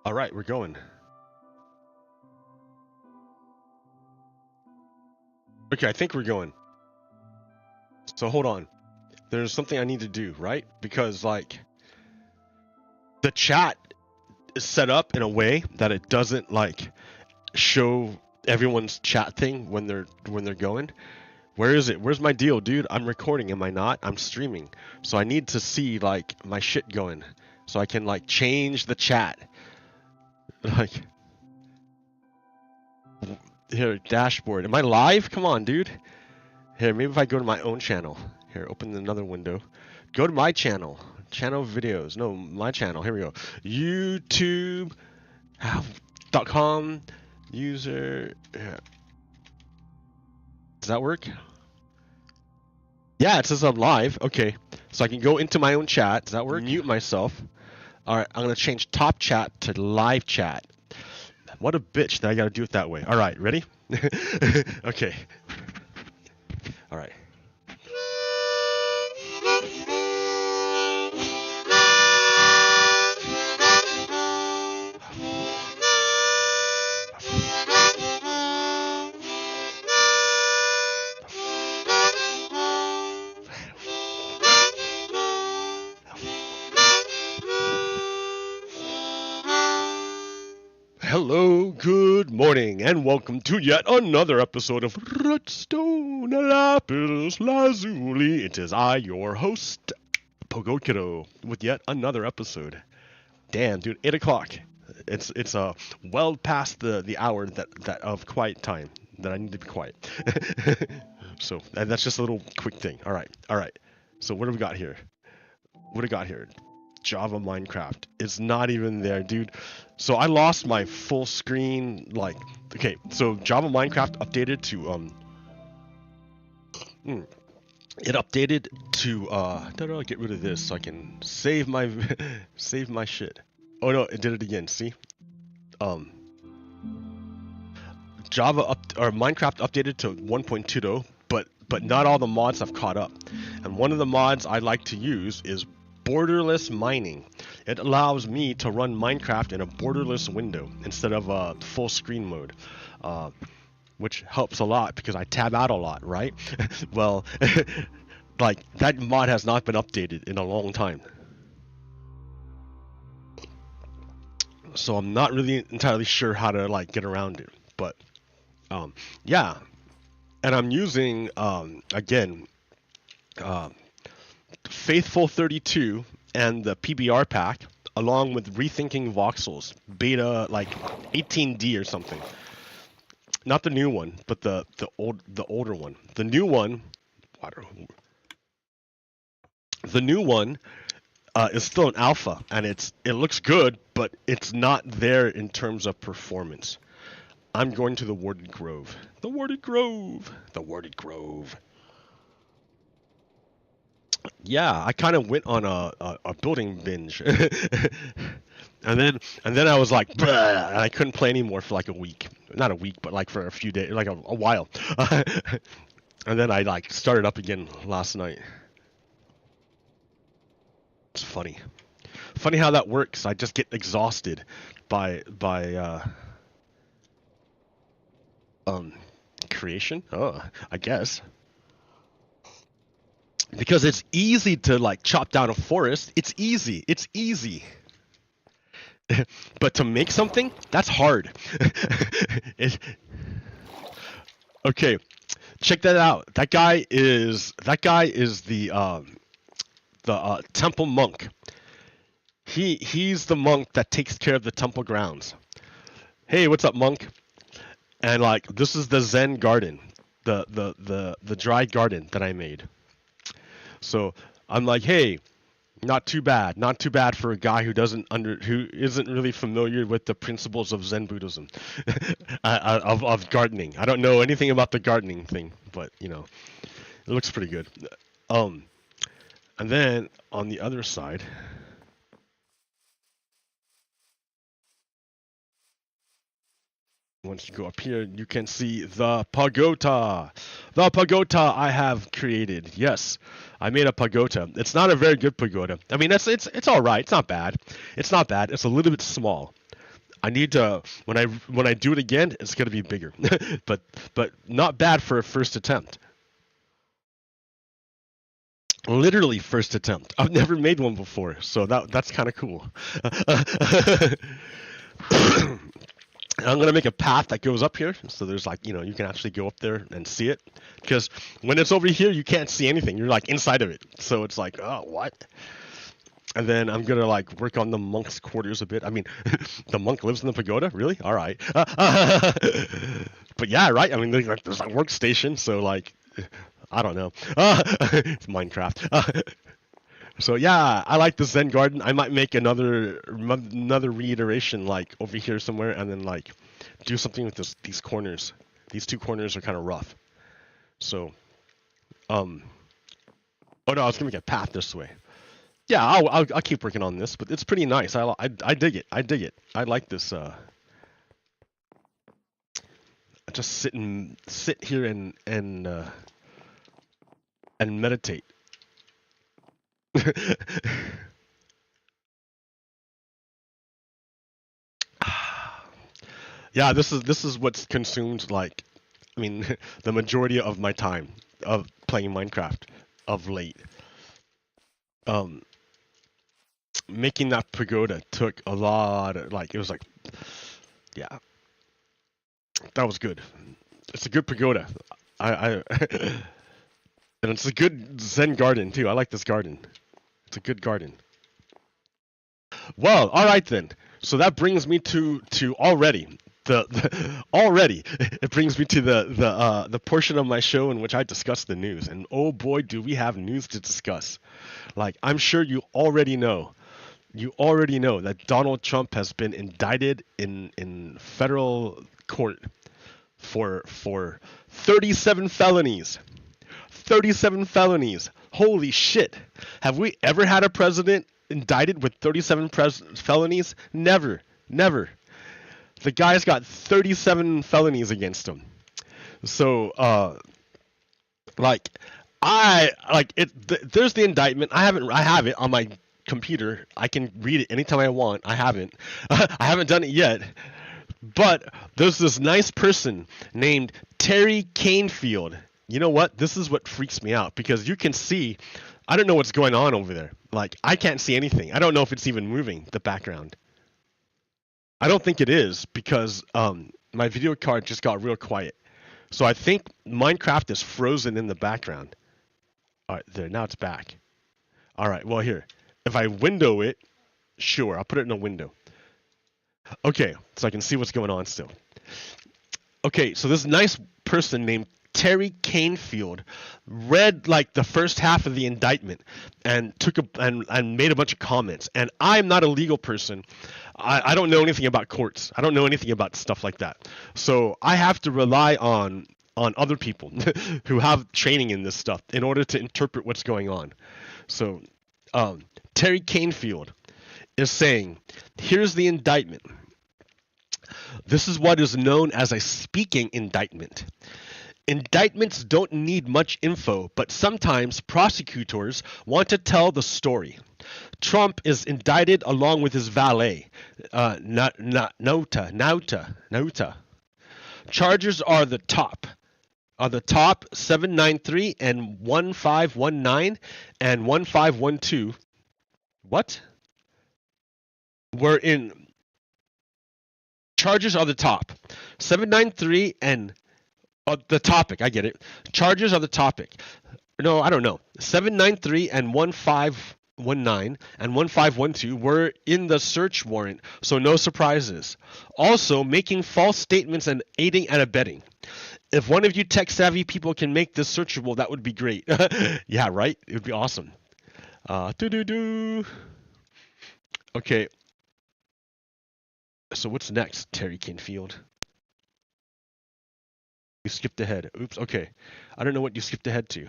All right, we're going. Okay, I think we're going. So hold on. There's something I need to do, right? Because like the chat is set up in a way that it doesn't like show everyone's chat thing when they're going. Where is it? Where's my deal, dude? I'm recording, am I not? I'm streaming. So I need to see like my shit going so I can like change the chat. Like here, dashboard. Am I live? Come on, dude. Here, maybe if I go to my own channel. Here, open another window. Go to my channel. Channel videos. No, my channel. Here we go. YouTube.com user. Yeah. Does that work? Yeah, it says I'm live. Okay. So I can go into my own chat. Does that work? Mute myself. All right, I'm going to change top chat to live chat. What a bitch that I got to do it that way. All right, ready? Okay. All right. Hello, good morning, and welcome to yet another episode of Red Stone Lapis Lazuli. It is I, your host, Pogo Kiddo, with yet another episode. Damn, dude, 8 o'clock. It's well past the hour that of quiet time that I need to be quiet. So and that's just a little quick thing. All right. So what do we got here? Java Minecraft. It's not even there, dude. So I lost my full screen, like, okay, so Java Minecraft updated to, it updated to, how do I get rid of this so I can save my, save my shit? Oh no, it did it again, see? Minecraft updated to 1.20, but not all the mods have caught up. And one of the mods I like to use is borderless mining. It allows me to run Minecraft in a borderless window instead of a full screen mode, which helps a lot because I tab out a lot, right? Well, like that mod has not been updated in a long time, so I'm not really entirely sure how to like get around it. But yeah, and I'm using again. Faithful 32 and the PBR pack, along with Rethinking Voxels beta like 18D or something. Not the new one, but the older one. The new one is still an alpha, and it looks good, but it's not there in terms of performance. I'm going to the Warded Grove. The Warded Grove. Yeah, I kind of went on a building binge, and then I was like, "Bruh," and I couldn't play anymore for like a week. Not a week, but like for a few days, like a while. And then I like started up again last night. It's funny how that works. I just get exhausted by creation. Oh, I guess. Because it's easy to like chop down a forest. It's easy. But to make something, that's hard. Okay, check that out. That guy is the temple monk. He's the monk that takes care of the temple grounds. Hey, what's up, monk? And like this is the Zen garden, the dry garden that I made. So I'm like, hey, not too bad for a guy who isn't really familiar with the principles of Zen Buddhism, of gardening. I don't know anything about the gardening thing, but you know, it looks pretty good. And then on the other side, once you go up here, you can see the pagoda. The pagoda I have created. Yes, I made a pagoda. It's not a very good pagoda. I mean, it's all right. It's not bad. It's a little bit small, I need to when I do it again, it's gonna be bigger, but not bad for a first attempt. Literally first attempt. I've never made one before, so that's kind of cool. I'm gonna make a path that goes up here, so there's like, you can actually go up there and see it. Because when it's over here, you can't see anything. You're like inside of it, so it's like, oh, what? And then I'm gonna like work on the monk's quarters a bit. I mean, the monk lives in the pagoda, really? All right. But yeah, right. I mean, there's a workstation, so like, I don't know. It's Minecraft. So yeah, I like the Zen garden. I might make another reiteration like over here somewhere, and then like do something with these corners. These two corners are kind of rough. So, oh no, I was gonna make a path this way. Yeah, I'll keep working on this, but it's pretty nice. I dig it. I dig it. I like this. Just sit here and meditate. Yeah, this is what's consumed like, I mean, the majority of my time of playing Minecraft of late. Making that pagoda took a lot of, like, it was like, yeah, that was good. It's a good pagoda. I and it's a good Zen garden too. I like this garden. It's a good garden. Well, all right then. So that brings me to already already it brings me to the portion of my show in which I discuss the news. And oh boy, do we have news to discuss. Like, I'm sure you already know. You already know that Donald Trump has been indicted in federal court for 37 felonies. 37 felonies. Holy shit. Have we ever had a president indicted with 37 felonies? Never. Never. The guy's got 37 felonies against him. So, there's the indictment. I have it on my computer. I can read it anytime I want. I haven't. I haven't done it yet. But there's this nice person named Terry Canfield. You know what? This is what freaks me out, because you can see, I don't know what's going on over there. Like, I can't see anything. I don't know if it's even moving, the background. I don't think it is, because my video card just got real quiet. So I think Minecraft is frozen in the background. All right, there, now it's back. All right, well, here. If I window it, sure, I'll put it in a window. Okay, so I can see what's going on still. Okay, so this nice person named Terry Canfield read like the first half of the indictment and and made a bunch of comments. And I'm not a legal person. I don't know anything about courts. I don't know anything about stuff like that. So I have to rely on other people who have training in this stuff in order to interpret what's going on. So Terry Canfield is saying, here's the indictment. This is what is known as a speaking indictment. Indictments don't need much info, but sometimes prosecutors want to tell the story. Trump is indicted along with his valet, Nauta. Charges are the top 793 and 1519 and 1512. What? Charges are the top 793 and the topic. I get it. Charges are the topic. No, I don't know. 793 and 1519 and 1512 were in the search warrant, so no surprises. Also, making false statements and aiding and abetting. If one of you tech-savvy people can make this searchable, that would be great. Yeah, right? It would be awesome. Okay. So what's next, Terry Canfield? You skipped ahead. Oops, okay. I don't know what you skipped ahead to.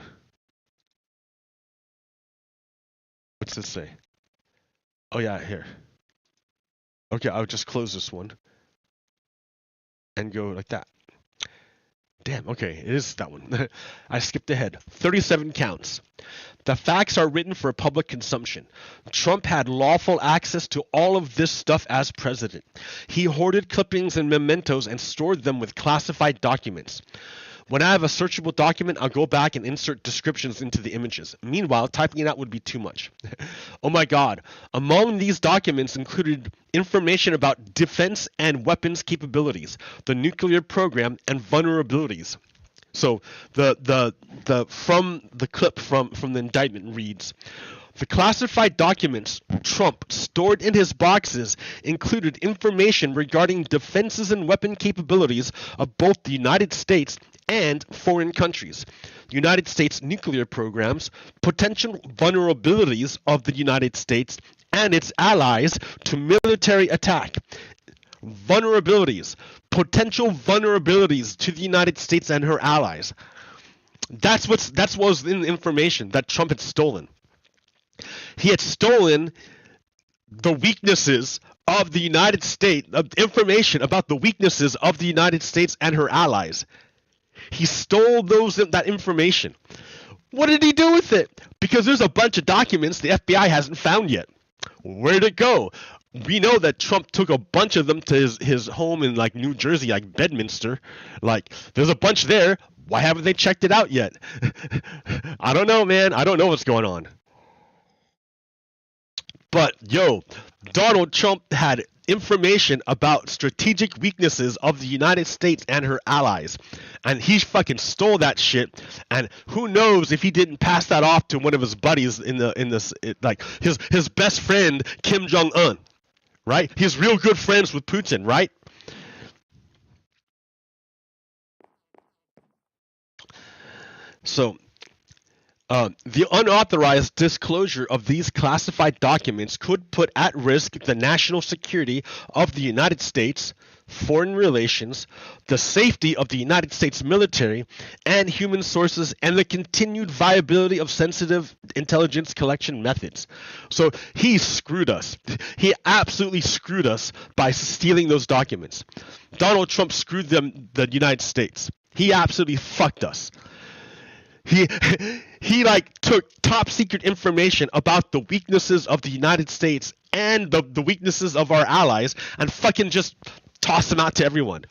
What's this say? Oh yeah, here. Okay, I'll just close this one and go like that. Damn, okay, it is that one. I skipped ahead. 37 counts. The facts are written for public consumption. Trump had lawful access to all of this stuff as president. He hoarded clippings and mementos and stored them with classified documents. When I have a searchable document, I'll go back and insert descriptions into the images. Meanwhile, typing it out would be too much. Oh my God. Among these documents included information about defense and weapons capabilities, the nuclear program, and vulnerabilities. So from the clip from the indictment reads, the classified documents Trump stored in his boxes included information regarding defenses and weapon capabilities of both the United States and foreign countries, United States nuclear programs, potential vulnerabilities of the United States and its allies to military attack, vulnerabilities, potential vulnerabilities to the United States and her allies. That's what was in the information that Trump had stolen. He had stolen the weaknesses of the United States, information about the weaknesses of the United States and her allies. He stole that information. What did he do with it? Because there's a bunch of documents the FBI hasn't found yet. Where'd it go? We know that Trump took a bunch of them to his home in like New Jersey, like Bedminster. Like, there's a bunch there. Why haven't they checked it out yet? I don't know, man. I don't know what's going on. But, yo, Donald Trump had information about strategic weaknesses of the United States and her allies. And he fucking stole that shit. And who knows if he didn't pass that off to one of his buddies like his best friend, Kim Jong-un. Right? He's real good friends with Putin, right? So, the unauthorized disclosure of these classified documents could put at risk the national security of the United States, foreign relations, the safety of the United States military and human sources, and the continued viability of sensitive intelligence collection methods. So he screwed us. He absolutely screwed us by stealing those documents. Donald Trump screwed the United States. He absolutely fucked us. He like took top secret information about the weaknesses of the United States and the weaknesses of our allies and fucking just tossed them out to everyone.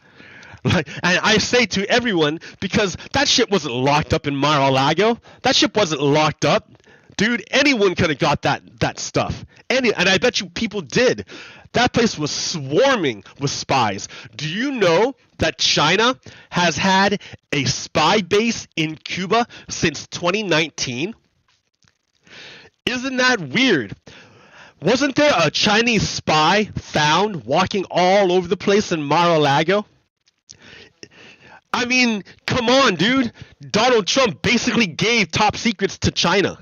Like, and I say to everyone because that shit wasn't locked up in Mar-a-Lago. That shit wasn't locked up. Dude, anyone could have got that stuff. And I bet you people did. That place was swarming with spies. Do you know that China has had a spy base in Cuba since 2019? Isn't that weird? Wasn't there a Chinese spy found walking all over the place in Mar-a-Lago? I mean, come on, dude. Donald Trump basically gave top secrets to China.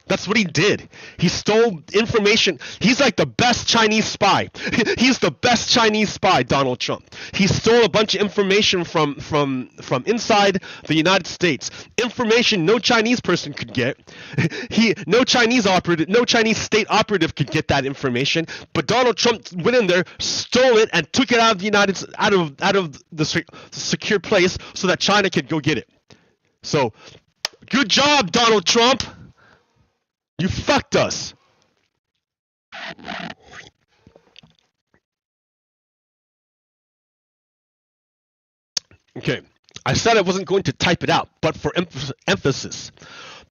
That's what he did. He stole information. He's like the best Chinese spy. He's the best Chinese spy, Donald Trump. He stole a bunch of information from inside the United States. Information no Chinese person could get. No Chinese state operative could get that information. But Donald Trump went in there, stole it, and took it out of the secure place so that China could go get it. So, good job, Donald Trump. You fucked us. Okay, I said I wasn't going to type it out, but for emphasis,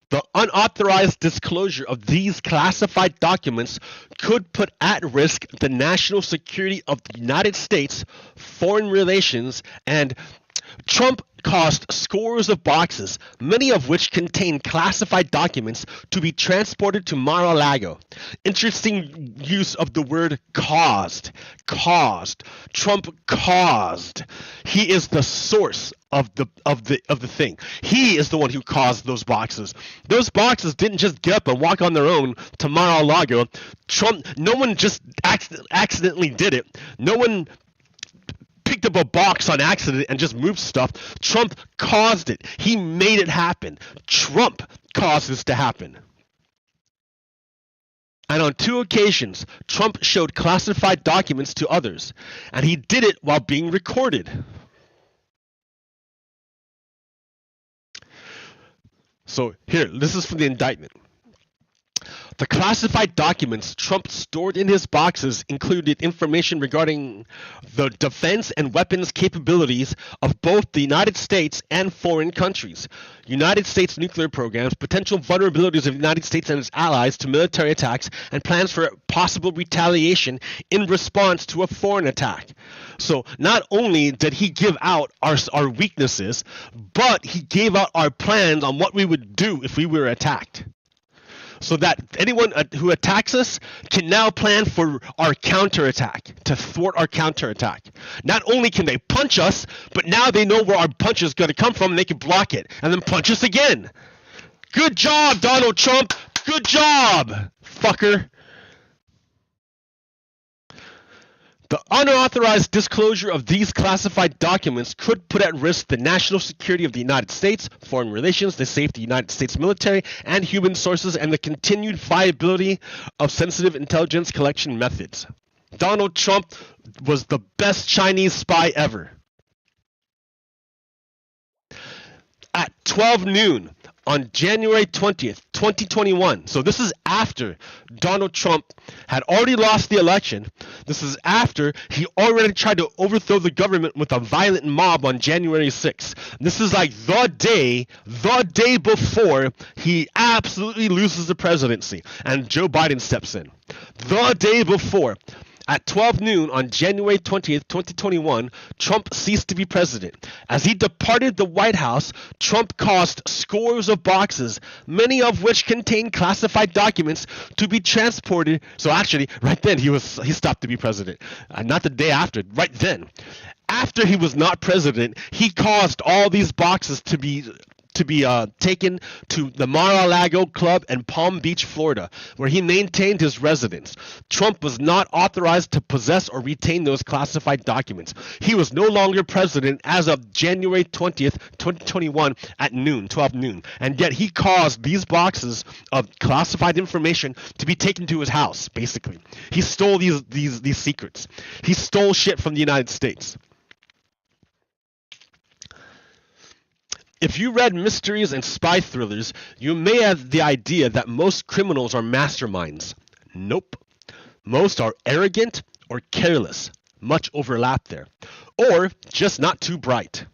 the unauthorized disclosure of these classified documents could put at risk the national security of the United States, foreign relations, and Trump caused scores of boxes, many of which contain classified documents, to be transported to Mar-a-Lago. Interesting use of the word caused. Caused. Trump caused. He is the source of the thing. He is the one who caused those boxes. Those boxes didn't just get up and walk on their own to Mar-a-Lago. No one just accidentally did it. No one picked up a box on accident and just moved stuff. Trump caused it. He made it happen. Trump caused this to happen. And on 2 occasions, Trump showed classified documents to others, and he did it while being recorded. So here, this is from the indictment. The classified documents Trump stored in his boxes included information regarding the defense and weapons capabilities of both the United States and foreign countries, United States nuclear programs, potential vulnerabilities of the United States and its allies to military attacks, and plans for possible retaliation in response to a foreign attack. So not only did he give out our weaknesses, but he gave out our plans on what we would do if we were attacked. So that anyone who attacks us can now plan for our counterattack, to thwart our counterattack. Not only can they punch us, but now they know where our punch is going to come from and they can block it and then punch us again. Good job, Donald Trump. Good job, fucker. The unauthorized disclosure of these classified documents could put at risk the national security of the United States, foreign relations, the safety of the United States military and human sources, and the continued viability of sensitive intelligence collection methods. Donald Trump was the best Chinese spy ever. At 12 noon on January 20th, 2021, so this is after Donald Trump had already lost the election. This is after he already tried to overthrow the government with a violent mob on January 6th. This is like the day before he absolutely loses the presidency and Joe Biden steps in. The day before. At 12 noon on January 20th, 2021, Trump ceased to be president. As he departed the White House, Trump caused scores of boxes, many of which contained classified documents, to be transported. So actually, right then, he stopped to be president. Not the day after, right then. After he was not president, he caused all these boxes to be taken to the Mar-a-Lago Club in Palm Beach, Florida, where he maintained his residence. Trump was not authorized to possess or retain those classified documents. He was no longer president as of January 20th, 2021 at noon, 12 noon, and yet he caused these boxes of classified information to be taken to his house, basically. He stole these secrets. He stole shit from the United States. If you read mysteries and spy thrillers, you may have the idea that most criminals are masterminds. Nope. Most are arrogant or careless. Much overlap there. Or just not too bright.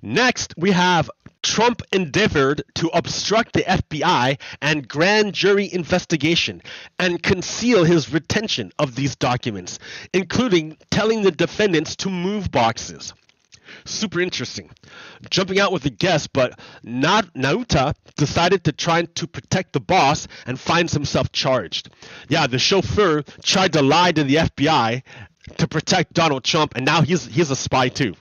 Next, we have Trump endeavored to obstruct the FBI and grand jury investigation and conceal his retention of these documents, including telling the defendants to move boxes. Super interesting. Jumping out with a guess, but Nauta decided to try to protect the boss and finds himself charged. Yeah, the chauffeur tried to lie to the FBI to protect Donald Trump, and now he's a spy too.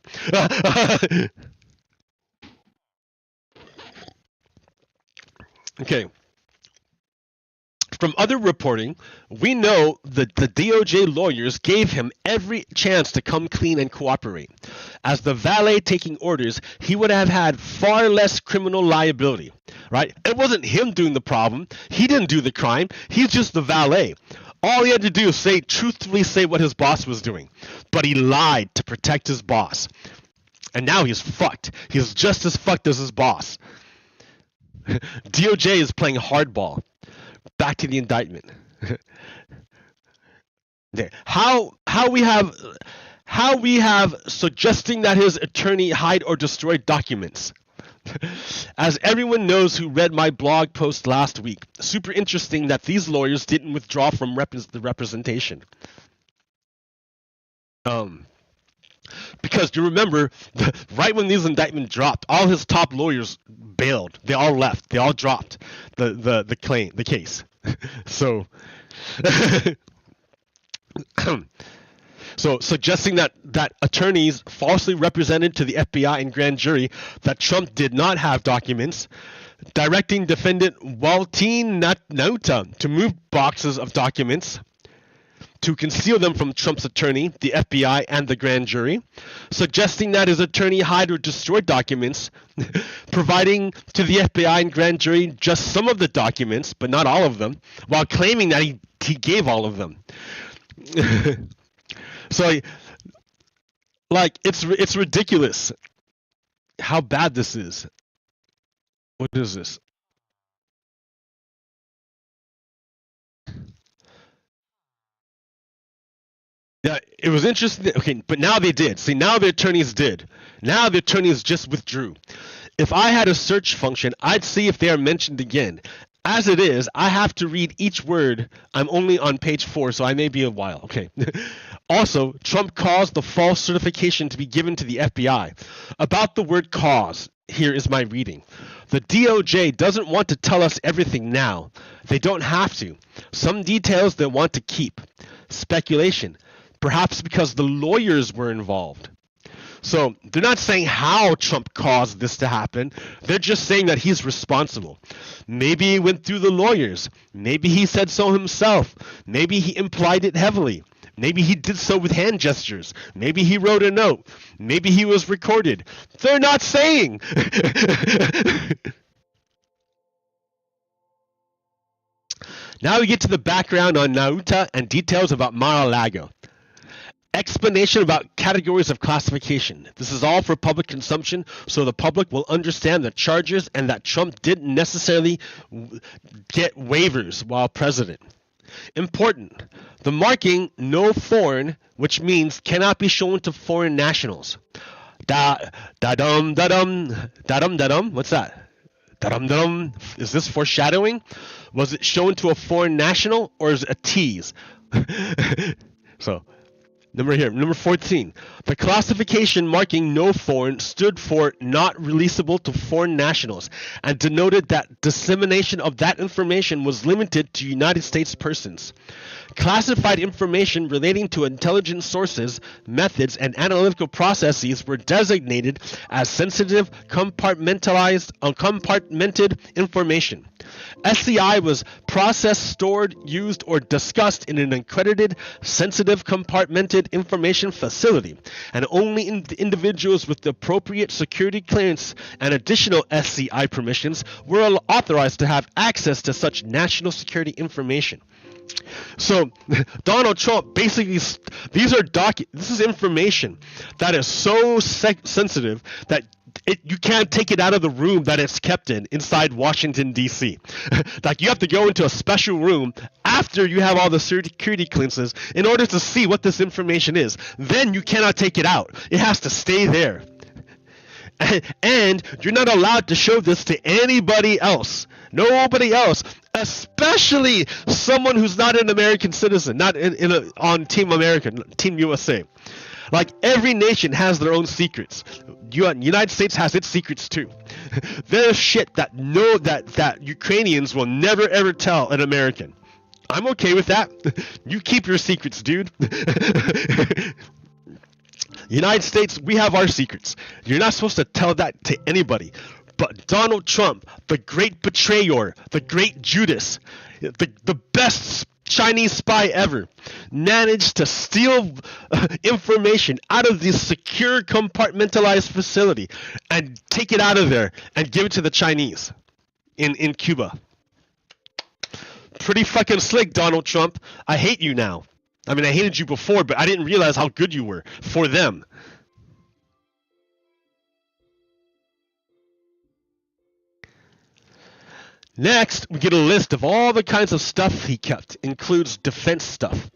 Okay. From other reporting, we know that the DOJ lawyers gave him every chance to come clean and cooperate. As the valet taking orders, he would have had far less criminal liability, right? It wasn't him doing the problem. He didn't do the crime. He's just the valet. All he had to do is truthfully say what his boss was doing. But he lied to protect his boss. And now he's fucked. He's just as fucked as his boss. DOJ is playing hardball. Back to the indictment. There. How we have suggesting that his attorney hide or destroy documents. As everyone knows who read my blog post last week, super interesting that these lawyers didn't withdraw from the representation. Because you remember, right when these indictments dropped, all his top lawyers bailed. They all left. They all dropped the case. So, so suggesting that attorneys falsely represented to the FBI and grand jury that Trump did not have documents, directing defendant Waltine Nauta to move boxes of documents to conceal them from Trump's attorney, the FBI, and the grand jury, suggesting that his attorney hide or destroy documents, providing to the FBI and grand jury just some of the documents, but not all of them, while claiming that he gave all of them. So, like, it's ridiculous how bad this is. What is this? Yeah, it was interesting. Okay, but now they did. See, now the attorneys did. Now the attorneys just withdrew. If I had a search function, I'd see if they are mentioned again. As it is, I have to read each word. I'm only on page 4, so I may be a while. Okay. Also, Trump caused the false certification to be given to the FBI. About the word cause, here is my reading. The DOJ doesn't want to tell us everything now. They don't have to. Some details they want to keep. Speculation. Perhaps because the lawyers were involved. So they're not saying how Trump caused this to happen. They're just saying that he's responsible. Maybe he went through the lawyers. Maybe he said so himself. Maybe he implied it heavily. Maybe he did so with hand gestures. Maybe he wrote a note. Maybe he was recorded. They're not saying. Now we get to the background on Nauta and details about Mar-a-Lago. Explanation about categories of classification. This is all for public consumption, so the public will understand the charges and that Trump didn't necessarily get waivers while president. Important. The marking no foreign, which means cannot be shown to foreign nationals. Da-dum, da-dum, da-dum, da-dum. What's that? Da-dum, da-dum. Is this foreshadowing? Was it shown to a foreign national or is it a tease? So, number 14. The classification marking no foreign stood for not releasable to foreign nationals and denoted that dissemination of that information was limited to United States persons. Classified information relating to intelligence sources, methods, and analytical processes were designated as sensitive, compartmented information. SCI was processed, stored, used, or discussed in an accredited, sensitive, compartmented information facility, and only individuals with the appropriate security clearance and additional SCI permissions were authorized to have access to such national security information. So Donald Trump basically, this is information that is so sensitive that you can't take it out of the room that it's kept inside Washington, D.C. Like you have to go into a special room after you have all the security clearances in order to see what this information is. Then you cannot take it out. It has to stay there. And you're not allowed to show this to anybody else. Nobody else, especially someone who's not an American citizen, not on Team America, Team USA. Like every nation has their own secrets. United States has its secrets too. There's shit that that Ukrainians will never ever tell an American. I'm okay with that. You keep your secrets, dude. United States, we have our secrets. You're not supposed to tell that to anybody. But Donald Trump, the great betrayer, the great Judas, the best Chinese spy ever, managed to steal information out of this secure compartmentalized facility and take it out of there and give it to the Chinese in Cuba. Pretty fucking slick, Donald Trump. I hate you now. I mean, I hated you before, but I didn't realize how good you were for them. Next, we get a list of all the kinds of stuff he kept, includes defense stuff.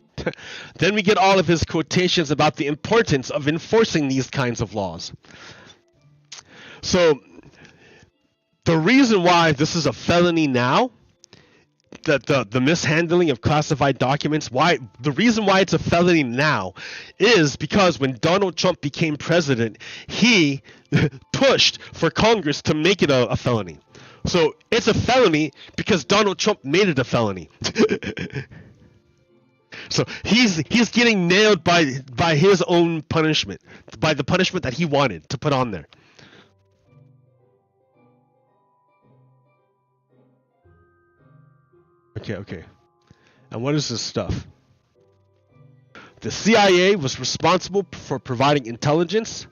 Then we get all of his quotations about the importance of enforcing these kinds of laws. So, the reason why this is a felony now, the mishandling of classified documents, the reason why it's a felony now is because when Donald Trump became president, he pushed for Congress to make it a felony. So it's a felony because Donald Trump made it a felony. So he's getting nailed by his own punishment, by the punishment that he wanted to put on there. Okay. And what is this stuff? The CIA was responsible for providing intelligence.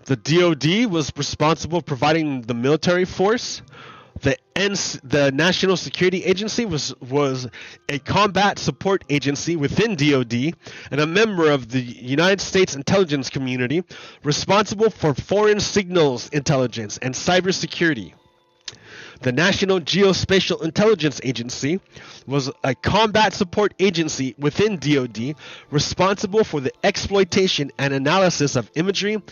The DOD was responsible for providing the military force. The National Security Agency was a combat support agency within DOD and a member of the United States intelligence community responsible for foreign signals intelligence and cybersecurity. The National Geospatial Intelligence Agency was a combat support agency within DoD responsible for the exploitation and analysis of imagery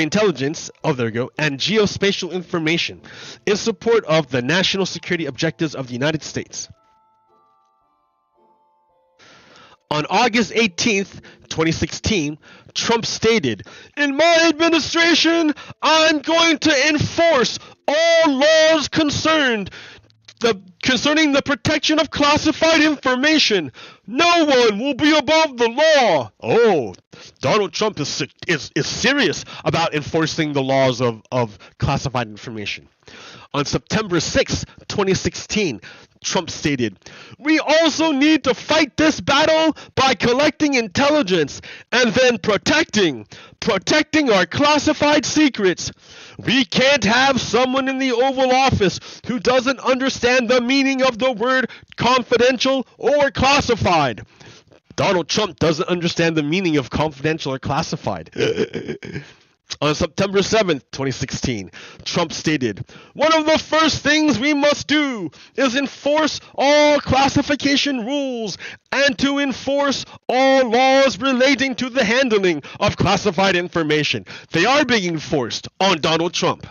intelligence, and geospatial information in support of the national security objectives of the United States. On August 18th, 2016, Trump stated, "In my administration, I'm going to enforce all laws concerning the protection of classified information. No one will be above the law." Oh, Donald Trump is serious about enforcing the laws of classified information. On September 6, 2016, Trump stated, "We also need to fight this battle by collecting intelligence and then protecting our classified secrets. We can't have someone in the Oval Office who doesn't understand the meaning of the word confidential or classified." Donald Trump doesn't understand the meaning of confidential or classified. On September 7th, 2016, Trump stated, "One of the first things we must do is enforce all classification rules and to enforce all laws relating to the handling of classified information." They are being enforced on Donald Trump.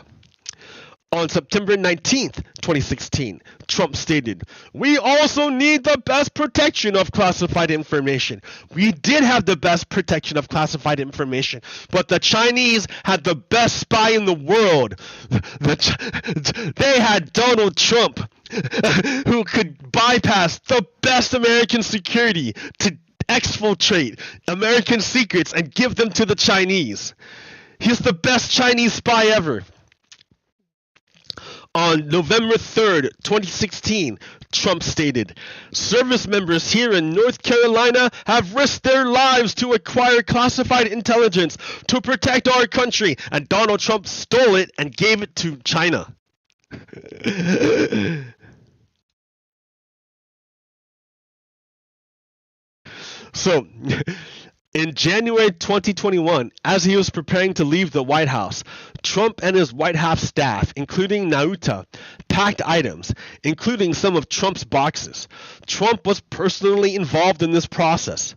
On September 19th, 2016, Trump stated, "We also need the best protection of classified information." We did have the best protection of classified information, but the Chinese had the best spy in the world. They had Donald Trump, who could bypass the best American security to exfiltrate American secrets and give them to the Chinese. He's the best Chinese spy ever. On November 3rd, 2016, Trump stated, "Service members here in North Carolina have risked their lives to acquire classified intelligence to protect our country," and Donald Trump stole it and gave it to China. So, in January 2021, as he was preparing to leave the White House, Trump and his White House staff, including Nauta, packed items, including some of Trump's boxes. Trump was personally involved in this process.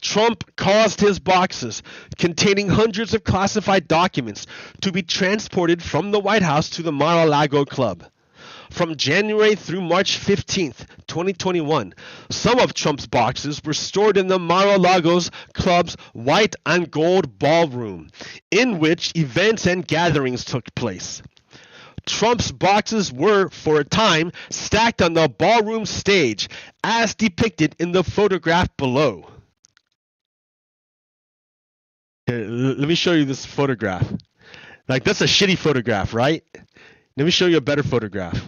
Trump caused his boxes, containing hundreds of classified documents, to be transported from the White House to the Mar-a-Lago Club. From January through March 15th, 2021, some of Trump's boxes were stored in the Mar-a-Lago Club's white and gold ballroom, in which events and gatherings took place. Trump's boxes were, for a time, stacked on the ballroom stage, as depicted in the photograph below. Here, let me show you this photograph. Like, that's a shitty photograph, right? Let me show you a better photograph.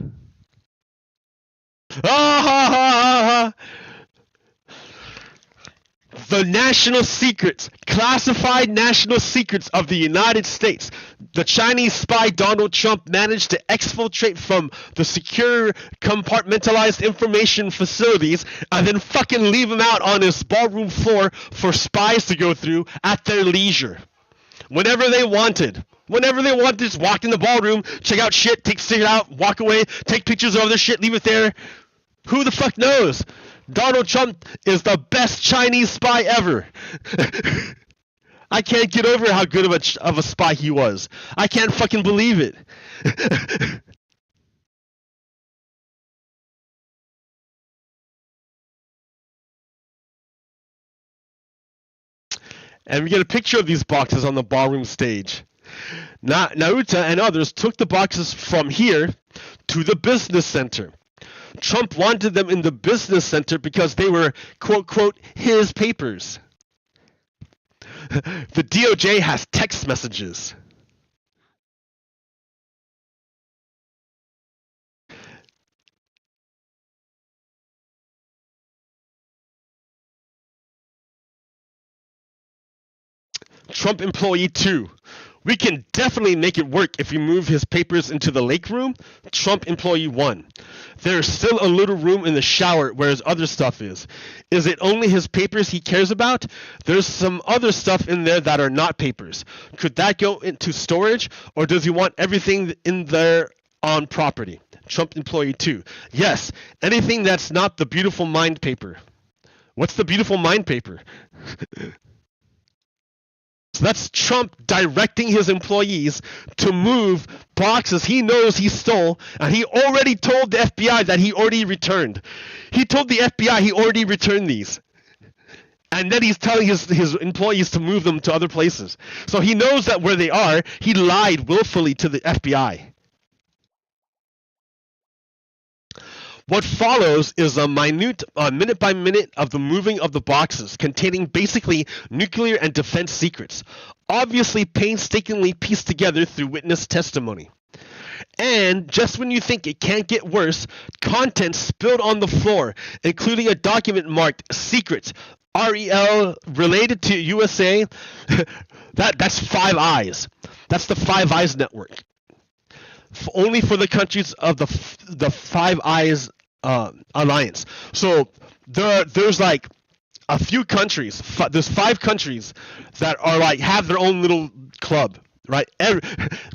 The national secrets, classified national secrets of the United States. The Chinese spy Donald Trump managed to exfiltrate from the secure compartmentalized information facilities and then fucking leave them out on his ballroom floor for spies to go through at their leisure. Whenever they wanted. Just walk in the ballroom, check out shit, take shit out, walk away, take pictures of their shit, leave it there. Who the fuck knows? Donald Trump is the best Chinese spy ever. I can't get over how good of a spy he was. I can't fucking believe it. And we get a picture of these boxes on the ballroom stage. Nauta and others took the boxes from here to the business center. Trump wanted them in the business center because they were, quote, quote, his papers. The DOJ has text messages. Trump employee 2. We can definitely make it work if we move his papers into the lake room. Trump employee 1. There's still a little room in the shower where his other stuff is. Is it only his papers he cares about? There's some other stuff in there that are not papers. Could that go into storage, or does he want everything in there on property? Trump employee 2. Yes, anything that's not the beautiful mind paper. What's the beautiful mind paper? So that's Trump directing his employees to move boxes he knows he stole, and he already told the FBI that he already returned. He told the FBI he already returned these. And then he's telling his employees to move them to other places. So he knows that where they are, he lied willfully to the FBI. What follows is a minute by minute of the moving of the boxes, containing basically nuclear and defense secrets, obviously painstakingly pieced together through witness testimony. And just when you think it can't get worse, content spilled on the floor, including a document marked secrets, REL related to USA. That's Five Eyes. That's the Five Eyes network. Only for the countries of the Five Eyes alliance. So there's like a few countries. There's 5 countries that are like have their own little club, right?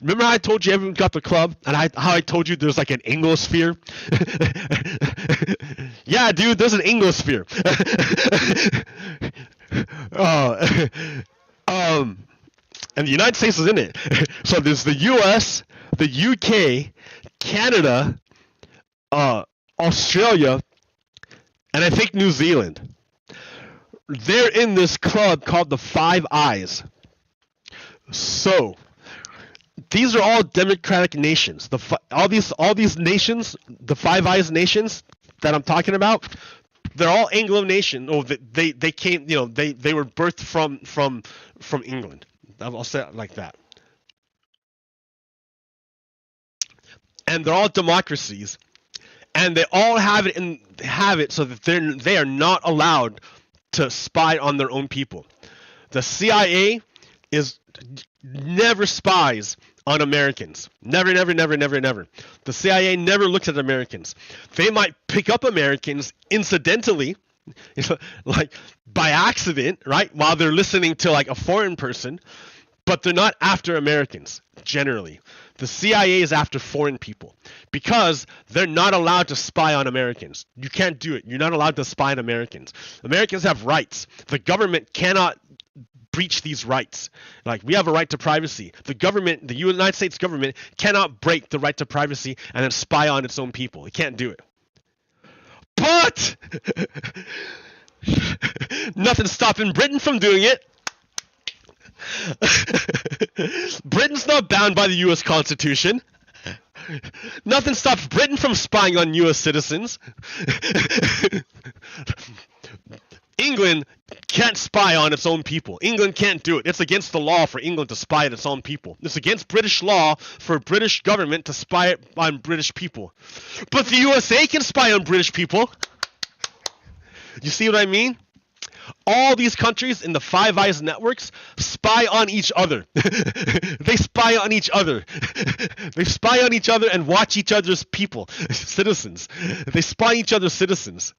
Remember how I told you everyone got the club, and how I told you there's like an Anglosphere? Yeah, dude, there's an Anglosphere. And the United States is in it. So there's the US, the UK, Canada, Australia, and I think New Zealand. They're in this club called the Five Eyes. So these are all democratic nations. All these nations, the Five Eyes nations that I'm talking about, they're all Anglo nation. Oh, they came, they were birthed from England. I'll say it like that. And they're all democracies. And they all have it so that they are not allowed to spy on their own people. The CIA never spies on Americans. Never. The CIA never looks at Americans. They might pick up Americans incidentally, like by accident, right? While they're listening to like a foreign person, but they're not after Americans generally. The CIA is after foreign people because they're not allowed to spy on Americans. You can't do it. You're not allowed to spy on Americans. Americans have rights. The government cannot breach these rights. Like, we have a right to privacy. The government, the United States government, cannot break the right to privacy and then spy on its own people. It can't do it. But nothing's stopping Britain from doing it. Britain's not bound by the U.S. Constitution. Nothing stops Britain from spying on U.S. citizens. England can't spy on its own people. England can't do it. It's against the law for England to spy on its own people. It's against British law for British government to spy on British people. But the USA can spy on British people. You see what I mean? All these countries in the Five Eyes networks spy on each other. They spy on each other. They spy on each other and watch each other's people, citizens. They spy on each other's citizens.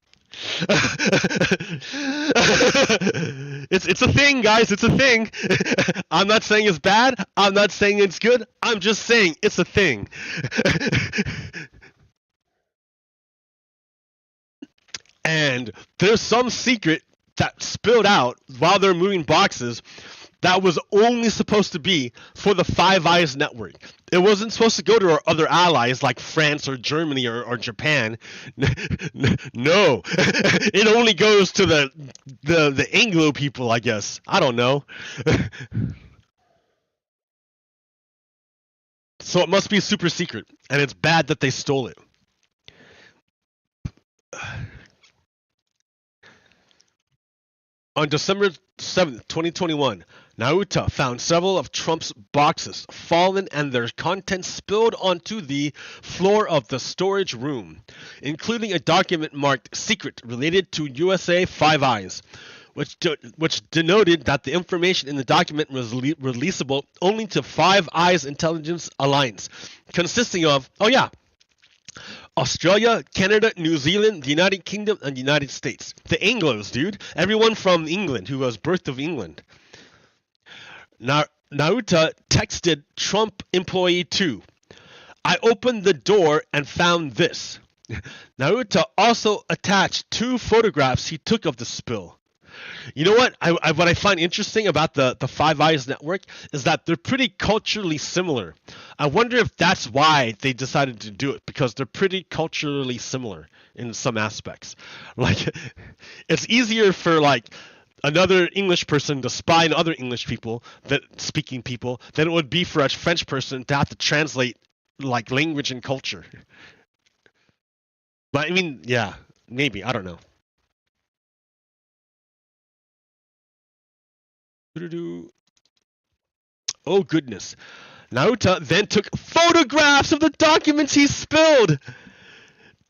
It's a thing, guys. It's a thing. I'm not saying it's bad. I'm not saying it's good. I'm just saying it's a thing. And there's some secret that spilled out while they're moving boxes that was only supposed to be for the Five Eyes network. It wasn't supposed to go to our other allies like France or Germany or Japan. No. It only goes to the Anglo people, I guess. I don't know. So it must be super secret, and it's bad that they stole it. On December 7th, 2021, Nauta found several of Trump's boxes fallen and their contents spilled onto the floor of the storage room, including a document marked secret related to USA Five Eyes. which denoted that the information in the document was releasable only to Five Eyes intelligence alliance, consisting of, oh yeah, Australia, Canada, New Zealand, the United Kingdom, and the United States. The Anglos, dude. Everyone from England who was birthed of England. Naruto texted Trump employee 2. I opened the door and found this. Naruto also attached 2 photographs he took of the spill. You know what? What I find interesting about the Five Eyes network is that they're pretty culturally similar. I wonder if that's why they decided to do it, because they're pretty culturally similar in some aspects. Like, it's easier for like another English person to spy on other English people, speaking people, than it would be for a French person to have to translate like language and culture. But I mean, yeah, maybe, I don't know. Oh goodness. Naruto then took photographs of the documents he spilled.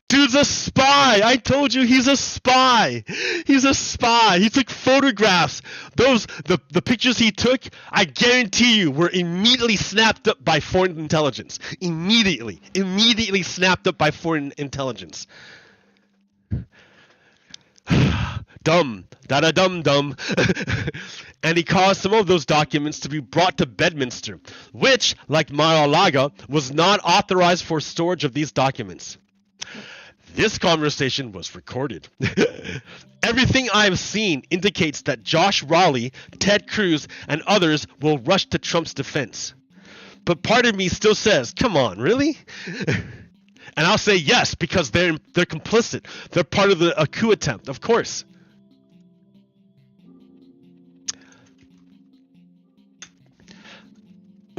Dude's a spy. I told you, he's a spy. He's a spy. He took photographs. The pictures he took, I guarantee you, were immediately snapped up by foreign intelligence. Immediately snapped up by foreign intelligence. Dumb. Dum. And he caused some of those documents to be brought to Bedminster, which, like Mar-a-Lago, was not authorized for storage of these documents. This conversation was recorded. Everything I have seen indicates that Josh Raleigh, Ted Cruz, and others will rush to Trump's defense. But part of me still says, come on, really? And I'll say yes, because they're complicit. They're part of a coup attempt, of course.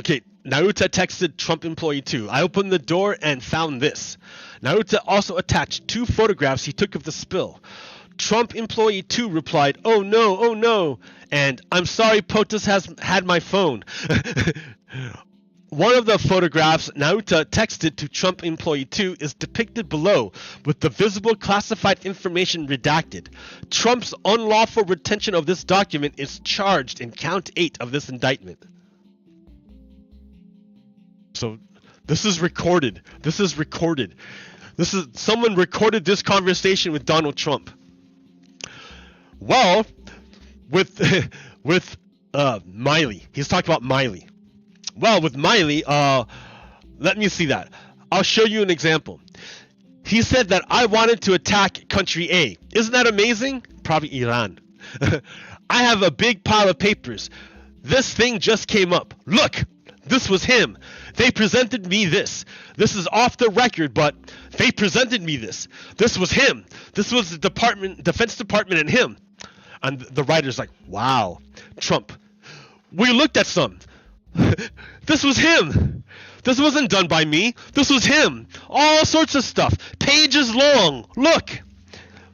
Okay, Naruto texted Trump employee 2. I opened the door and found this. Naruto also attached 2 photographs he took of the spill. Trump employee 2 replied, oh no, and I'm sorry POTUS has had my phone. One of the photographs Naruto texted to Trump employee 2 is depicted below, with the visible classified information redacted. Trump's unlawful retention of this document is charged in count 8 of this indictment. So this is recorded. Someone recorded this conversation with Donald Trump. Well, with Miley. He's talking about Miley. Well, with Miley, let me see that. I'll show you an example. He said that I wanted to attack country A. Isn't that amazing? Probably Iran. I have a big pile of papers. This thing just came up. Look, this was him. They presented me this. This is off the record, but they presented me this. This was him. This was the Defense Department and him. And the writer's like, wow, Trump. We looked at some. This was him. This wasn't done by me. This was him. All sorts of stuff. Pages long. Look.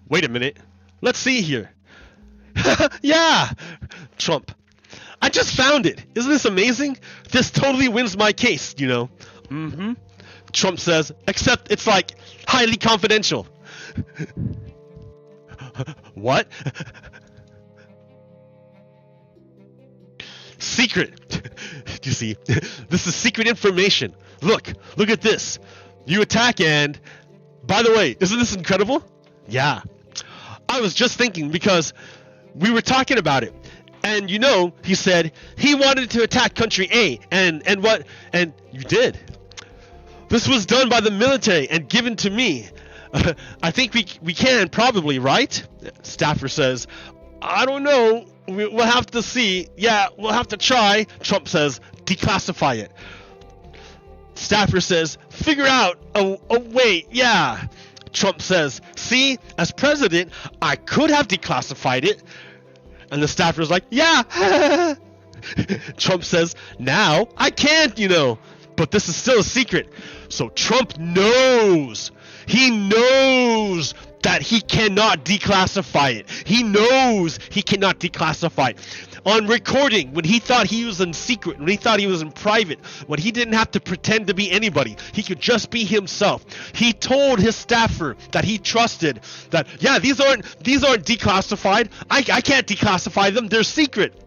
Wait a minute. Let's see here. Yeah. Trump. I just found it. Isn't this amazing? This totally wins my case, you know. Trump says, except it's like highly confidential. What? Secret. You see, this is secret information. Look at this. You attack and, by the way, isn't this incredible? Yeah. I was just thinking because we were talking about it. And you know, he said he wanted to attack country A, and what? And you did. This was done by the military and given to me. I think we can probably, right? Staffer says, I don't know. We'll have to see. Yeah, we'll have to try. Trump says, declassify it. Staffer says, figure out a way. Yeah. Trump says, see, as president, I could have declassified it. And the staffer's like, yeah. Trump says, now I can't, you know, but this is still a secret. So Trump knows. He knows that he cannot declassify it. He knows he cannot declassify it. On recording, when he thought he was in secret, when he thought he was in private, when he didn't have to pretend to be anybody, he could just be himself. He told his staffer that he trusted that, yeah, these aren't declassified. I can't declassify them. They're secret.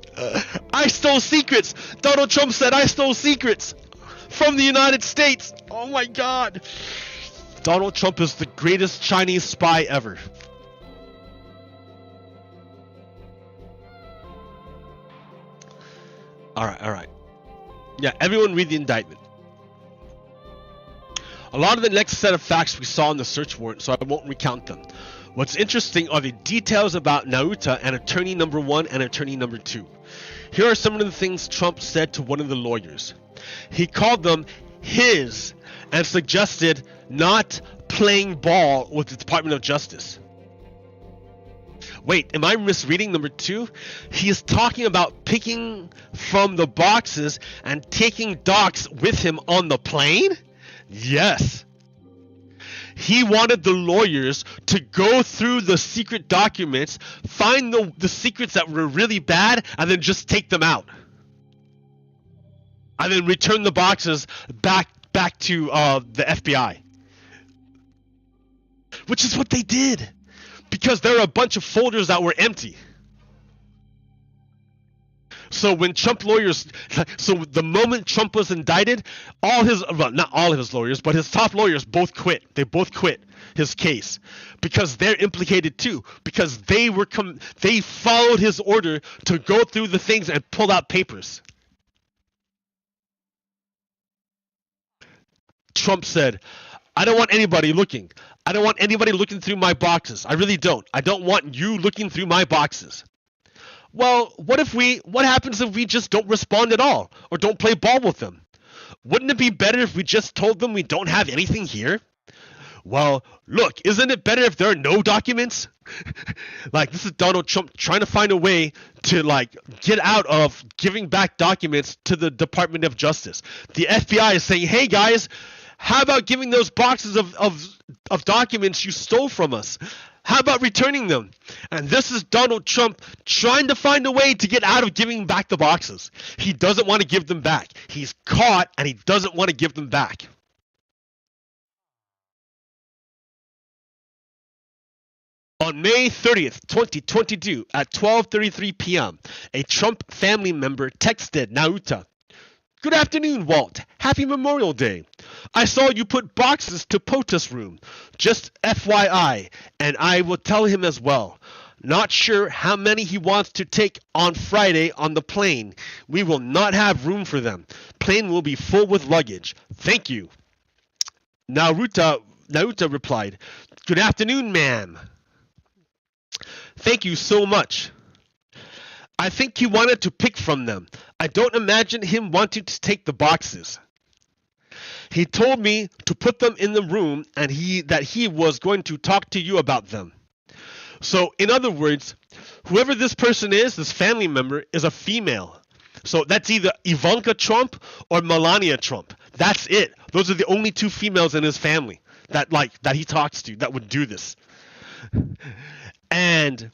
I stole secrets. Donald Trump said I stole secrets from the United States. Oh my God. Donald Trump is the greatest Chinese spy ever. All right. Yeah, everyone read the indictment. A lot of the next set of facts we saw in the search warrant, so I won't recount them. What's interesting are the details about Naruto and attorney number 1 and attorney number 2. Here are some of the things Trump said to one of the lawyers. He called them his and suggested not playing ball with the Department of Justice. Wait, am I misreading number 2? He is talking about picking from the boxes and taking docs with him on the plane? Yes. He wanted the lawyers to go through the secret documents, find the secrets that were really bad, and then just take them out. And then return the boxes back to the FBI. Which is what they did. Because there are a bunch of folders that were empty. So when Trump lawyers, so the moment Trump was indicted, not all of his lawyers, but his top lawyers both quit. They both quit his case because they're implicated too. Because they followed his order to go through the things and pull out papers. Trump said, I don't want anybody looking. I don't want anybody looking through my boxes. I really don't. I don't want you looking through my boxes. Well, what happens if we just don't respond at all or don't play ball with them? Wouldn't it be better if we just told them we don't have anything here? Well, look, isn't it better if there are no documents? Like, this is Donald Trump trying to find a way to, like, get out of giving back documents to the Department of Justice. The FBI is saying, hey guys, how about giving those boxes of documents you stole from us? How about returning them? And this is Donald Trump trying to find a way to get out of giving back the boxes. He doesn't want to give them back. He's caught and he doesn't want to give them back. On May 30th, 2022 at 12:33 p.m., a Trump family member texted Naruto, "Good afternoon, Walt. Happy Memorial Day. I saw you put boxes to POTUS room. Just FYI, and I will tell him as well. Not sure how many he wants to take on Friday on the plane. We will not have room for them. Plane will be full with luggage. Thank you." Naruto replied, "Good afternoon, ma'am. Thank you so much. I think he wanted to pick from them. I don't imagine him wanting to take the boxes. He told me to put them in the room and that he was going to talk to you about them." So, in other words, whoever this person is, this family member, is a female. So that's either Ivanka Trump or Melania Trump. That's it. Those are the only two females in his family that he talks to that would do this. And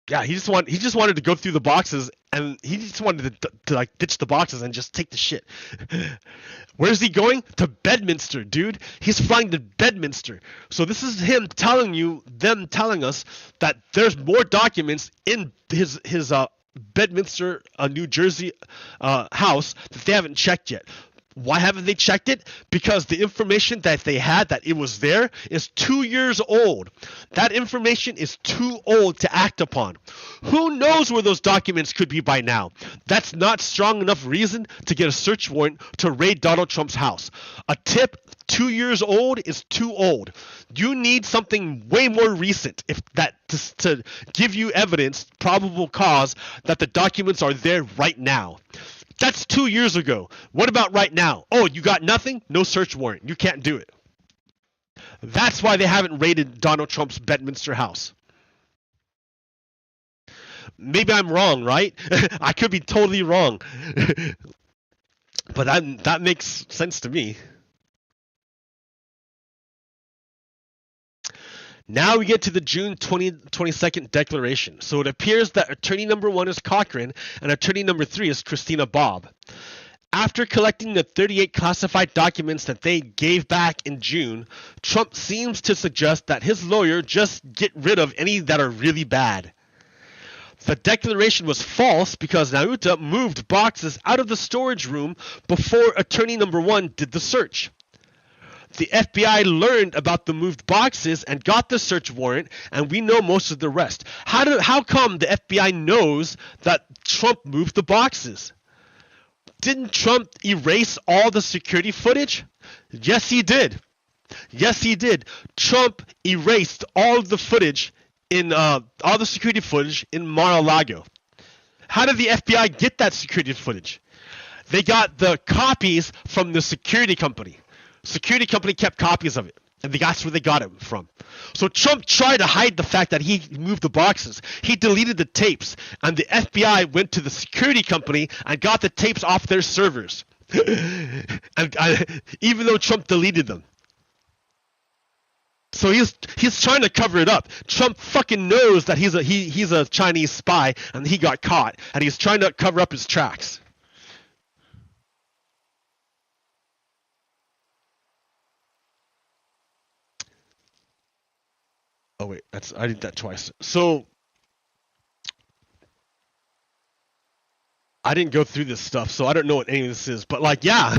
yeah, he just wanted to go through the boxes, and he just wanted to like ditch the boxes and just take the shit. Where's he going? To Bedminster, dude. He's flying to Bedminster. So this is them telling us that there's more documents in his Bedminster, New Jersey house that they haven't checked yet. Why haven't they checked it? Because the information that they had, that it was there, is 2 years old. That information is too old to act upon. Who knows where those documents could be by now? That's not strong enough reason to get a search warrant to raid Donald Trump's house. A tip 2 years old is too old. You need something way more recent to give you evidence, probable cause, that the documents are there right now. That's 2 years ago. What about right now? Oh, you got nothing? No search warrant. You can't do it. That's why they haven't raided Donald Trump's Bedminster house. Maybe I'm wrong, right? I could be totally wrong. But that makes sense to me. Now we get to the June 22nd declaration. So it appears that attorney number 1 is Cochran and attorney number 3 is Christina Bobb. After collecting the 38 classified documents that they gave back in June, Trump seems to suggest that his lawyer just get rid of any that are really bad. The declaration was false because Nauta moved boxes out of the storage room before attorney number 1 did the search. The FBI learned about the moved boxes and got the search warrant, and we know most of the rest. How come the FBI knows that Trump moved the boxes? Didn't Trump erase all the security footage? Yes, he did. Yes, he did. Trump erased all the footage in all the security footage in Mar-a-Lago. How did the FBI get that security footage? They got the copies from the security company. Security company kept copies of it, and that's where they got it from. So Trump tried to hide the fact that he moved the boxes. He deleted the tapes, and the FBI went to the security company and got the tapes off their servers, even though Trump deleted them. So he's trying to cover it up. Trump fucking knows that he's a Chinese spy, and he got caught, and he's trying to cover up his tracks. Oh wait, I did that twice. So I didn't go through this stuff, so I don't know what any of this is. But like, yeah,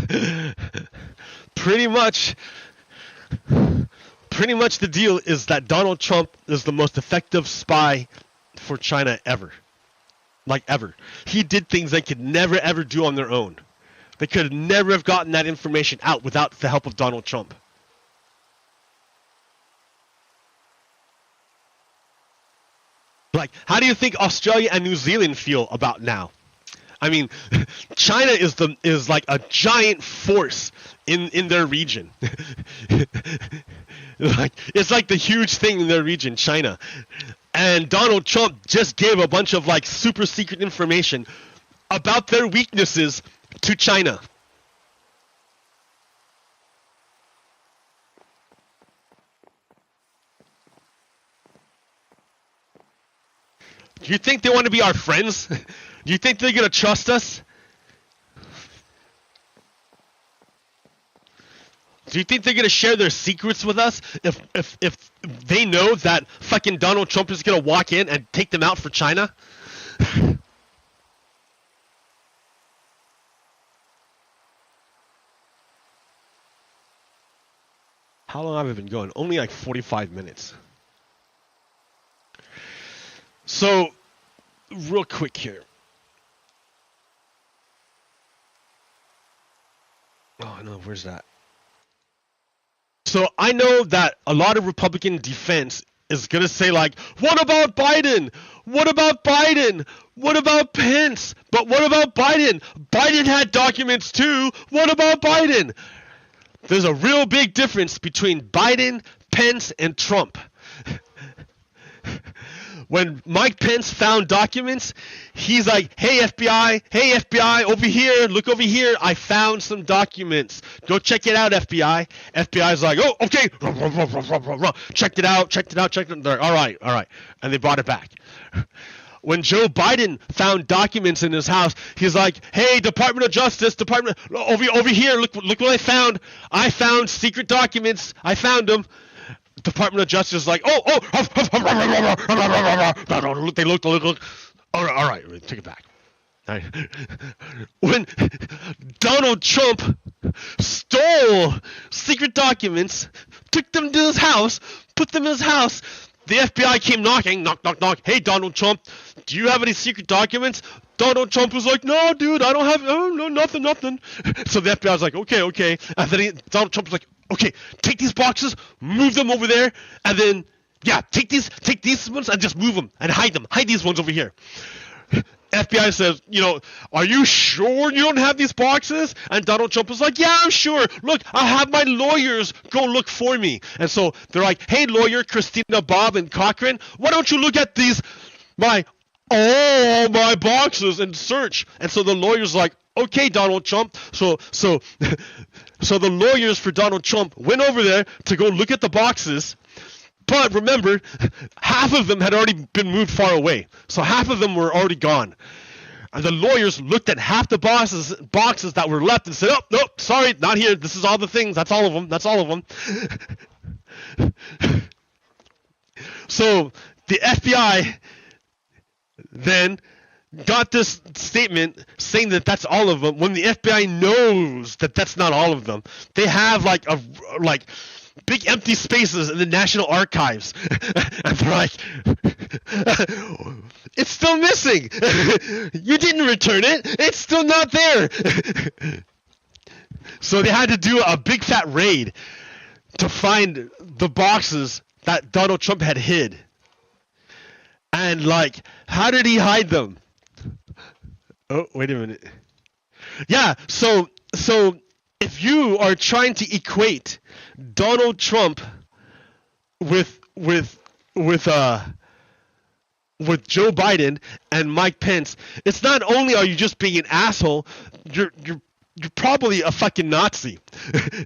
pretty much the deal is that Donald Trump is the most effective spy for China ever. Like ever. He did things they could never ever do on their own. They could never have gotten that information out without the help of Donald Trump. Like, how do you think Australia and New Zealand feel about now? I mean, China is like a giant force in their region. It's like the huge thing in their region, China. And Donald Trump just gave a bunch of like super secret information about their weaknesses to China. Do you think they want to be our friends? Do you think they're going to trust us? Do you think they're going to share their secrets with us if they know that fucking Donald Trump is going to walk in and take them out for China? How long have I been going? Only like 45 minutes. So, real quick here. Oh, no, where's that? So, I know that a lot of Republican defense is going to say, like, what about Biden? What about Biden? What about Pence? But what about Biden? Biden had documents too. What about Biden? There's a real big difference between Biden, Pence, and Trump. When Mike Pence found documents, he's like, hey FBI, over here, look over here, I found some documents. Go check it out, FBI. FBI's like, oh, okay, checked it out. All right, and they brought it back. When Joe Biden found documents in his house, he's like, hey, Department of Justice, over here, look what I found. I found secret documents, I found them. Department of Justice is like, they looked. All right, take it back. When Donald Trump stole secret documents, took them to his house, put them in his house, the FBI came knocking, knock. Hey, Donald Trump, do you have any secret documents? Donald Trump was like, no, dude, I don't have, no, nothing. So the FBI was like, okay. And then Donald Trump was like, okay, take these boxes, move them over there, and then, yeah, take these ones and just move them and hide them. Hide these ones over here. FBI says, are you sure you don't have these boxes? And Donald Trump was like, yeah, I'm sure. Look, I'll have my lawyers go look for me. And so they're like, hey, lawyer Christina Bobb and Cochran, why don't you look at all my boxes and search? And so the lawyer's like, okay, Donald Trump. So the lawyers for Donald Trump went over there to go look at the boxes. But remember, half of them had already been moved far away. So half of them were already gone. And the lawyers looked at half the boxes that were left and said, oh, no, sorry, not here. This is all the things. That's all of them. That's all of them. So the FBI then got this statement saying that that's all of them. When the FBI knows that that's not all of them, they have like big empty spaces in the National Archives, and they're like, it's still missing. You didn't return it. It's still not there. So they had to do a big fat raid to find the boxes that Donald Trump had hid. And like, how did he hide them? Oh, wait a minute. Yeah, so if you are trying to equate Donald Trump with Joe Biden and Mike Pence, it's not only are you just being an asshole, you're probably a fucking Nazi.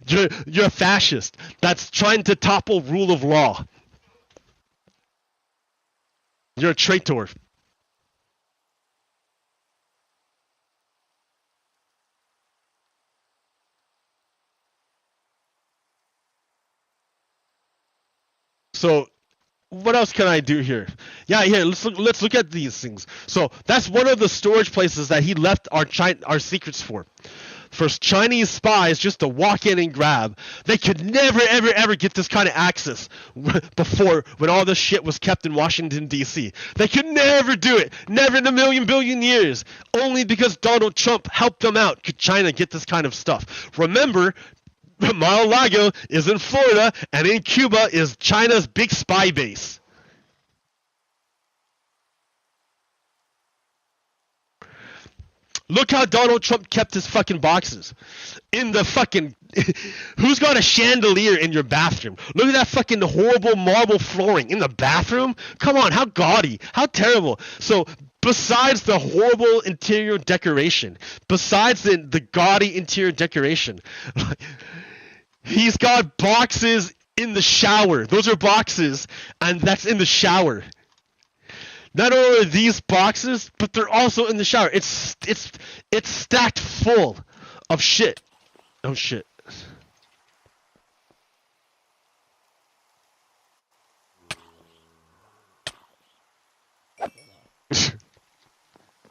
You're a fascist that's trying to topple rule of law. You're a traitor. So, what else can I do here? Yeah, here, let's look at these things. So, that's one of the storage places that he left our secrets for. For Chinese spies just to walk in and grab. They could never, ever, ever get this kind of access before, when all this shit was kept in Washington, D.C. They could never do it. Never in a million billion years. Only because Donald Trump helped them out could China get this kind of stuff. Remember, Mar-a-Lago is in Florida, and in Cuba is China's big spy base. Look how Donald Trump kept his fucking boxes. In the fucking... Who's got a chandelier in your bathroom? Look at that fucking horrible marble flooring in the bathroom. Come on, how gaudy. How terrible. So, besides the horrible interior decoration, besides the gaudy interior decoration, he's got boxes in the shower. Those are boxes, and that's in the shower. Not only are these boxes, but they're also in the shower. It's stacked full of shit. Oh shit.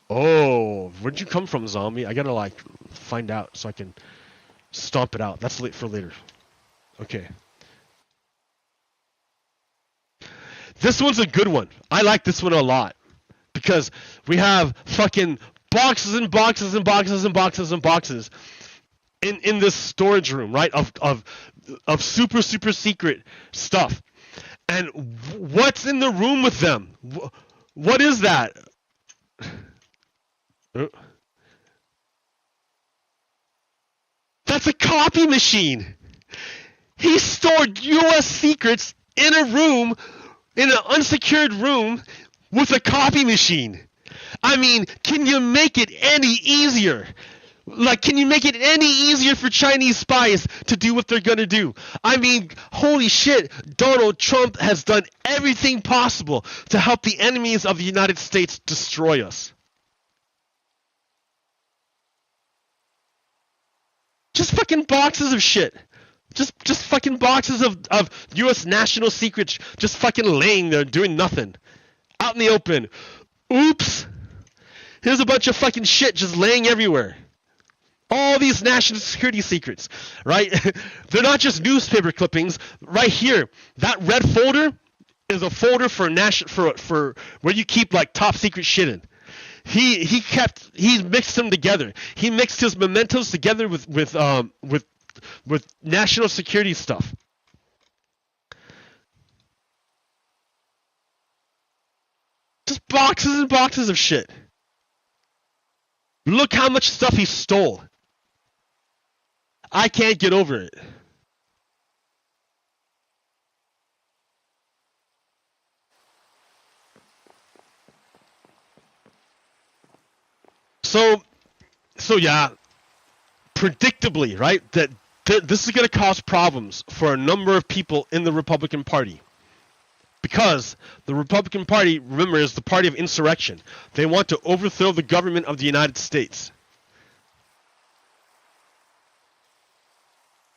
Oh, where'd you come from, zombie? I gotta like find out so I can stomp it out. That's late for later. Okay. This one's a good one. I like this one a lot. Because we have fucking boxes and boxes and boxes and boxes and boxes in this storage room, right? Of super, super secret stuff. And what's in the room with them? What is that? That's a copy machine. He stored U.S. secrets in a room, in an unsecured room, with a copy machine. I mean, can you make it any easier? Like, can you make it any easier for Chinese spies to do what they're gonna do? I mean, holy shit, Donald Trump has done everything possible to help the enemies of the United States destroy us. Just fucking boxes of shit. Just fucking boxes of U.S. national secrets just fucking laying there doing nothing. Out in the open. Oops. Here's a bunch of fucking shit just laying everywhere. All these national security secrets, right? They're not just newspaper clippings. Right here, that red folder is a folder for for where you keep like top secret shit in. He mixed them together. He mixed his mementos together with national security stuff. Just boxes and boxes of shit. Look how much stuff he stole. I can't get over it. So yeah, predictably, right, that this is going to cause problems for a number of people in the Republican Party. Because the Republican Party, remember, is the party of insurrection. They want to overthrow the government of the United States.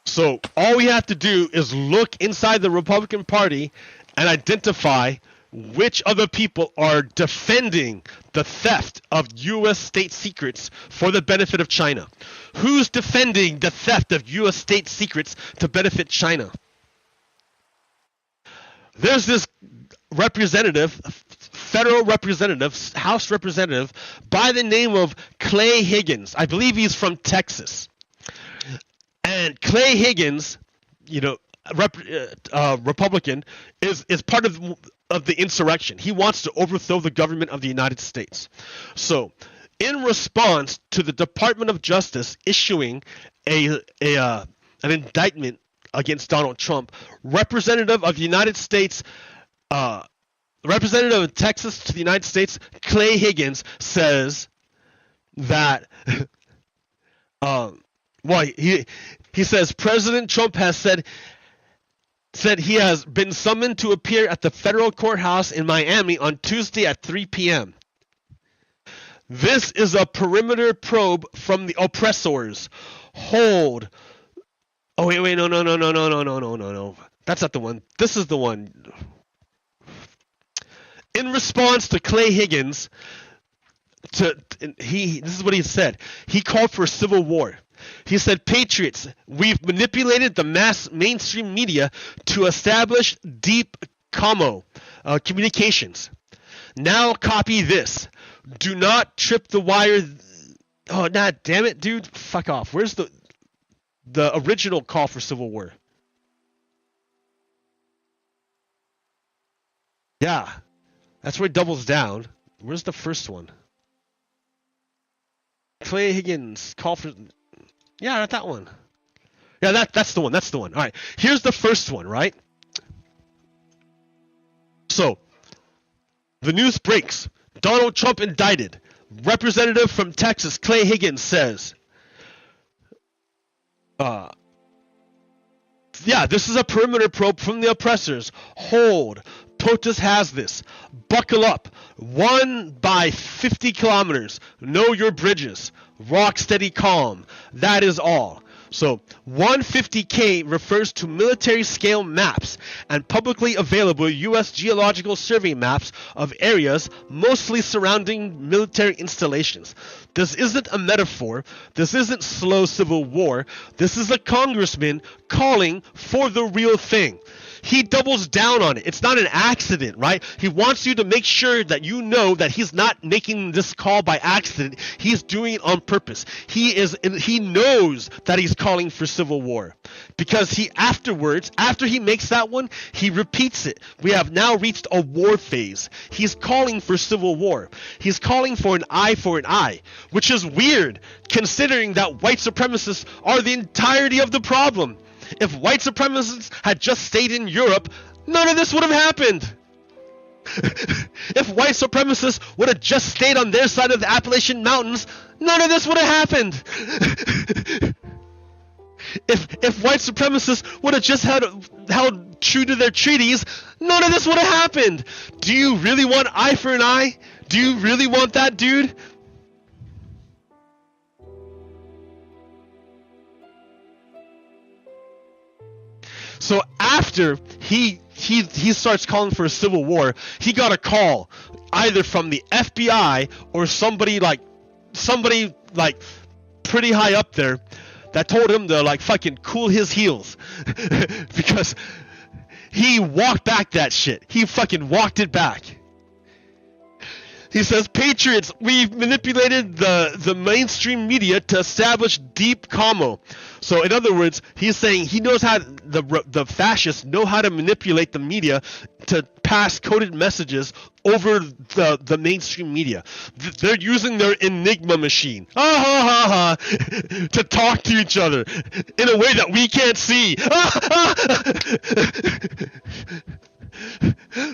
So all we have to do is look inside the Republican Party and identify which other people are defending the theft of U.S. state secrets for the benefit of China. Who's defending the theft of U.S. state secrets to benefit China? There's this representative, federal representative, House representative, by the name of Clay Higgins. I believe he's from Texas. And Clay Higgins, you know, Republican, is part of the insurrection. He wants to overthrow the government of the United States. So, in response to the Department of Justice issuing an indictment against Donald Trump, representative of the United States, representative of Texas to the United States, Clay Higgins, says that, he says President Trump has said he has been summoned to appear at the federal courthouse in Miami on Tuesday at 3 p.m. This is a perimeter probe from the oppressors. Hold. Oh, wait, no. That's not the one. This is the one. In response to Clay Higgins, this is what he said. He called for civil war. He said, Patriots, we've manipulated the mainstream media to establish deep communications. Now copy this. Do not trip the wire. Oh, nah, damn it, dude. Fuck off. Where's the original call for civil war? Yeah, that's where it doubles down. Where's the first one? Clay Higgins, call for... Yeah, not that one. Yeah, that's the one. That's the one. All right. Here's the first one, right? So, the news breaks. Donald Trump indicted. Representative from Texas, Clay Higgins, says, yeah, this is a perimeter probe from the oppressors. Hold. POTUS has this. Buckle up. 1 by 50 kilometers. Know your bridges. Rock steady calm. That is all. So 150K refers to military scale maps and publicly available U.S. geological survey maps of areas mostly surrounding military installations. This isn't a metaphor. This isn't slow civil war. This is a congressman calling for the real thing. He doubles down on it. It's not an accident, right? He wants you to make sure that you know that he's not making this call by accident. He's doing it on purpose. He knows that he's calling for civil war, because after he makes that one, he repeats it. We have now reached a war phase. He's calling for civil war. He's calling for an eye for an eye, which is weird considering that white supremacists are the entirety of the problem. If white supremacists had just stayed in Europe, none of this would have happened. If white supremacists would have just stayed on their side of the Appalachian Mountains, none of this would have happened. If white supremacists would have just held true to their treaties, none of this would have happened. Do you really want eye for an eye? Do you really want that, dude? So after he starts calling for a civil war, he got a call either from the FBI or somebody pretty high up there that told him to fucking cool his heels because he walked back that shit. He fucking walked it back. He says, Patriots, we've manipulated the mainstream media to establish deep commo. So in other words, he's saying he knows how the fascists know how to manipulate the media to pass coded messages over the mainstream media. They're using their Enigma machine to talk to each other in a way that we can't see.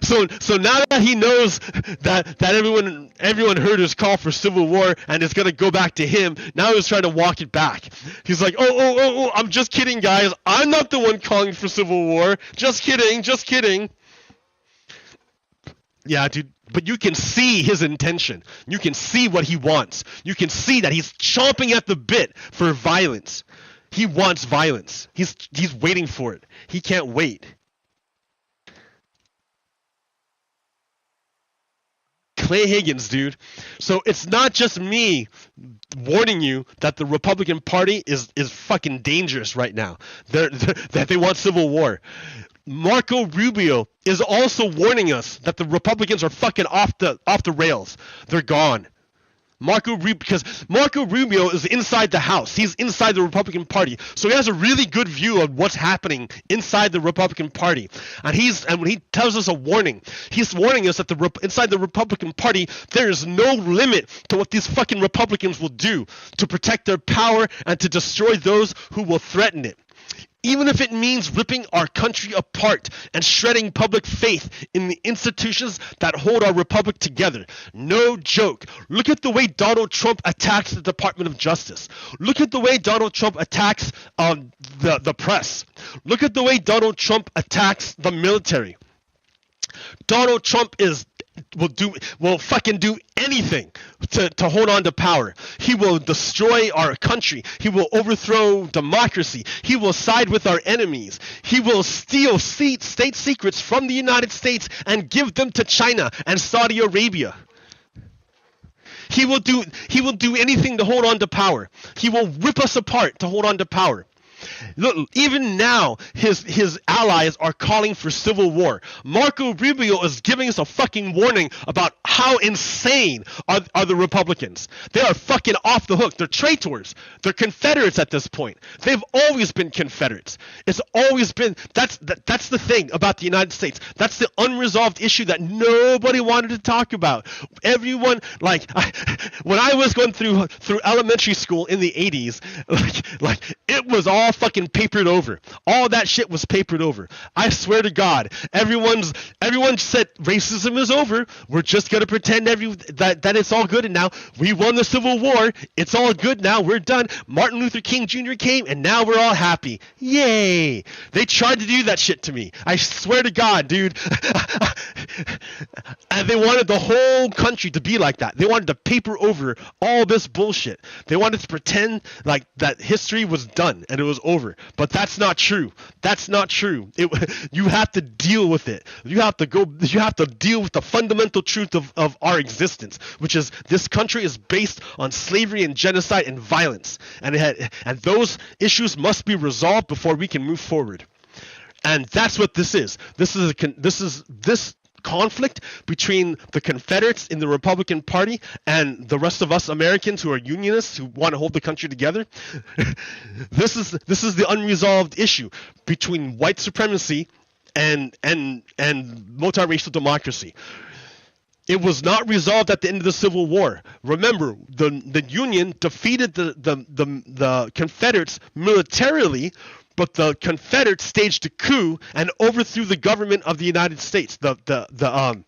So now that he knows that everyone heard his call for civil war and it's gonna go back to him, now he's trying to walk it back. He's like, oh, I'm just kidding, guys. I'm not the one calling for civil war. Just kidding. Yeah, dude, but you can see his intention. You can see what he wants. You can see that he's chomping at the bit for violence. He wants violence. He's waiting for it. He can't wait. Clay Higgins, dude. So it's not just me warning you that the Republican Party is fucking dangerous right now. That they want civil war. Marco Rubio is also warning us that the Republicans are fucking off the rails. They're gone. Because Marco Rubio is inside the House. He's inside the Republican Party. So he has a really good view of what's happening inside the Republican Party. And when he tells us a warning, he's warning us that inside the Republican Party, there is no limit to what these fucking Republicans will do to protect their power and to destroy those who will threaten it. Even if it means ripping our country apart and shredding public faith in the institutions that hold our republic together. No joke. Look at the way Donald Trump attacks the Department of Justice. Look at the way Donald Trump attacks the press. Look at the way Donald Trump attacks the military. Donald Trump will fucking do anything to hold on to power. He will destroy our country. He will overthrow democracy. He will side with our enemies. He will steal state secrets from the United States and give them to China and Saudi Arabia. He will do anything to hold on to power. He will rip us apart to hold on to power. Look, even now, his allies are calling for civil war. Marco Rubio is giving us a fucking warning about how insane are the Republicans. They are fucking off the hook. They're traitors. They're Confederates at this point. They've always been Confederates. It's always been. That's the thing about the United States. That's the unresolved issue that nobody wanted to talk about. Everyone, when I was going through elementary school in the 80s, like it was all fucking papered over. All that shit was papered over. I swear to God, everyone said racism is over. We're just gonna pretend that it's all good, and now we won the Civil War. It's all good now. We're done. Martin Luther King Jr. came, and now we're all happy. Yay! They tried to do that shit to me. I swear to God, dude. And they wanted the whole country to be like that. They wanted to paper over all this bullshit. They wanted to pretend like that history was done and it was over. But that's not true. That's not true. You have to deal with it. You have to deal with the fundamental truth of our existence, which is this country is based on slavery and genocide and violence. And those issues must be resolved before we can move forward. And that's what this is. This conflict between the Confederates in the Republican Party and the rest of us Americans who are unionists who want to hold the country together. This is the unresolved issue between white supremacy and multiracial democracy. It was not resolved at the end of the Civil War. Remember, the Union defeated the Confederates militarily, but the Confederates staged a coup and overthrew the government of the United States, the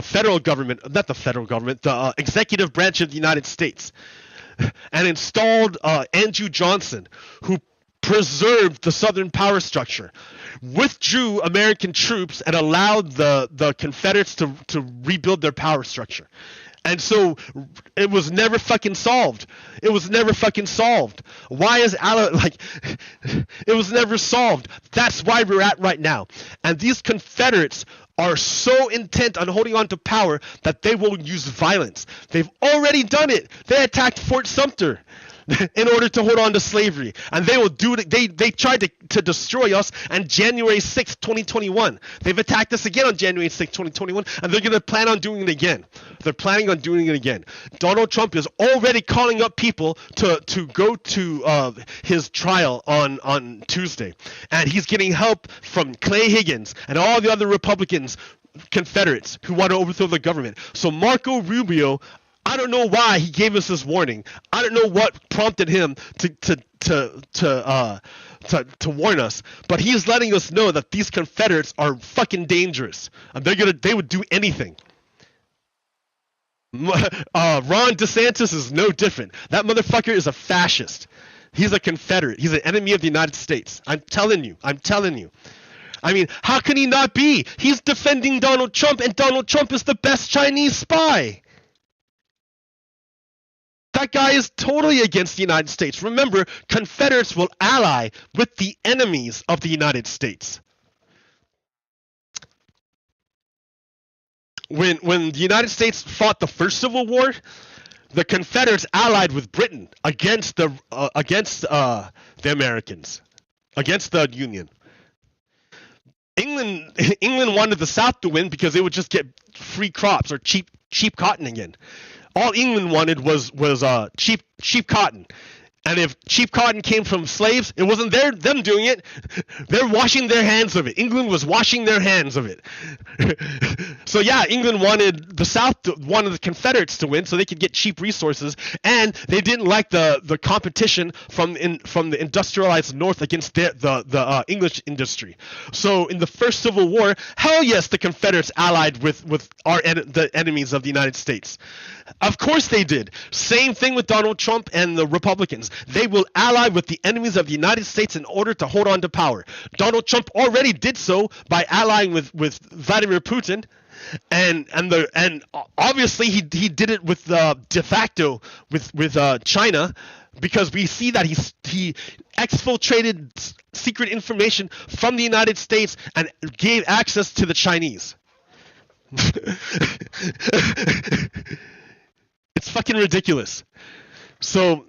federal government, not the federal government, the executive branch of the United States, and installed Andrew Johnson, who preserved the Southern power structure, withdrew American troops, and allowed the Confederates to rebuild their power structure. And so it was never fucking solved. It was never fucking solved. Why is it was never solved. That's why we're at right now. And these Confederates are so intent on holding on to power that they will use violence. They've already done it. They attacked Fort Sumter in order to hold on to slavery. And they will do it. They tried to destroy us on January 6th, 2021. They've attacked us again on January 6th, 2021, and they're going to plan on doing it again. They're planning on doing it again. Donald Trump is already calling up people to go to his trial on Tuesday. And he's getting help from Clay Higgins and all the other Republicans, Confederates, who want to overthrow the government. So Marco Rubio, I don't know why he gave us this warning. I don't know what prompted him to warn us, but he's letting us know that these Confederates are fucking dangerous. And they would do anything. Ron DeSantis is no different. That motherfucker is a fascist. He's a Confederate. He's an enemy of the United States. I'm telling you. I mean, how can he not be? He's defending Donald Trump, and Donald Trump is the best Chinese spy. That guy is totally against the United States. Remember, Confederates will ally with the enemies of the United States. When the United States fought the first Civil War, the Confederates allied with Britain against the Americans, against the Union. England wanted the South to win because they would just get free crops or cheap cotton again. All England wanted was cheap cotton. And if cheap cotton came from slaves, it wasn't them doing it. They're washing their hands of it. England was washing their hands of it. So yeah, England wanted the South, wanted the Confederates to win so they could get cheap resources, and they didn't like the competition from the industrialized North against the English industry. So in the first Civil War, hell yes, the Confederates allied with the enemies of the United States. Of course they did. Same thing with Donald Trump and the Republicans. They will ally with the enemies of the United States in order to hold on to power. Donald Trump already did so by allying with Vladimir Putin, and obviously he did it with de facto with China, because we see that he exfiltrated secret information from the United States and gave access to the Chinese. It's fucking ridiculous. So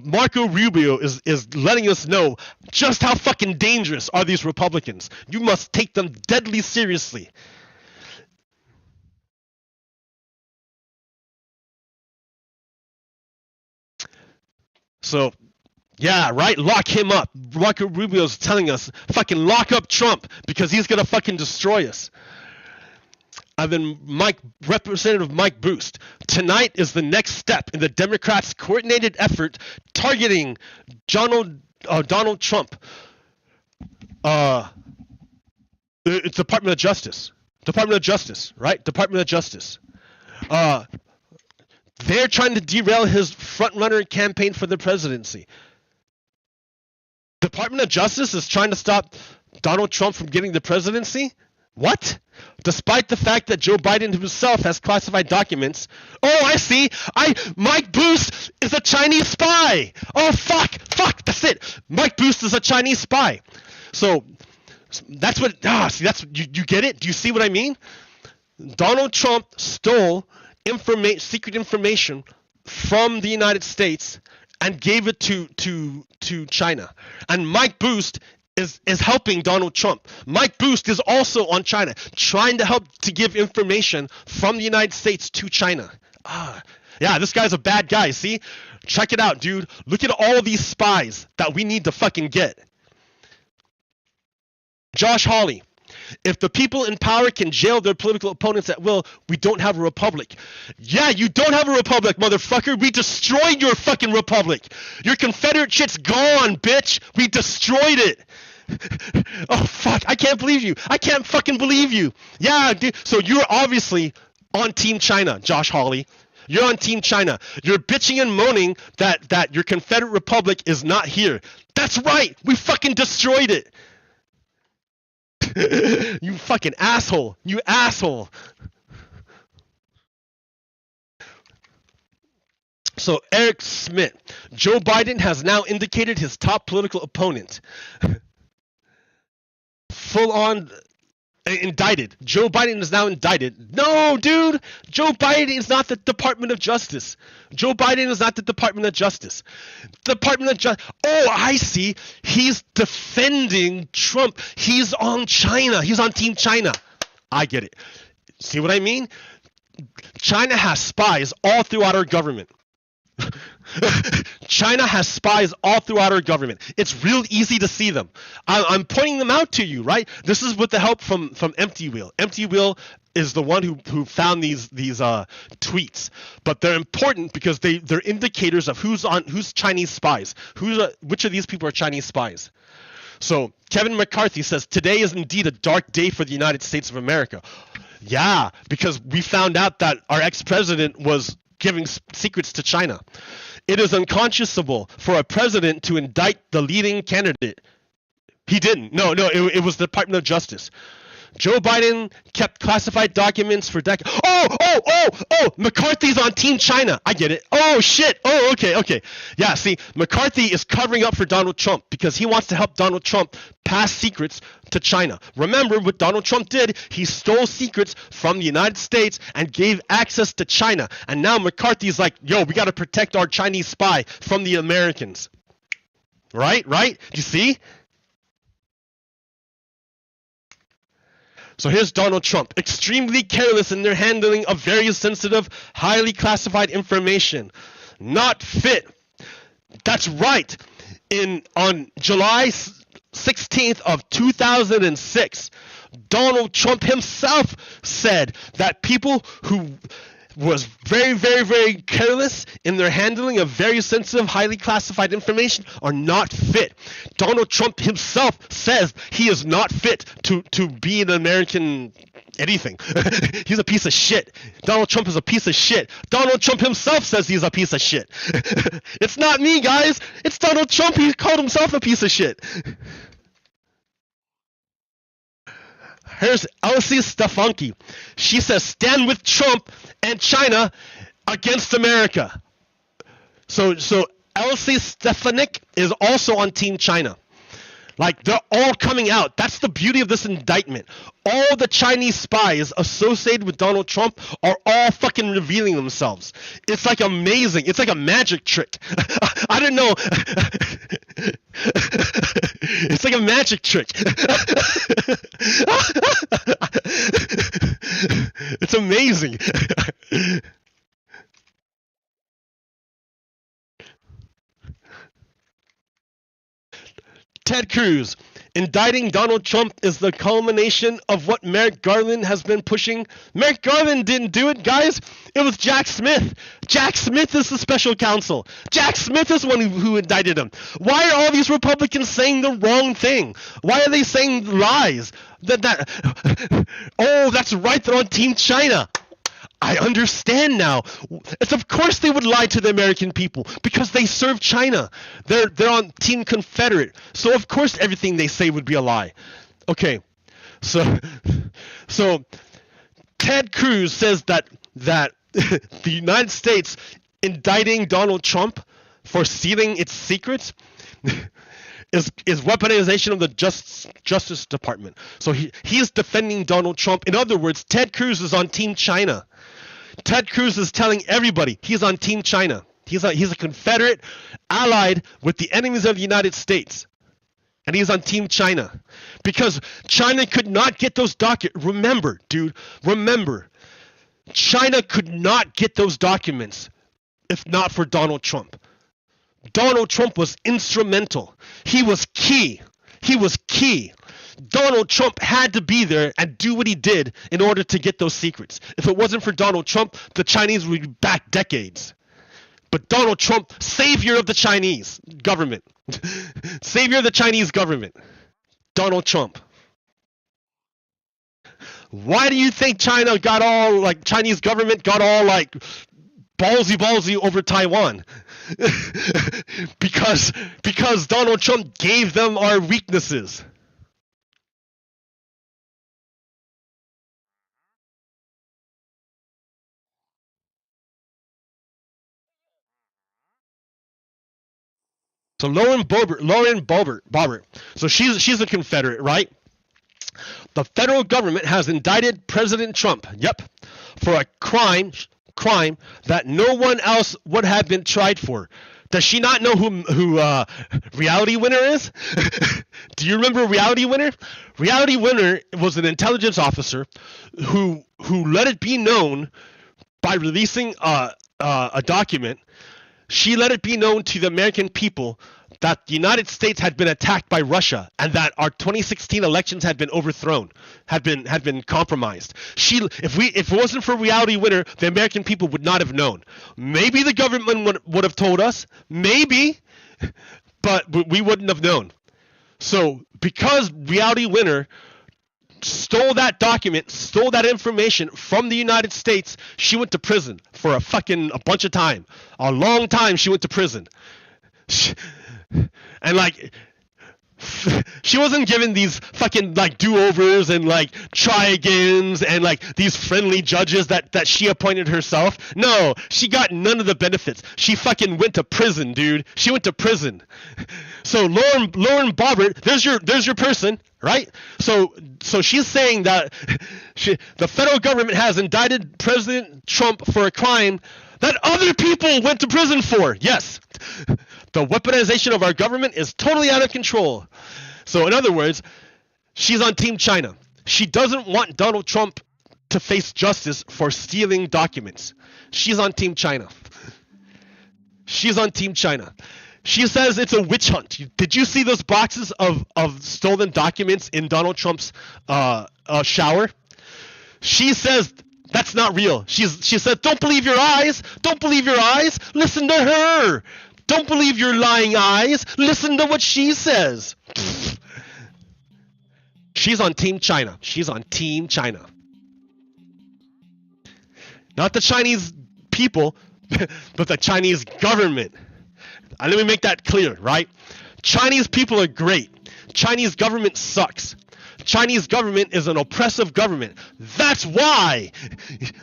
Marco Rubio is letting us know just how fucking dangerous are these Republicans. You must take them deadly seriously. So, yeah, right? Lock him up. Marco Rubio's telling us, fucking lock up Trump because he's gonna fucking destroy us. And then Representative Mike Boost. Tonight is the next step in the Democrats' coordinated effort targeting Donald Trump. It's Department of Justice. Department of Justice, right? Department of Justice. They're trying to derail his front-runner campaign for the presidency. Department of Justice is trying to stop Donald Trump from getting the presidency? What? Despite the fact that Joe Biden himself has classified documents. Oh, I see. Mike Boost is a Chinese spy. Oh, fuck, that's it. Mike Boost is a Chinese spy. So that's what, see, that's, you get it? Do you see what I mean? Donald Trump stole secret information from the United States and gave it to China. And Mike Boost is helping Donald Trump. Mike Boost is also on China, trying to help to give information from the United States to China. Yeah, this guy's a bad guy, see? Check it out, dude. Look at all these spies that we need to fucking get. Josh Hawley. If the people in power can jail their political opponents at will, we don't have a republic. Yeah, you don't have a republic, motherfucker. We destroyed your fucking republic. Your Confederate shit's gone, bitch. We destroyed it. Oh, fuck. I can't believe you. I can't fucking believe you. Yeah, dude. So you're obviously on Team China, Josh Hawley. You're on Team China. You're bitching and moaning that your Confederate republic is not here. That's right. We fucking destroyed it. You fucking asshole. You asshole. So Eric Smith. Joe Biden has now indicated his top political opponent. Full on indicted. Joe Biden is now indicted. No, dude. Joe Biden is not the Department of Justice. Joe Biden is not the Department of Justice. Department of Justice. Oh, I see. He's defending Trump. He's on China. He's on Team China. I get it. See what I mean? China has spies all throughout our government. China has spies all throughout our government. It's real easy to see them. I'm pointing them out to you, right? This is with the help from Empty Wheel. Empty Wheel is the one who found these tweets, but they're important because they're indicators of who's Chinese spies. Which of these people are Chinese spies? So Kevin McCarthy says today is indeed a dark day for the United States of America. Yeah, because we found out that our ex-president was giving secrets to China. It is unconscionable for a president to indict the leading candidate. He didn't. No, it was the Department of Justice. Joe Biden kept classified documents for decades. Oh! McCarthy's on Team China. I get it. Oh, shit. Oh, okay. Yeah, see, McCarthy is covering up for Donald Trump because he wants to help Donald Trump pass secrets to China. Remember what Donald Trump did? He stole secrets from the United States and gave access to China. And now McCarthy's like, yo, we got to protect our Chinese spy from the Americans. Right? You see? So here's Donald Trump, extremely careless in their handling of very sensitive, highly classified information. Not fit. That's right. On July 16th of 2006, Donald Trump himself said that people who was very, very, very careless in their handling of very sensitive, highly classified information are not fit. Donald Trump himself says he is not fit to be an American anything. He's a piece of shit. Donald Trump is a piece of shit. Donald Trump himself says he's a piece of shit. It's not me, guys. It's Donald Trump. He called himself a piece of shit. Here's Elsie Stefanki. She says, stand with Trump and China against America. So Elsie Stefanik is also on Team China. Like, they're all coming out. That's the beauty of this indictment. All the Chinese spies associated with Donald Trump are all fucking revealing themselves. It's like amazing. It's like a magic trick. I don't know. It's like a magic trick. It's amazing. Ted Cruz. Indicting Donald Trump is the culmination of what Merrick Garland has been pushing. Merrick Garland didn't do it, guys. It was Jack Smith. Jack Smith is the special counsel. Jack Smith is the one who indicted him. Why are all these Republicans saying the wrong thing? Why are they saying lies? Oh, that's right. They're on Team China. I understand now. It's of course they would lie to the American people because they serve China. They're on Team Confederate. So of course everything they say would be a lie. Okay. So Ted Cruz says that the United States indicting Donald Trump for stealing its secrets is weaponization of the Justice Department. So he's defending Donald Trump. In other words, Ted Cruz is on Team China. Ted Cruz is telling everybody he's on Team China. He's a Confederate allied with the enemies of the United States. And he's on Team China. Because China could not get those documents. Remember, dude, China could not get those documents if not for Donald Trump. Donald Trump was instrumental. He was key. Donald Trump had to be there and do what he did in order to get those secrets. If it wasn't for Donald Trump, the Chinese would be back decades. But Donald Trump, savior of the Chinese government. Savior of the Chinese government. Donald Trump. Why do you think Chinese government got all like ballsy over Taiwan? because Donald Trump gave them our weaknesses. So Lauren Boebert. So she's a Confederate, right? The federal government has indicted President Trump, for a crime that no one else would have been tried for. Does she not know who Reality Winner is? Do you remember Reality Winner? Reality Winner was an intelligence officer who let it be known by releasing a document. She let it be known to the American people that the United States had been attacked by Russia and that our 2016 elections had been overthrown, had been compromised. If it wasn't for Reality Winner, the American people would not have known. Maybe the government would have told us, maybe, but we wouldn't have known. So because Reality Winner stole that document, stole that information from the United States, she went to prison for a bunch of time. A long time she went to prison. And like She wasn't given these fucking like do-overs and like try-agains and like these friendly judges that she appointed herself. No, she got none of the benefits. She fucking went to prison, dude. She went to prison. So Lauren Boebert, there's your person, right? So she's saying that the federal government has indicted President Trump for a crime that other people went to prison for. Yes. The weaponization of our government is totally out of control. So in other words, she's on Team China. She doesn't want Donald Trump to face justice for stealing documents. She's on Team China. She's on Team China. She says it's a witch hunt. Did you see those boxes of stolen documents in Donald Trump's shower? She says that's not real. She said, don't believe your eyes. Don't believe your eyes. Listen to her. Don't believe your lying eyes. Listen to what she says. She's on Team China. She's on Team China. Not the Chinese people, but the Chinese government. And let me make that clear, right? Chinese people are great. Chinese government sucks. Chinese government is an oppressive government. That's why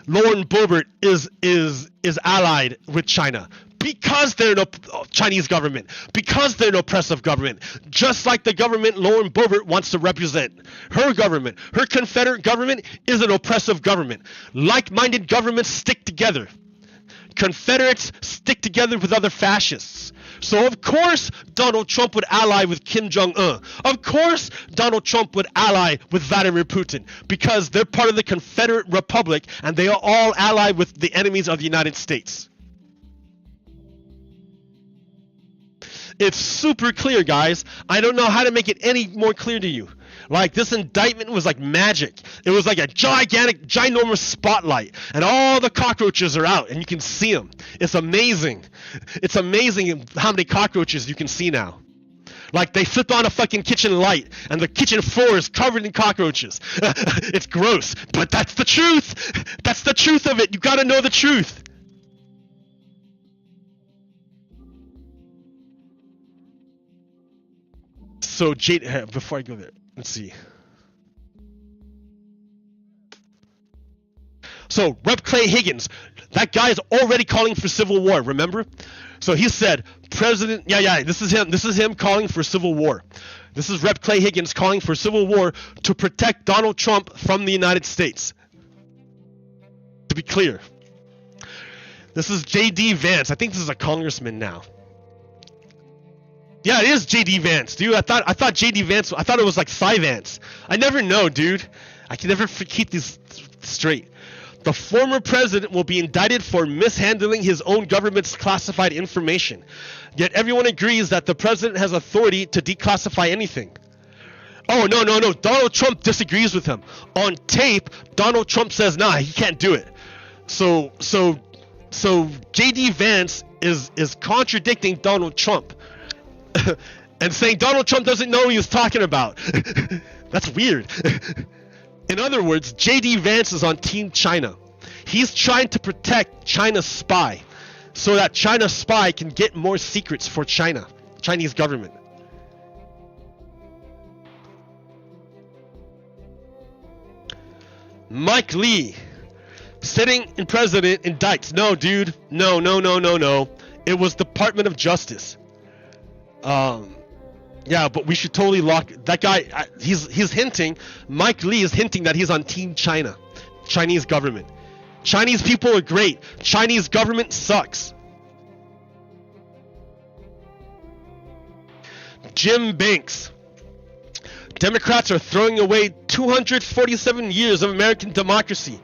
Lauren Boebert is allied with China. Because they're an Chinese government. Because they're an oppressive government. Just like the government Lauren Boebert wants to represent. Her government, her Confederate government, is an oppressive government. Like-minded governments stick together. Confederates stick together with other fascists. So of course Donald Trump would ally with Kim Jong-un. Of course Donald Trump would ally with Vladimir Putin, because they're part of the Confederate Republic and they are all allied with the enemies of the United States. It's super clear, guys. I don't know how to make it any more clear to you. Like, this indictment was like magic. It was like a gigantic, ginormous spotlight, and all the cockroaches are out, and you can see them. It's amazing. It's amazing how many cockroaches you can see now. Like, they flipped on a fucking kitchen light, and the kitchen floor is covered in cockroaches. It's gross, but that's the truth. That's the truth of it. You gotta know the truth. So, before I go there, let's see. So, Rep. Clay Higgins, that guy is already calling for civil war, remember? So he said, this is him calling for civil war. This is Rep. Clay Higgins calling for civil war to protect Donald Trump from the United States. To be clear. This is J.D. Vance. I think this is a congressman now. Yeah, it is J.D. Vance, dude. I thought J.D. Vance, I thought it was like Cy Vance. I never know, dude. I can never keep these straight. The former president will be indicted for mishandling his own government's classified information. Yet everyone agrees that the president has authority to declassify anything. Oh, no. Donald Trump disagrees with him. On tape, Donald Trump says, nah, he can't do it. So J.D. Vance is contradicting Donald Trump. And saying Donald Trump doesn't know what he was talking about. That's weird. In other words, J.D. Vance is on Team China. He's trying to protect China's spy so that China's spy can get more secrets for Chinese government. Mike Lee, sitting in president, indicts. No, dude. No. It was Department of Justice. Yeah, but we should totally lock that guy. He's hinting. Mike Lee is hinting that he's on Team China, Chinese government. Chinese people are great. Chinese government sucks. Jim Banks. Democrats are throwing away 247 years of American democracy.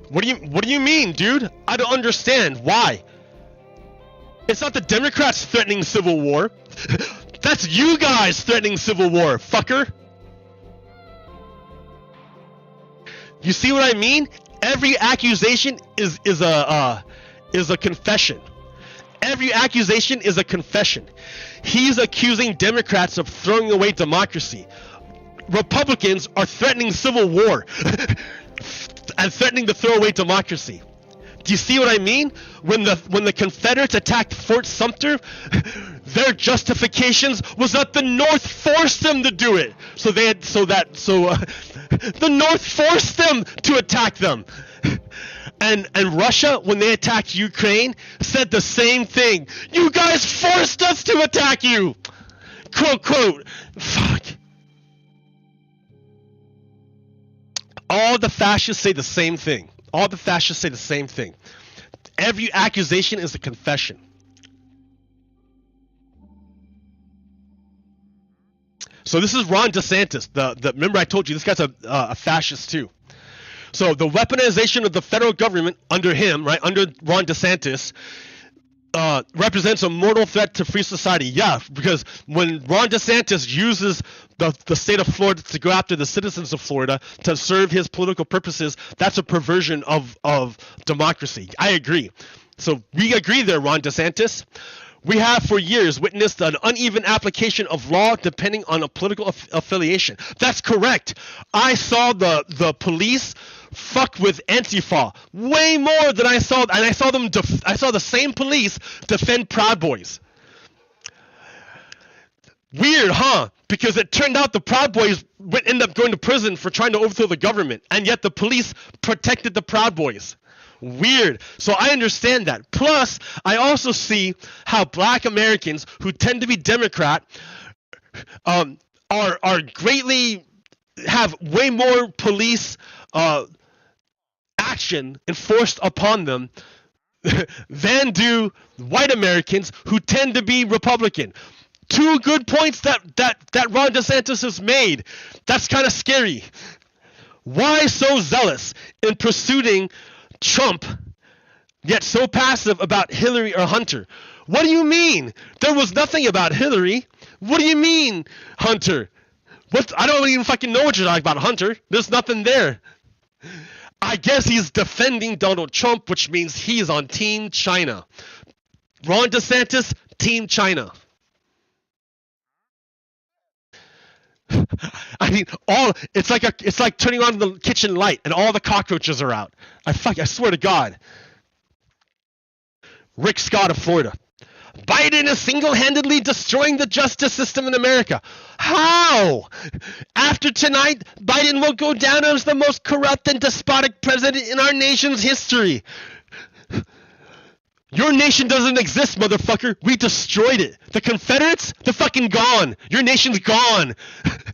What do you mean, dude? I don't understand. Why? It's not the Democrats threatening civil war. That's you guys threatening civil war, fucker. You see what I mean? Every accusation is a confession. Every accusation is a confession. He's accusing Democrats of throwing away democracy. Republicans are threatening civil war and threatening to throw away democracy. Do you see what I mean? When the Confederates attacked Fort Sumter, Their justifications was that the North forced them to do it. The North forced them to attack them. And Russia, when they attacked Ukraine, said the same thing. You guys forced us to attack you! Quote, quote. Fuck. All the fascists say the same thing. All the fascists say the same thing. Every accusation is a confession. So this is Ron DeSantis. Remember I told you this guy's a fascist too. So the weaponization of the federal government under him, right, under Ron DeSantis, represents a mortal threat to free society. Yeah, because when Ron DeSantis uses the state of Florida to go after the citizens of Florida to serve his political purposes, that's a perversion of democracy. I agree. So we agree there, Ron DeSantis. We have for years witnessed an uneven application of law depending on a political affiliation. That's correct. I saw the police fuck with Antifa way more than I saw, and I saw the same police defend Proud Boys. Weird, huh? Because it turned out the Proud Boys would end up going to prison for trying to overthrow the government, and yet the police protected the Proud Boys. Weird. So I understand that. Plus, I also see how black Americans who tend to be Democrat are greatly have way more police action enforced upon them than do white Americans who tend to be Republican. Two good points that Ron DeSantis has made. That's kind of scary. Why so zealous in pursuing Trump, yet so passive about Hillary or Hunter? What do you mean? There was nothing about Hillary. What do you mean, Hunter? What? I don't even fucking know what you're talking about, Hunter. There's nothing there. I guess he's defending Donald Trump, which means he's on Team China. Ron DeSantis, Team China. I mean, it's like turning on the kitchen light and all the cockroaches are out. I swear to God. Rick Scott of Florida. Biden is single-handedly destroying the justice system in America. How? After tonight, Biden will go down as the most corrupt and despotic president in our nation's history. Your nation doesn't exist, motherfucker. We destroyed it. The Confederates, they're fucking gone. Your nation's gone.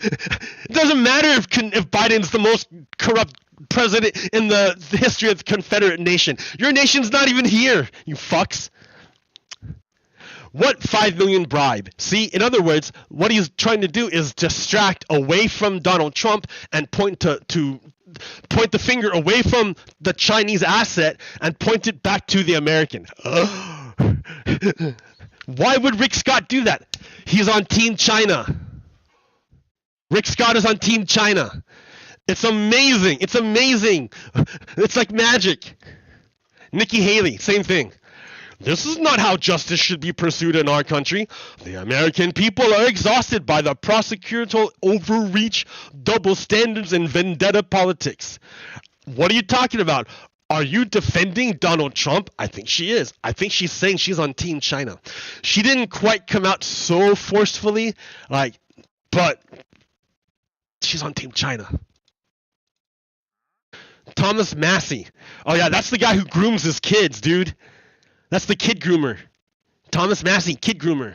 It doesn't matter if Biden's the most corrupt president in the history of the Confederate nation. Your nation's not even here, you fucks. What 5 million bribe? See, in other words, what he's trying to do is distract away from Donald Trump and point the finger away from the Chinese asset and point it back to the American. Why would Rick Scott do that? He's on Team China. Rick Scott is on Team China. It's amazing. It's amazing. It's like magic. Nikki Haley, same thing. This is not how justice should be pursued in our country. The American people are exhausted by the prosecutorial overreach, double standards, and vendetta politics. What are you talking about? Are you defending Donald Trump? I think she is. I think she's saying she's on Team China. She didn't quite come out so forcefully, but she's on Team China. Thomas Massey. Oh yeah, that's the guy who grooms his kids, dude. That's the kid groomer. Thomas Massey, kid groomer.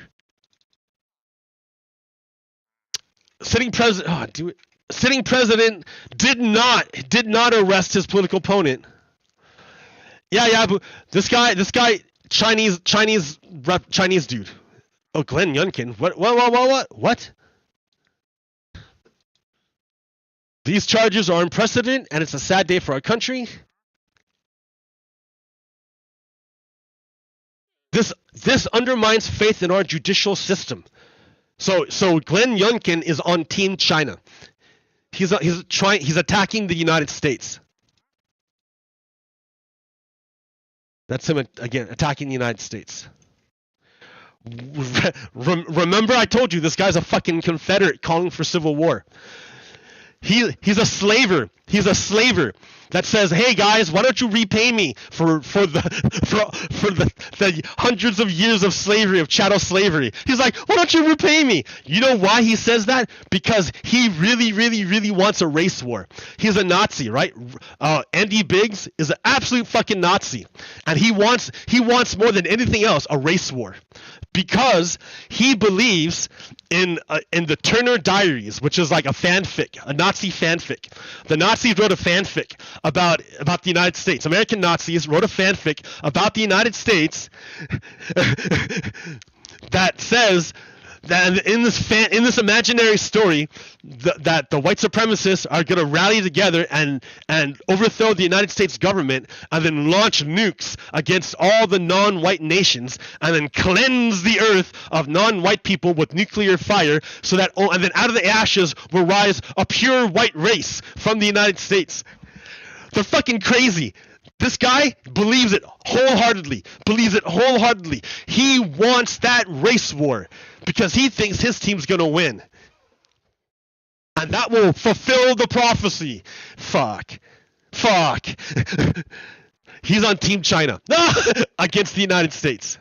Sitting president did not arrest his political opponent. Yeah, but this guy, Chinese dude. Oh, Glenn Youngkin. What? These charges are unprecedented, and it's a sad day for our country. This undermines faith in our judicial system. So Glenn Youngkin is on Team China. He's attacking the United States. That's him again, attacking the United States. Remember I told you this guy's a fucking Confederate calling for civil war. He's a slaver. He's a slaver that says, "Hey guys, why don't you repay me for the hundreds of years of slavery, of chattel slavery?" He's like, "Why don't you repay me?" You know why he says that? Because he really wants a race war. He's a Nazi, right? Andy Biggs is an absolute fucking Nazi, and he wants more than anything else a race war, because he believes in the Turner Diaries, which is like a fanfic, a Nazi fanfic. The Nazis wrote a fanfic about the United States. American Nazis wrote a fanfic about the United States that says that in this imaginary story that the white supremacists are going to rally together and overthrow the United States government, and then launch nukes against all the non-white nations, and then cleanse the earth of non-white people with nuclear fire, so that and then out of the ashes will rise a pure white race from the United States. They're fucking crazy. This guy believes it wholeheartedly. He wants that race war because he thinks his team's going to win. And that will fulfill the prophecy. Fuck. He's on Team China against the United States.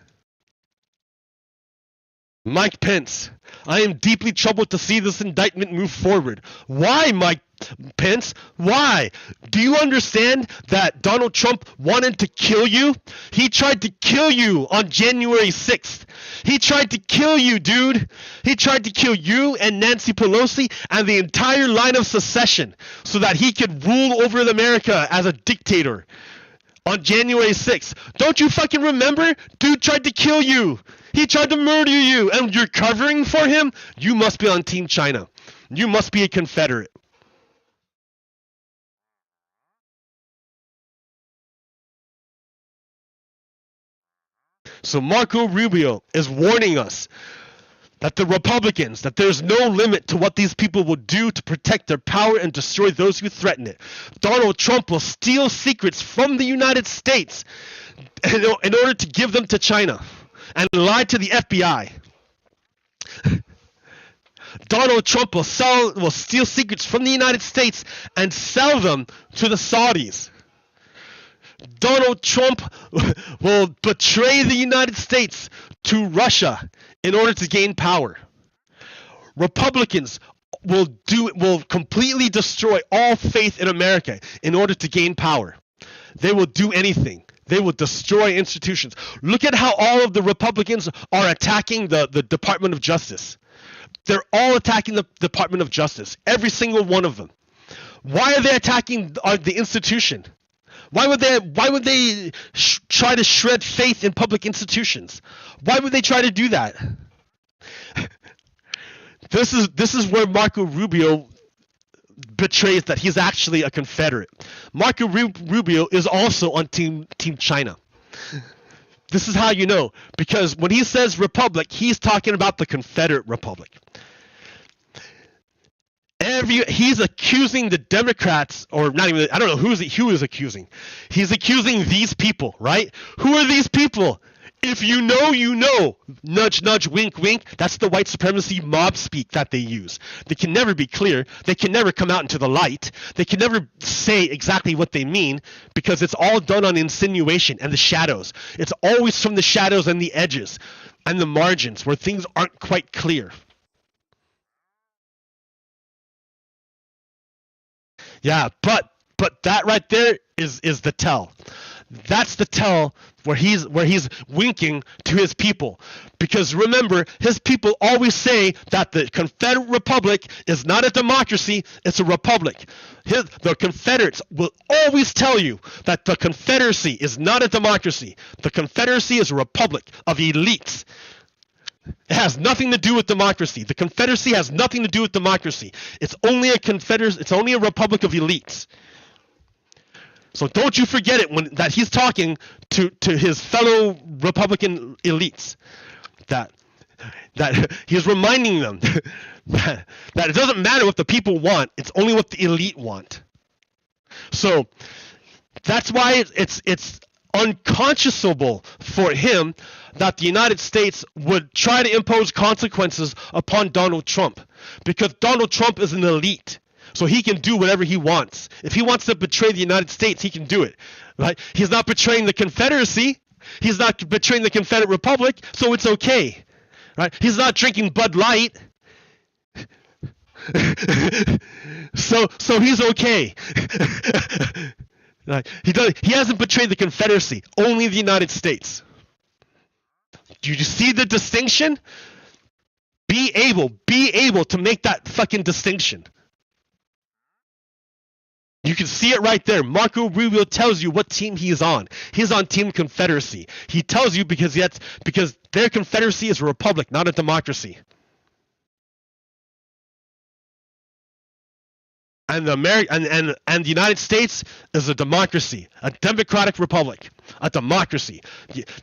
Mike Pence, I am deeply troubled to see this indictment move forward. Why, Mike Pence? Why? Do you understand that Donald Trump wanted to kill you? He tried to kill you on January 6th. He tried to kill you, dude. He tried to kill you and Nancy Pelosi and the entire line of secession so that he could rule over America as a dictator on January 6th. Don't you fucking remember? Dude tried to kill you. He tried to murder you, and you're covering for him? You must be on Team China. You must be a Confederate. So Marco Rubio is warning us that the Republicans, that there's no limit to what these people will do to protect their power and destroy those who threaten it. Donald Trump will steal secrets from the United States in order to give them to China, and lie to the FBI. Donald Trump will steal secrets from the United States and sell them to the Saudis. Donald Trump will betray the United States to Russia in order to gain power. Republicans will completely destroy all faith in America in order to gain power. They will do anything. They will destroy institutions. Look at how all of the Republicans are attacking the Department of Justice. They're all attacking the Department of Justice. Every single one of them. Why are they attacking the institution? Why would they try to shred faith in public institutions? Why would they try to do that? This is where Marco Rubio betrays that he's actually a Confederate. Marco Rubio is also on Team China. This is how you know, because when he says republic, he's talking about the Confederate Republic. He's accusing the Democrats, or not even, I don't know who is accusing. He's accusing these people, right? Who are these people? If you know, you know. Nudge, nudge, wink, wink. That's the white supremacy mob speak that they use. They can never be clear. They can never come out into the light. They can never say exactly what they mean because it's all done on insinuation and the shadows. It's always from the shadows and the edges and the margins where things aren't quite clear. Yeah, but that right there is the tell. That's the tell where he's winking to his people. Because remember, his people always say that the Confederate Republic is not a democracy, it's a republic. The Confederates will always tell you that the Confederacy is not a democracy. The Confederacy is a republic of elites. It has nothing to do with democracy. The Confederacy has nothing to do with democracy. It's only a republic of elites. So don't you forget it that he's talking to his fellow Republican elites. That he's reminding them that it doesn't matter what the people want, it's only what the elite want. So that's why it's unconscionable for him that the United States would try to impose consequences upon Donald Trump, because Donald Trump is an elite. So he can do whatever he wants. If he wants to betray the United States, he can do it. Right? He's not betraying the Confederacy. He's not betraying the Confederate Republic, so it's okay. Right? He's not drinking Bud Light. so he's okay. Right? He hasn't betrayed the Confederacy, only the United States. Do you see the distinction? Be able to make that fucking distinction. You can see it right there. Marco Rubio tells you what team he is on. He's on Team Confederacy. He tells you because their Confederacy is a republic, not a democracy. And the United States is a democracy, a democratic republic, a democracy.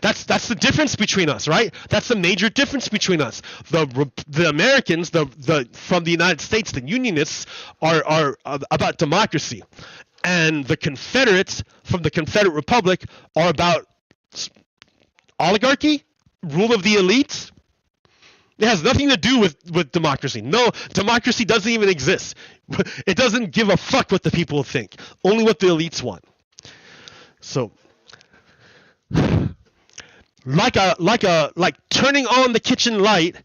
That's the difference between us, right? That's the major difference between us. The Americans, from the United States, the Unionists are about democracy, and the Confederates from the Confederate Republic are about oligarchy, rule of the elites. It has nothing to do with democracy. No, democracy doesn't even exist. It doesn't give a fuck what the people think. Only what the elites want. So, like turning on the kitchen light,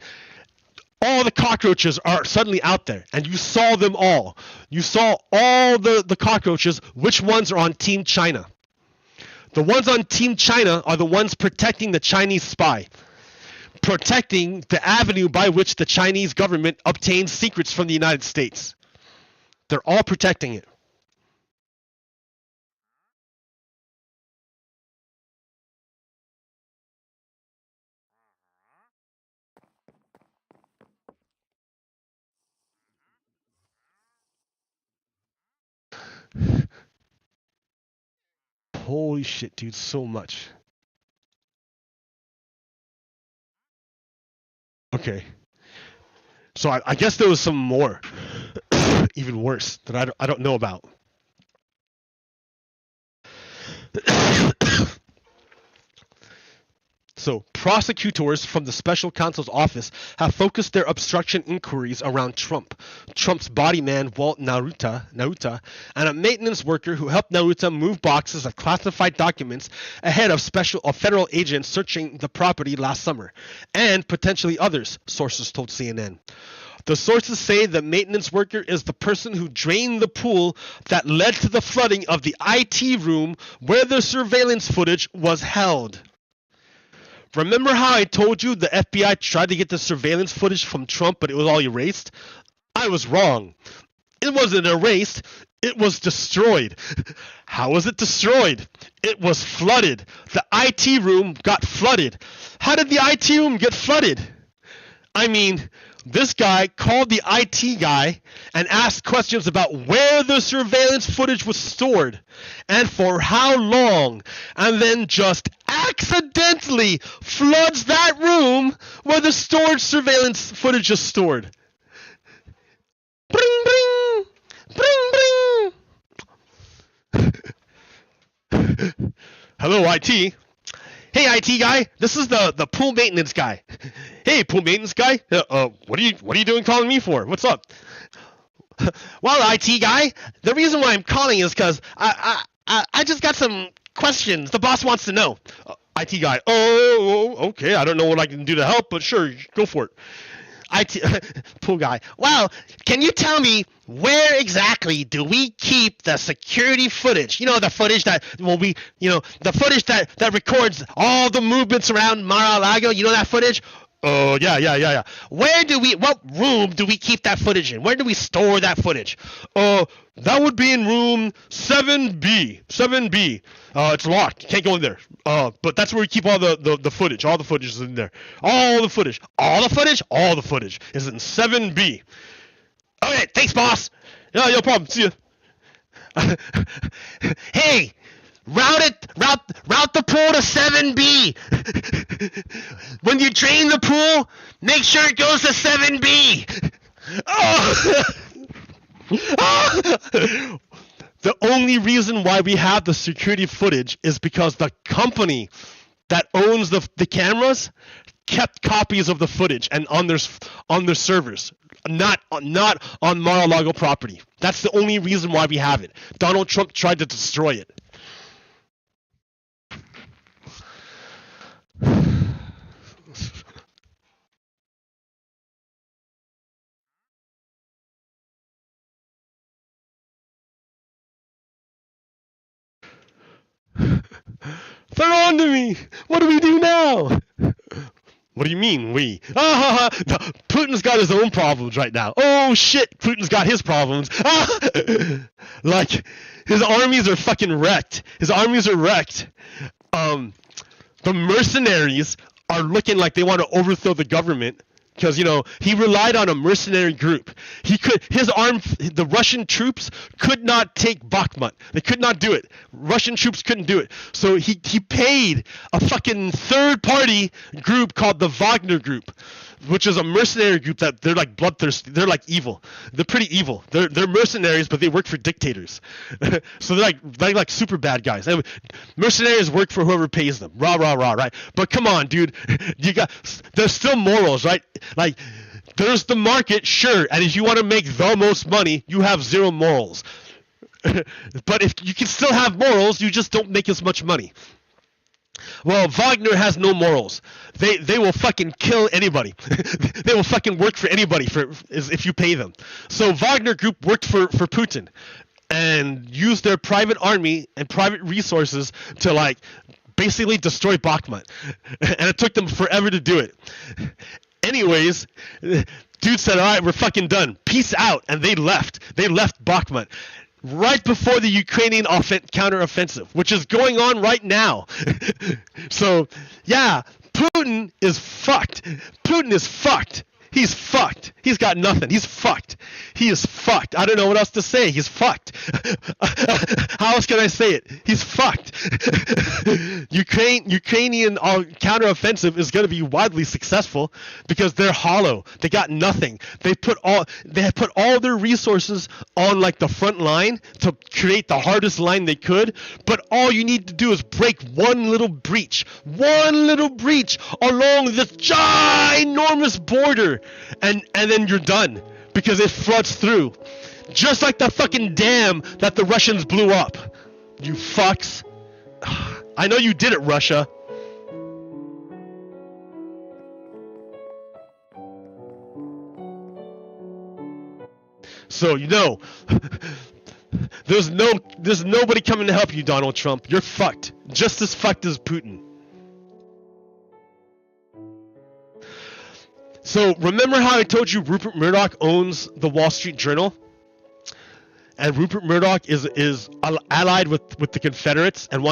all the cockroaches are suddenly out there, and you saw them all. You saw all the cockroaches. Which ones are on Team China? The ones on Team China are the ones protecting the Chinese spy. Protecting the avenue by which the Chinese government obtains secrets from the United States. They're all protecting it. Holy shit, dude, so much. Okay. So I guess there was some more, even worse, that I don't know about. So, prosecutors from the special counsel's office have focused their obstruction inquiries around Trump's body man Walt Naruta, and a maintenance worker who helped Naruta move boxes of classified documents ahead of federal agents searching the property last summer, and potentially others, sources told CNN. The sources say the maintenance worker is the person who drained the pool that led to the flooding of the IT room where the surveillance footage was held. Remember how I told you the FBI tried to get the surveillance footage from Trump, but it was all erased? I was wrong. It wasn't erased. It was destroyed. How was it destroyed? It was flooded. The IT room got flooded. How did the IT room get flooded? I mean, this guy called the IT guy and asked questions about where the surveillance footage was stored and for how long, and then just accidentally floods that room where the storage surveillance footage is stored. Bring, bring, bring, bring. Hello, IT. Hey, IT guy, this is the pool maintenance guy. Hey, pool maintenance guy, what are you doing calling me for? What's up? Well, IT guy, the reason why I'm calling is because I just got some questions. The boss wants to know. IT guy, oh, okay, I don't know what I can do to help, but sure, go for it. IT pool guy, well, can you tell me where exactly do we keep the security footage? You know, the footage that the footage that records all the movements around Mar-a-Lago. You know that footage? Oh, yeah. What room do we keep that footage in? Where do we store that footage? That would be in room 7B. 7B. It's locked. You can't go in there. But that's where we keep all the footage. All the footage is in there. All the footage is in 7B. Okay, thanks, boss. Yeah, no problem. See ya. Hey, route the pool to 7B. When you drain the pool, make sure it goes to 7B. Oh. The only reason why we have the security footage is because the company that owns the cameras kept copies of the footage and on their servers. not on Mar-a-Lago property. That's the only reason why we have it. Donald Trump tried to destroy it. They're on to me. What do we do now? What do you mean, we? Putin's got his own problems right now. Oh shit, Putin's got his problems. Like, his armies are fucking wrecked. His armies are wrecked. The mercenaries are looking like they want to overthrow the government. Because, you know, he relied on a mercenary group. The Russian troops could not take Bakhmut. They could not do it. Russian troops couldn't do it. So he paid a fucking third-party group called the Wagner Group, which is a mercenary group that they're like bloodthirsty. They're like evil. They're pretty evil. They're mercenaries, but they work for dictators. So they're like super bad guys. Mercenaries work for whoever pays them. Rah, rah, rah, right? But come on, dude. There's still morals, right? Like, there's the market, sure, and if you want to make the most money, you have zero morals. But if you can still have morals, you just don't make as much money. Well, Wagner has no morals. They will fucking kill anybody. They will fucking work for anybody if you pay them. So Wagner Group worked for Putin and used their private army and private resources to, like, basically destroy Bakhmut. And it took them forever to do it. Anyways, dude said, all right, we're fucking done. Peace out. And they left. They left Bakhmut right before the Ukrainian counteroffensive, which is going on right now. So, yeah, Putin is fucked. Putin is fucked. He's fucked. He's got nothing. He's fucked. He is fucked. I don't know what else to say. He's fucked. How else can I say it? He's fucked. Ukrainian counteroffensive is going to be widely successful because they're hollow. They got nothing. They put all their resources on, like, the front line to create the hardest line they could. But all you need to do is break one little breach along this ginormous border. And then you're done because it floods through, just like the fucking dam that the Russians blew up. You fucks. I know you did it, Russia. So, you know, there's nobody coming to help you, Donald Trump. You're fucked, just as fucked as Putin. So, remember how I told you Rupert Murdoch owns the Wall Street Journal? And Rupert Murdoch is allied with the Confederates and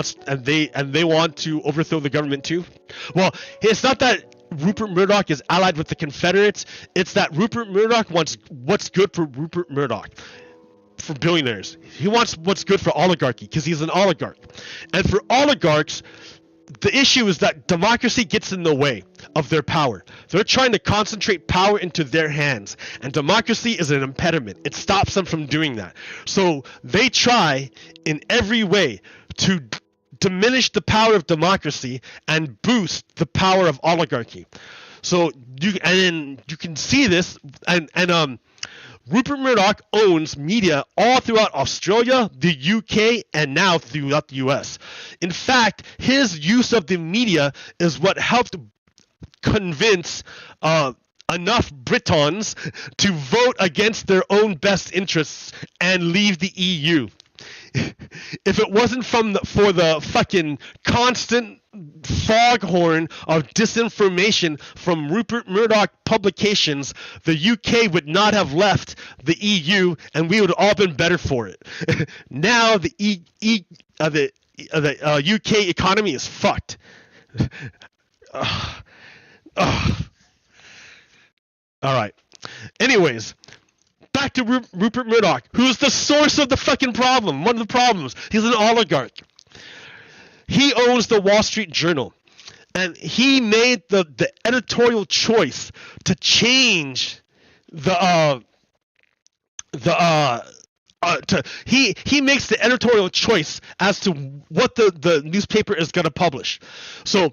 they want to overthrow the government too? Well, it's not that Rupert Murdoch is allied with the Confederates, it's that Rupert Murdoch wants what's good for Rupert Murdoch. For billionaires. He wants what's good for oligarchy because he's an oligarch. And for oligarchs, the issue is that democracy gets in the way of their power. They're trying to concentrate power into their hands, and democracy is an impediment. It stops them from doing that. So they try in every way to diminish the power of democracy and boost the power of oligarchy. So you can see this, and Rupert Murdoch owns media all throughout Australia, the UK, and now throughout the US. In fact, his use of the media is what helped convince enough Britons to vote against their own best interests and leave the EU. If it wasn't for the fucking constant foghorn of disinformation from Rupert Murdoch publications, the UK would not have left the EU, and we would have all been better for it. Now the UK economy is fucked. All right. Anyways. Back to Rupert Murdoch, who's the source of the fucking problem. One of the problems. He's an oligarch. He owns the Wall Street Journal. And he made the editorial choice to change he makes the editorial choice as to what the newspaper is going to publish. So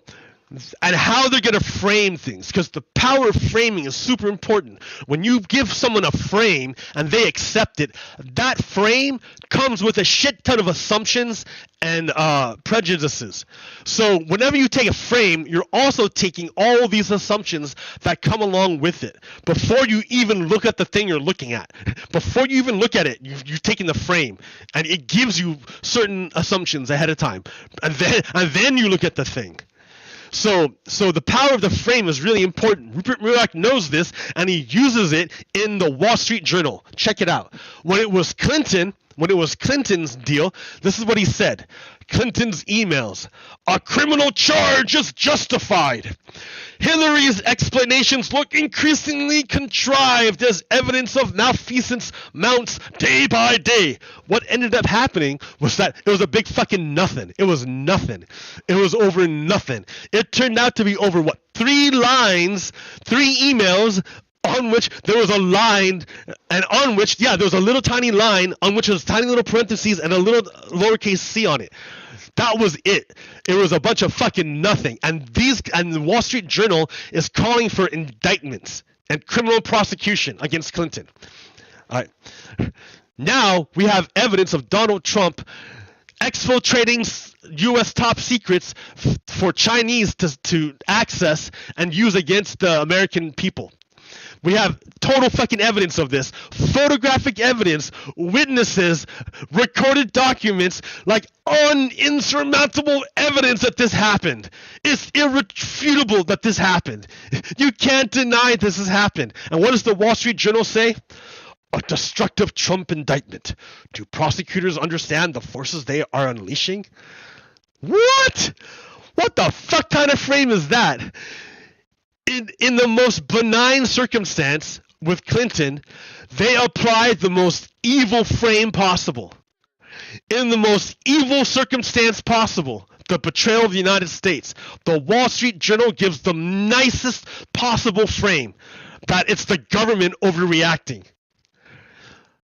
and how they're going to frame things, because the power of framing is super important. When you give someone a frame and they accept it, that frame comes with a shit ton of assumptions and prejudices. So whenever you take a frame, you're also taking all these assumptions that come along with it before you even look at the thing you're looking at. Before you even look at it, you've taken the frame, and it gives you certain assumptions ahead of time, and then you look at the thing. So the power of the frame is really important. Rupert Murdoch knows this, and he uses it in the Wall Street Journal. Check it out. When it was Clinton's deal, this is what he said. Clinton's emails. A criminal charge is justified. Hillary's explanations look increasingly contrived as evidence of malfeasance mounts day by day. What ended up happening was that it was a big fucking nothing. It was nothing. It was over nothing. It turned out to be over, 3 lines, 3 emails, on which there was a line, and on which, there was a little tiny line on which was tiny little parentheses and a little lowercase c on it. That was it. It was a bunch of fucking nothing. And the Wall Street Journal is calling for indictments and criminal prosecution against Clinton. All right. Now we have evidence of Donald Trump exfiltrating U.S. top secrets for Chinese to access and use against the American people. We have total fucking evidence of this. Photographic evidence, witnesses, recorded documents, like uninsurmountable evidence that this happened. It's irrefutable that this happened. You can't deny this has happened. And what does the Wall Street Journal say? A destructive Trump indictment. Do prosecutors understand the forces they are unleashing? What? What the fuck kind of frame is that? In the most benign circumstance with Clinton, they applied the most evil frame possible. In the most evil circumstance possible, the betrayal of the United States, the Wall Street Journal gives the nicest possible frame, that it's the government overreacting.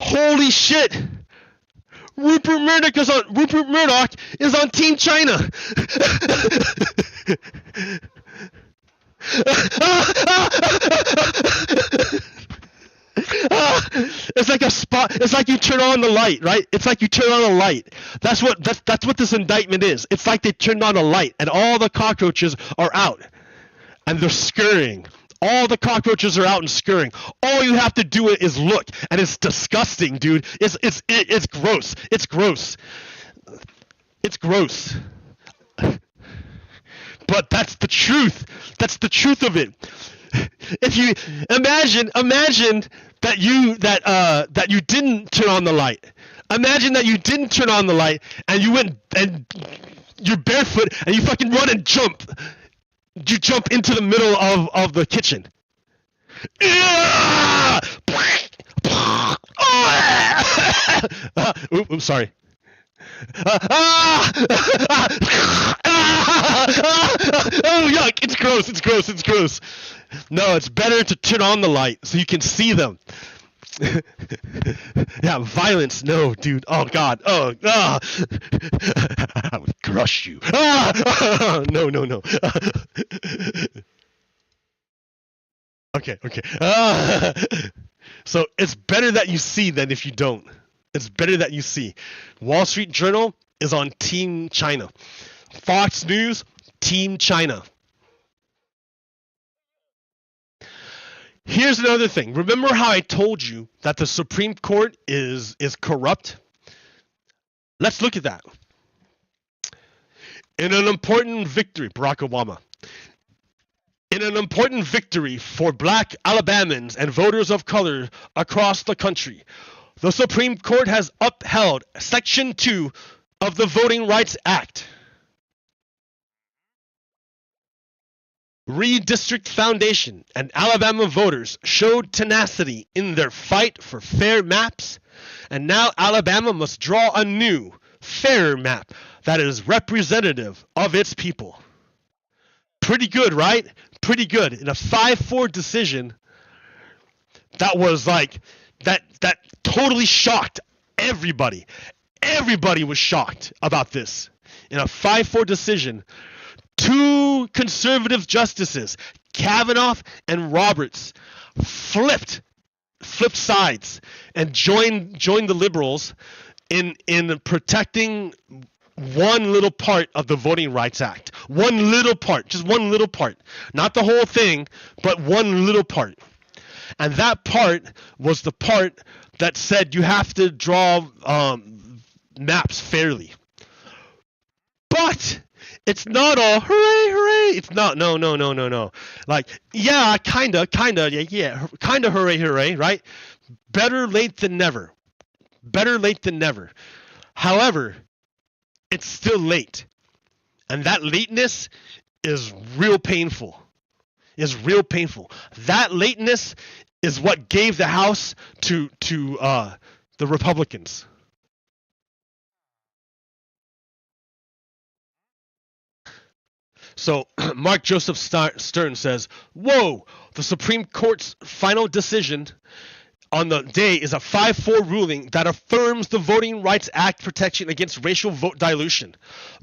Holy shit! Rupert Murdoch is on Team China. It's like a spot. It's like you turn on the light, right? It's like you turn on a light. That's what this indictment is. It's like they turned on a light and all the cockroaches are out and they're scurrying. All the cockroaches are out and scurrying. All you have to do is look, and it's disgusting, dude. It's gross. It's gross. It's gross. But that's the truth. That's the truth of it. If you imagine that you didn't turn on the light. Imagine that you didn't turn on the light and you went and you're barefoot and you fucking run and jump. You jump into the middle of the kitchen. Oops, sorry. Oh, yuck! It's gross. It's gross. It's gross. No, it's better to turn on the light so you can see them. Yeah, violence. No, dude. Oh God. Oh. I would crush you. No. Okay. So it's better that you see than if you don't. It's better that you see. Wall Street Journal is on Team China. Fox News, Team China. Here's another thing. Remember how I told you that the Supreme Court is corrupt? Let's look at that. In an important victory, Barack Obama. In an important victory for black Alabamans and voters of color across the country, the Supreme Court has upheld Section 2 of the Voting Rights Act. Redistrict Foundation and Alabama voters showed tenacity in their fight for fair maps, and now Alabama must draw a new, fairer map that is representative of its people. Pretty good, right? Pretty good. In a 5-4 decision, that was like, that totally shocked everybody. Everybody was shocked about this. In a 5-4 decision, 2 two conservative justices, Kavanaugh and Roberts, flipped sides and joined the liberals in protecting one little part of the Voting Rights Act. One little part, just one little part. Not the whole thing, but one little part. And that part was the part that said you have to draw maps fairly. But it's not all hooray, hooray. It's not. No. Like, yeah, kinda, yeah, kinda hooray, hooray, right? Better late than never. Better late than never. However, it's still late. And that lateness is real painful. That lateness is what gave the House to the Republicans. So Mark Joseph Stern says, whoa, the Supreme Court's final decision on the day is a 5-4 ruling that affirms the Voting Rights Act protection against racial vote dilution.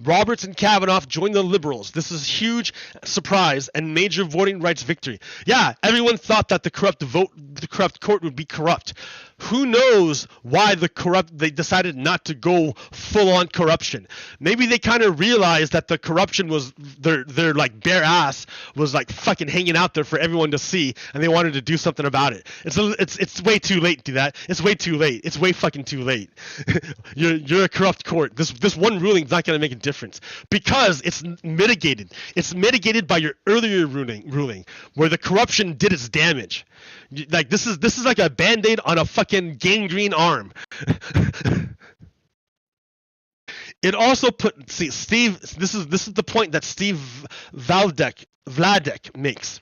Roberts and Kavanaugh joined the liberals. This is a huge surprise and major voting rights victory. Yeah, everyone thought that the corrupt court would be corrupt. Who knows why they decided not to go full on corruption? Maybe they kind of realized that the corruption was their like bare ass was like fucking hanging out there for everyone to see, and they wanted to do something about it. It's way too late to do that. It's way too late. It's way fucking too late. You're a corrupt court. This one ruling is not going to make a difference because it's mitigated. It's mitigated by your earlier ruling where the corruption did its damage. Like this is like a band-aid on a fucking gangrene arm. It also Steve. This is the point that Steve Vladek makes.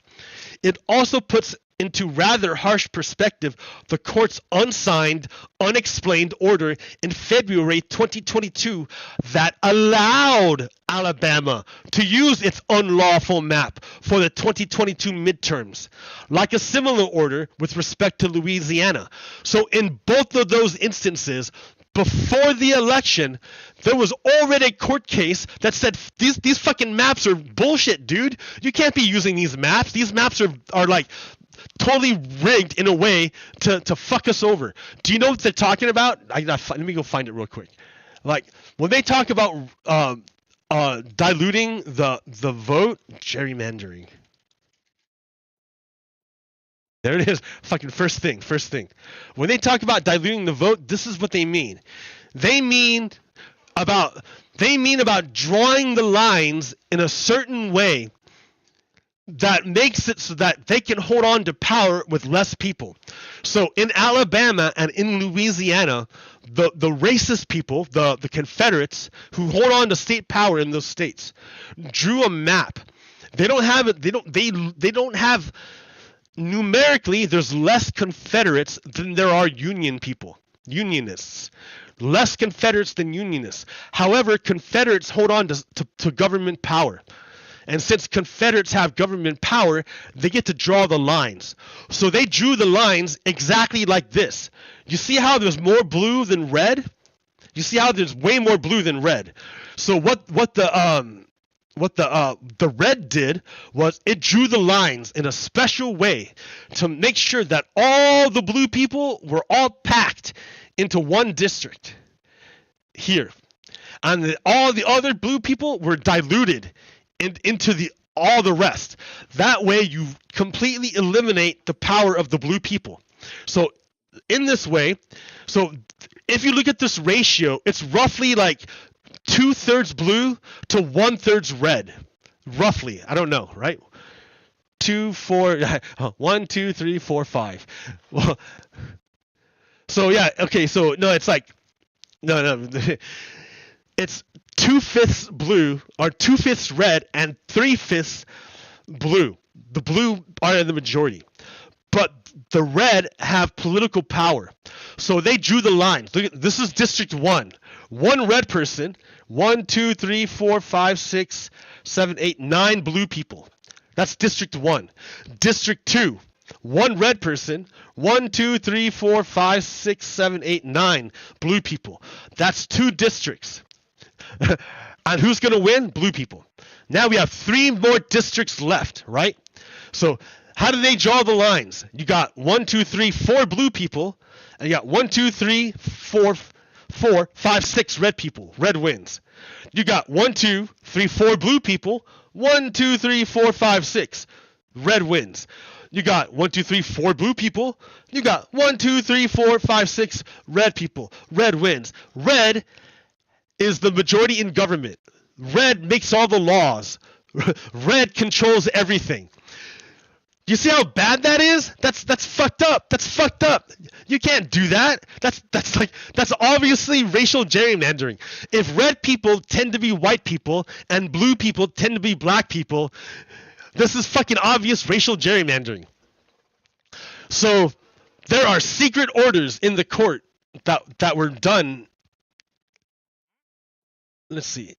It also puts into rather harsh perspective the court's unsigned, unexplained order in February 2022 that allowed Alabama to use its unlawful map for the 2022 midterms, like a similar order with respect to Louisiana. So in both of those instances, before the election, there was already a court case that said these fucking maps are bullshit, dude. You can't be using these maps. These maps are like totally rigged in a way to fuck us over. Do you know what they're talking about? Let me go find it real quick. Like when they talk about diluting the vote, gerrymandering. There it is. Fucking first thing. When they talk about diluting the vote, this is what they mean. They mean about drawing the lines in a certain way that makes it so that they can hold on to power with less people. So in Alabama and in Louisiana, the racist people, the Confederates who hold on to state power in those states, drew a map. They don't have it. They don't have. Numerically, there's less Confederates than there are Unionists. Less Confederates than Unionists. However, Confederates hold on to government power. And since Confederates have government power, they get to draw the lines. So they drew the lines exactly like this. You see how there's more blue than red? You see how there's way more blue than red. So what the red did was it drew the lines in a special way to make sure that all the blue people were all packed into one district here. And all the other blue people were diluted into all the rest. That way you completely eliminate the power of the blue people. So in this way, so if you look at this ratio, it's roughly like 2/3 blue to 1/3 red, roughly. I don't know, right? 2, 4, 1, 2, 3, 4, 5. Well, so yeah, okay. So no, it's like no. It's 2/5 blue or 2/5 red and 3/5 blue. The blue are in the majority, but the red have political power. So they drew the lines. Look at this is District 1. One red person. 1, 2, 3, 4, 5, 6, 7, 8, 9 blue people. That's District 1. District 2. One red person. 1, 2, 3, 4, 5, 6, 7, 8, 9 blue people. That's 2 districts. And who's going to win? Blue people. Now we have 3 more districts left, right? So how do they draw the lines? You got 1, 2, 3, 4 blue people, and you got 1, 2, 3, 4, 5, 6 red people. Red wins. You got 1, 2, 3, 4 blue people. 1, 2, 3, 4, 5, 6. Red wins. You got 1, 2, 3, 4 blue people. You got 1, 2, 3, 4, 5, 6 red people. Red wins. Red is the majority in government. Red makes all the laws. Red controls everything. You see how bad that is? That's fucked up. That's fucked up. You can't do that. That's obviously racial gerrymandering. If red people tend to be white people and blue people tend to be black people, this is fucking obvious racial gerrymandering. So there are secret orders in the court that were done. Let's see.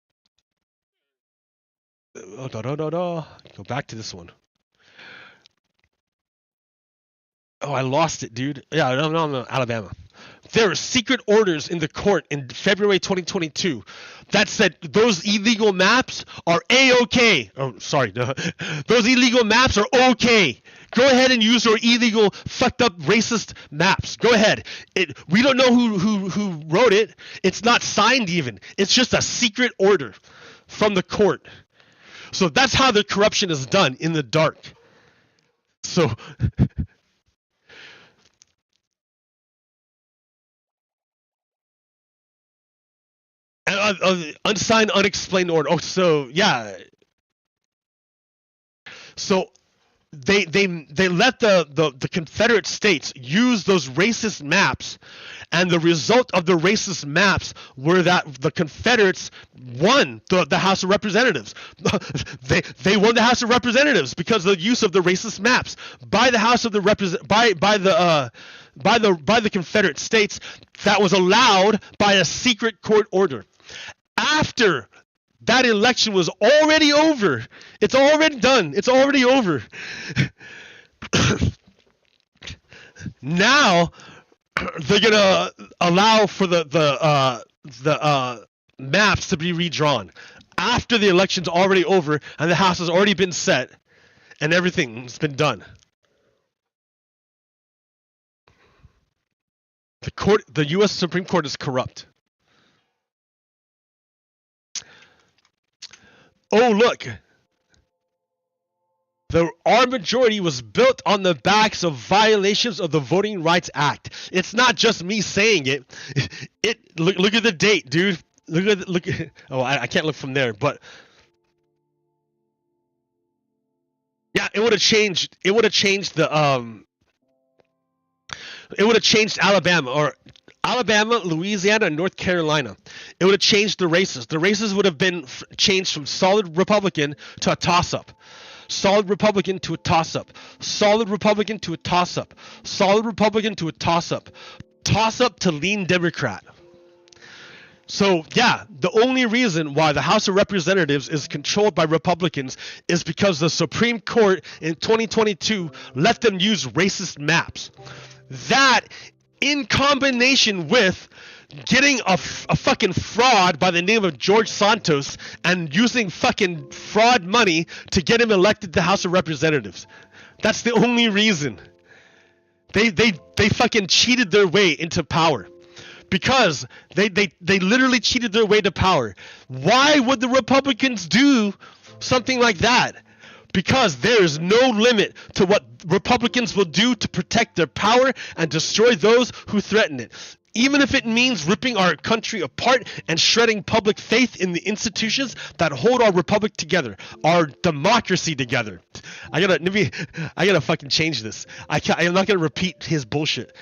Oh, go back to this one. Oh, I lost it, dude. Yeah, no, Alabama. There were secret orders in the court in February 2022 that said those illegal maps are A-OK. Oh, sorry. No. Those illegal maps are okay. Go ahead and use your illegal, fucked up, racist maps. Go ahead. We don't know who wrote it. It's not signed even. It's just a secret order from the court. So that's how the corruption is done, in the dark. So... unsigned, unexplained order. Oh, so yeah. So they let the Confederate States use those racist maps, and the result of the racist maps were that the Confederates won the House of Representatives. They won the House of Representatives because of the use of the racist maps by the House of the by the Confederate States. That was allowed by a secret court order. After that election was already over, it's already done. It's already over. Now they're gonna allow for the maps to be redrawn after the election's already over and the House has already been set and everything's been done. The U.S. Supreme Court is corrupt. Oh, look. Our majority was built on the backs of violations of the Voting Rights Act. It's not just me saying it. Look at the date, dude. Look at oh, I can't look from there, but yeah, it would have changed the it would have changed Alabama, Louisiana, and North Carolina. It would have changed the races. The races would have been changed from solid Republican to a toss-up. Solid Republican to a toss-up. Solid Republican to a toss-up. Solid Republican to a toss-up. Toss-up to lean Democrat. So, yeah, the only reason why the House of Representatives is controlled by Republicans is because the Supreme Court in 2022 let them use racist maps. That, in combination with getting a fucking fraud by the name of George Santos and using fucking fraud money to get him elected to the House of Representatives. That's the only reason. They fucking cheated their way into power. Because they literally cheated their way to power. Why would the Republicans do something like that? Because there is no limit to what Republicans will do to protect their power and destroy those who threaten it. Even if it means ripping our country apart and shredding public faith in the institutions that hold our republic together, our democracy together. I gotta fucking change this. I'm not gonna repeat his bullshit.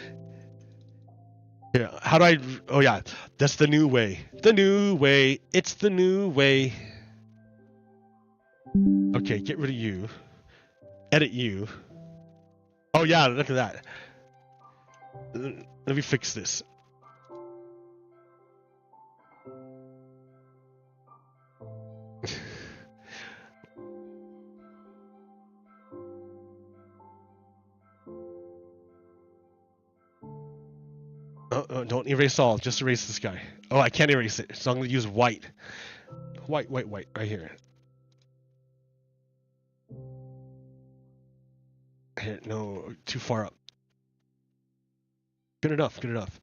Yeah, how do I? Oh yeah, that's the new way. The new way. It's the new way. Okay, get rid of you. Edit you. Oh yeah, look at that. Let me fix this. Oh, don't erase all. Just erase this guy. Oh, I can't erase it. So I'm going to use white. White, right here. No, too far up. Good enough. Good enough.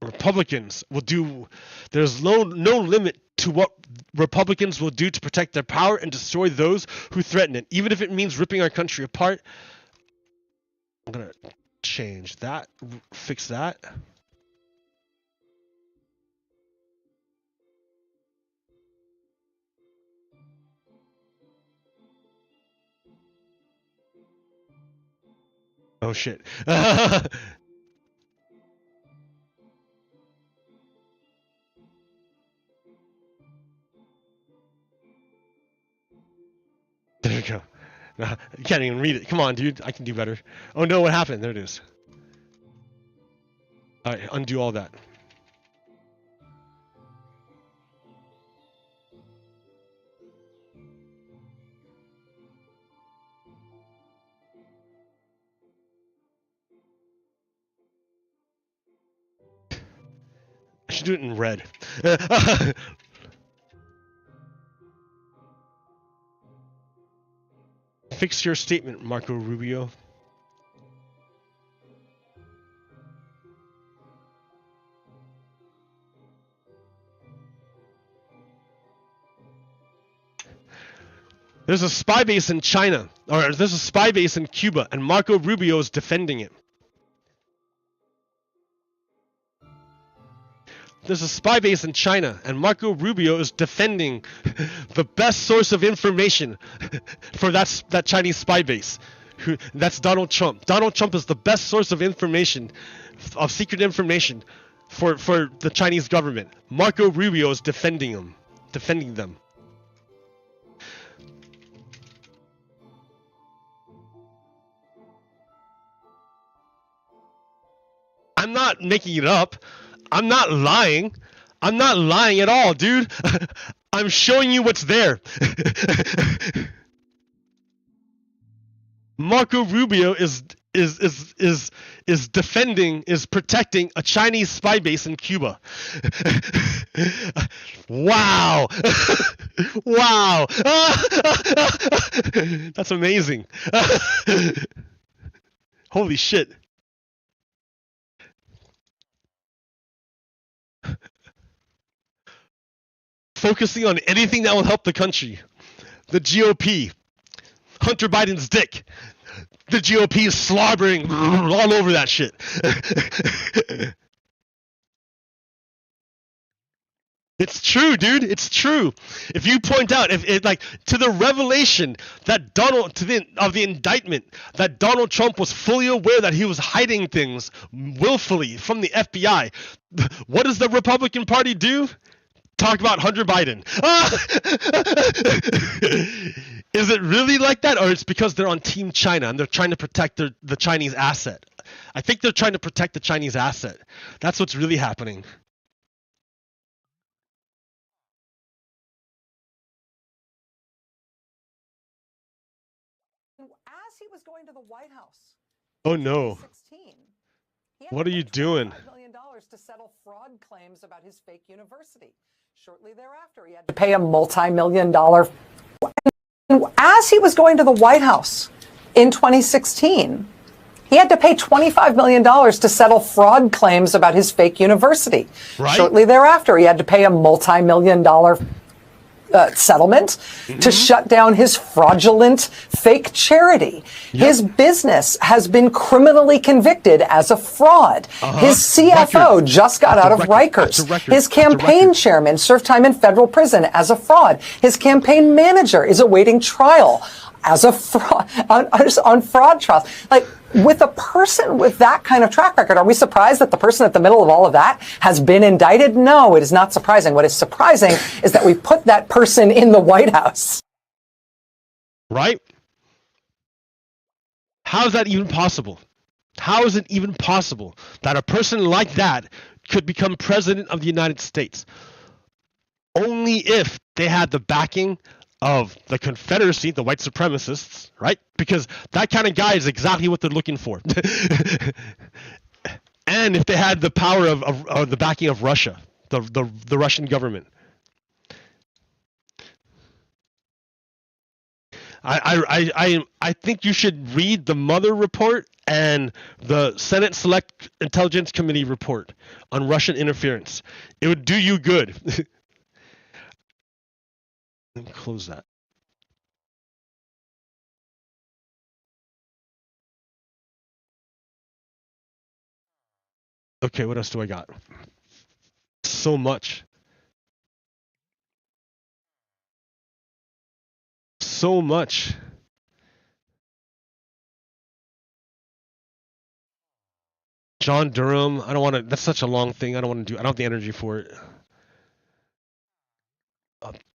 Republicans will do. There's no limit to what Republicans will do to protect their power and destroy those who threaten it, even if it means ripping our country apart. I'm gonna change that. Fix that. Oh shit. There we go. You can't even read it. Come on, dude. I can do better. Oh no, what happened? There it is. Alright, undo all that. I should do it in red. Fix your statement, Marco Rubio. There's a spy base in China, or there's a spy base in Cuba, and Marco Rubio is defending it. There's a spy base in China, and Marco Rubio is defending the best source of information for that Chinese spy base. That's Donald Trump. Donald Trump is the best source of information, of secret information, for the Chinese government. Marco Rubio is defending them. I'm not making it up. I'm not lying. I'm not lying at all, dude. I'm showing you what's there. Marco Rubio is protecting a Chinese spy base in Cuba. Wow. Wow. That's amazing. Holy shit. Focusing on anything that will help the country. The GOP. Hunter Biden's dick. The GOP is slobbering all over that shit. It's true, dude. It's true. If you point out, to the revelation that of the indictment, that Donald Trump was fully aware that he was hiding things willfully from the FBI, what does the Republican Party do? Talk about Hunter Biden. Is it really like that, or it's because they're on Team China and they're trying to protect the Chinese asset? I think they're trying to protect the Chinese asset. That's what's really happening. As he was going to the White House. Oh no. What are you doing? $5 million to settle fraud claims about his fake university. Shortly thereafter, he had to pay a multi-million-dollar. As he was going to the White House in 2016, he had to pay $25 million to settle fraud claims about his fake university. Right? Shortly thereafter, he had to pay a multi-million-dollar settlement to shut down his fraudulent fake charity. Yep. His business has been criminally convicted as a fraud. His CFO just got out of Rikers. His campaign chairman served time in federal prison as a fraud. His campaign manager is awaiting trial as a fraud on fraud trials. Like, with a person with that kind of track record, are we surprised that the person at the middle of all of that has been indicted? No, it is not surprising. What is surprising is that we put that person in the White House. Right? How is that even possible? How is it even possible that a person like that could become president of the United States? Only if they had the backing of the Confederacy, the white supremacists, right? Because that kind of guy is exactly what they're looking for. And if they had the power of the backing of Russia, the Russian government. I think you should read the Mueller report and the Senate Select Intelligence Committee report on Russian interference. It would do you good. Let me close that. Okay, what else do I got? So much. So much. John Durham. I don't want to. That's such a long thing. I don't want to do. I don't have the energy for it.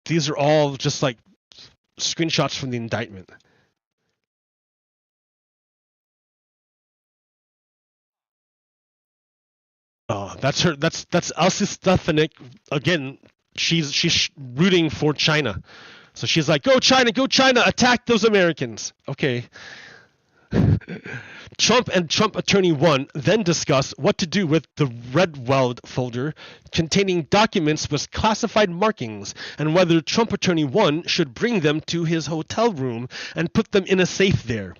These are all just like screenshots from the indictment. That's her. That's Elsie Stefanik. Again, she's rooting for China. So she's like, go China, attack those Americans. Okay. Trump and Trump Attorney 1 then discuss what to do with the Redweld folder containing documents with classified markings and whether Trump Attorney 1 should bring them to his hotel room and put them in a safe there.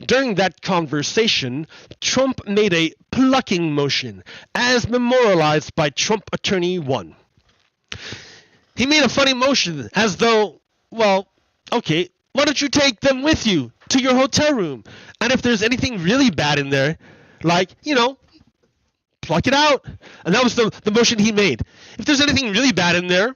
During that conversation, Trump made a plucking motion, as memorialized by Trump Attorney 1. He made a funny motion, as though, well, okay, why don't you take them with you to your hotel room? And if there's anything really bad in there, like, pluck it out. And that was the motion he made. If there's anything really bad in there.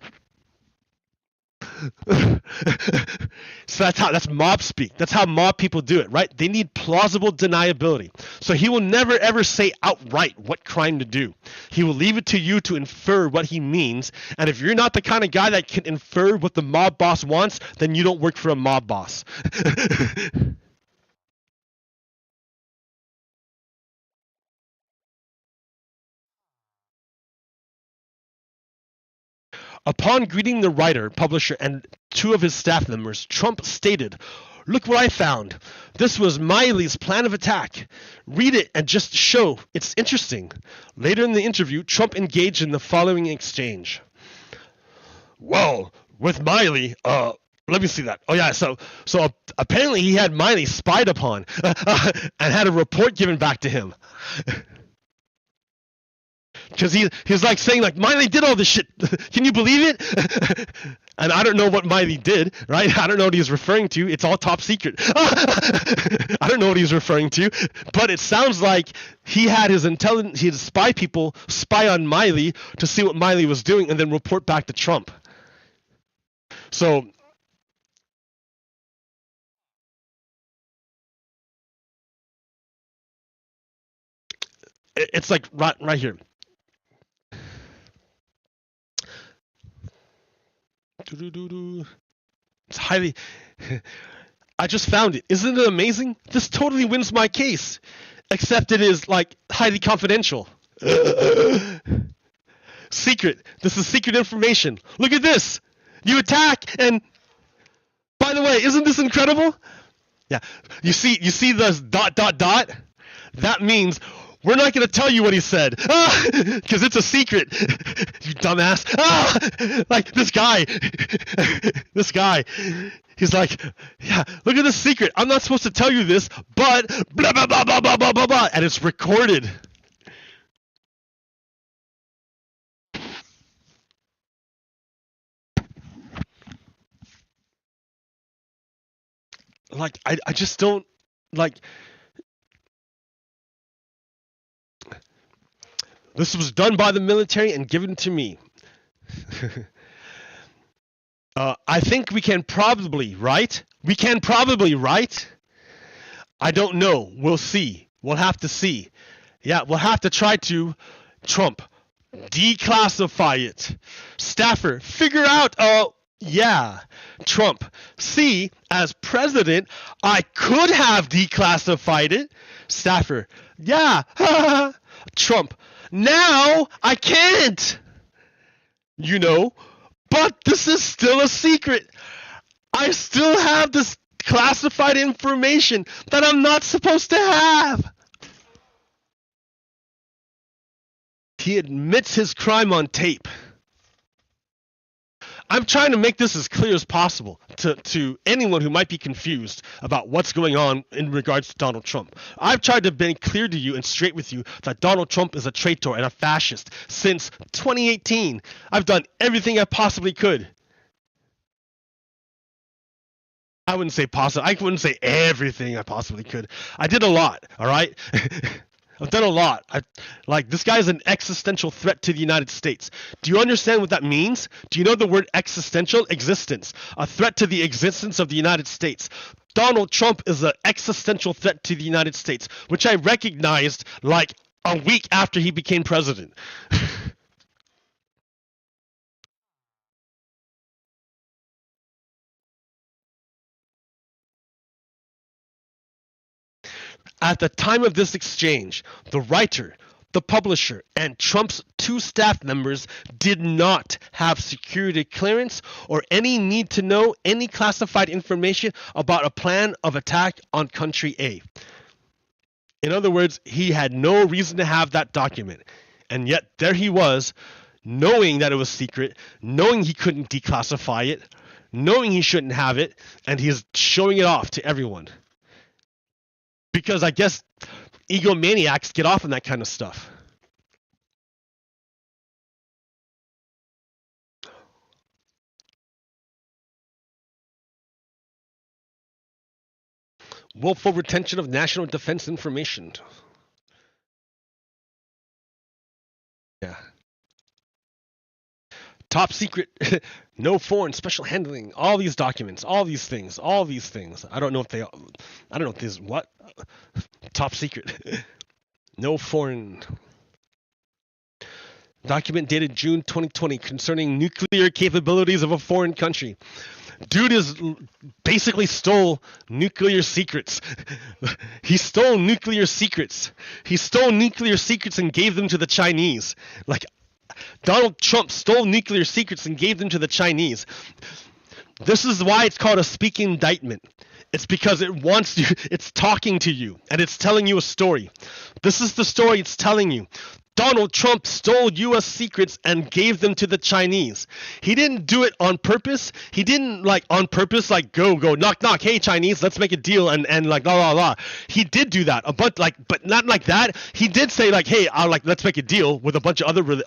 So that's mob speak. That's how mob people do it, right? They need plausible deniability. So he will never ever say outright what crime to do. He will leave it to you to infer what he means. And if you're not the kind of guy that can infer what the mob boss wants, then you don't work for a mob boss. Upon greeting the writer, publisher, and 2 of his staff members, Trump stated, "Look what I found. This was Miley's plan of attack. Read it and just show it's interesting." Later in the interview, Trump engaged in the following exchange. Well, with Miley, let me see that. Oh yeah, so apparently he had Miley spied upon and had a report given back to him. Because he's like saying like Miley did all this shit. Can you believe it? And I don't know what Miley did, right? I don't know what he's referring to. It's all top secret. I don't know what he's referring to, but it sounds like he had his spy people spy on Miley to see what Miley was doing and then report back to Trump. So it's like right here. It's highly. I just found it. Isn't it amazing? This totally wins my case. Except it is like highly confidential. Secret. This is secret information. Look at this. You attack and. By the way, isn't this incredible? Yeah. You see the ... That means we're not going to tell you what he said. Because it's a secret. You dumbass. Like this guy. He's like, yeah, look at this secret. I'm not supposed to tell you this, but blah, blah, blah, blah, blah, blah, blah, blah. And it's recorded. Like, I just don't, like, this was done by the military and given to me. I think we can probably, right? We can probably, right? I don't know. We'll see. We'll have to see. Yeah, we'll have to try to. Trump, declassify it. Staffer, figure out. Oh, yeah. Trump, see, as president, I could have declassified it. Staffer, yeah. Trump, now I can't. But this is still a secret. I still have this classified information that I'm not supposed to have. He admits his crime on tape. I'm trying to make this as clear as possible to anyone who might be confused about what's going on in regards to Donald Trump. I've tried to be clear to you and straight with you that Donald Trump is a traitor and a fascist since 2018. I've done everything I possibly could. I wouldn't say possible. I wouldn't say everything I possibly could. I did a lot, all right? I've done a lot. Like, this guy is an existential threat to the United States. Do you understand what that means? Do you know the word existential? Existence. A threat to the existence of the United States. Donald Trump is an existential threat to the United States, which I recognized like a week after he became president. At the time of this exchange, the writer, the publisher, and Trump's 2 staff members did not have security clearance or any need to know any classified information about a plan of attack on country A. In other words, he had no reason to have that document. And yet there he was, knowing that it was secret, knowing he couldn't declassify it, knowing he shouldn't have it, and he is showing it off to everyone. Because I guess egomaniacs get off on that kind of stuff. Willful retention of national defense information. Yeah. Top secret, no foreign special handling, all these documents, all these things. I don't know if this, what? Top secret. No foreign. Document dated June 2020 concerning nuclear capabilities of a foreign country. Dude is basically stole nuclear secrets. He stole nuclear secrets. He stole nuclear secrets and gave them to the Chinese. Like, Donald Trump stole nuclear secrets and gave them to the Chinese. This is why it's called a speaking indictment. It's because it wants you, it's talking to you, and it's telling you a story. This is the story it's telling you. Donald Trump stole U.S. secrets and gave them to the Chinese. He didn't do it on purpose. He didn't on purpose go knock knock. Hey Chinese, let's make a deal and like blah blah blah. He did do that, but not like that. He did say hey, let's make a deal with a bunch of other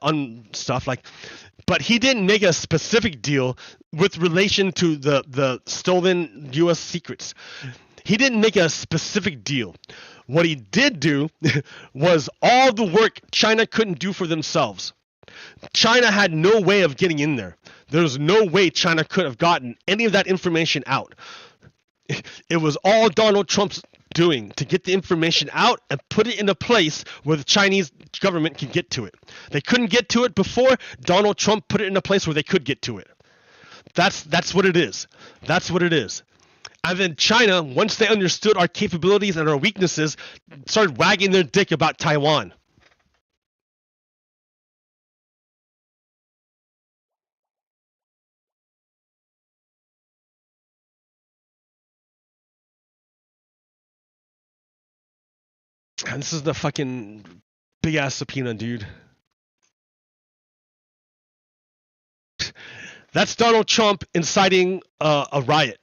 stuff but he didn't make a specific deal with relation to the stolen U.S. secrets. He didn't make a specific deal. What he did do was all the work China couldn't do for themselves. China had no way of getting in there. There's no way China could have gotten any of that information out. It was all Donald Trump's doing to get the information out and put it in a place where the Chinese government can get to it. They couldn't get to it before. Donald Trump put it in a place where they could get to it. That's what it is. That's what it is. And then China, once they understood our capabilities and our weaknesses, started wagging their dick about Taiwan. And this is the fucking big ass subpoena, dude. That's Donald Trump inciting a riot.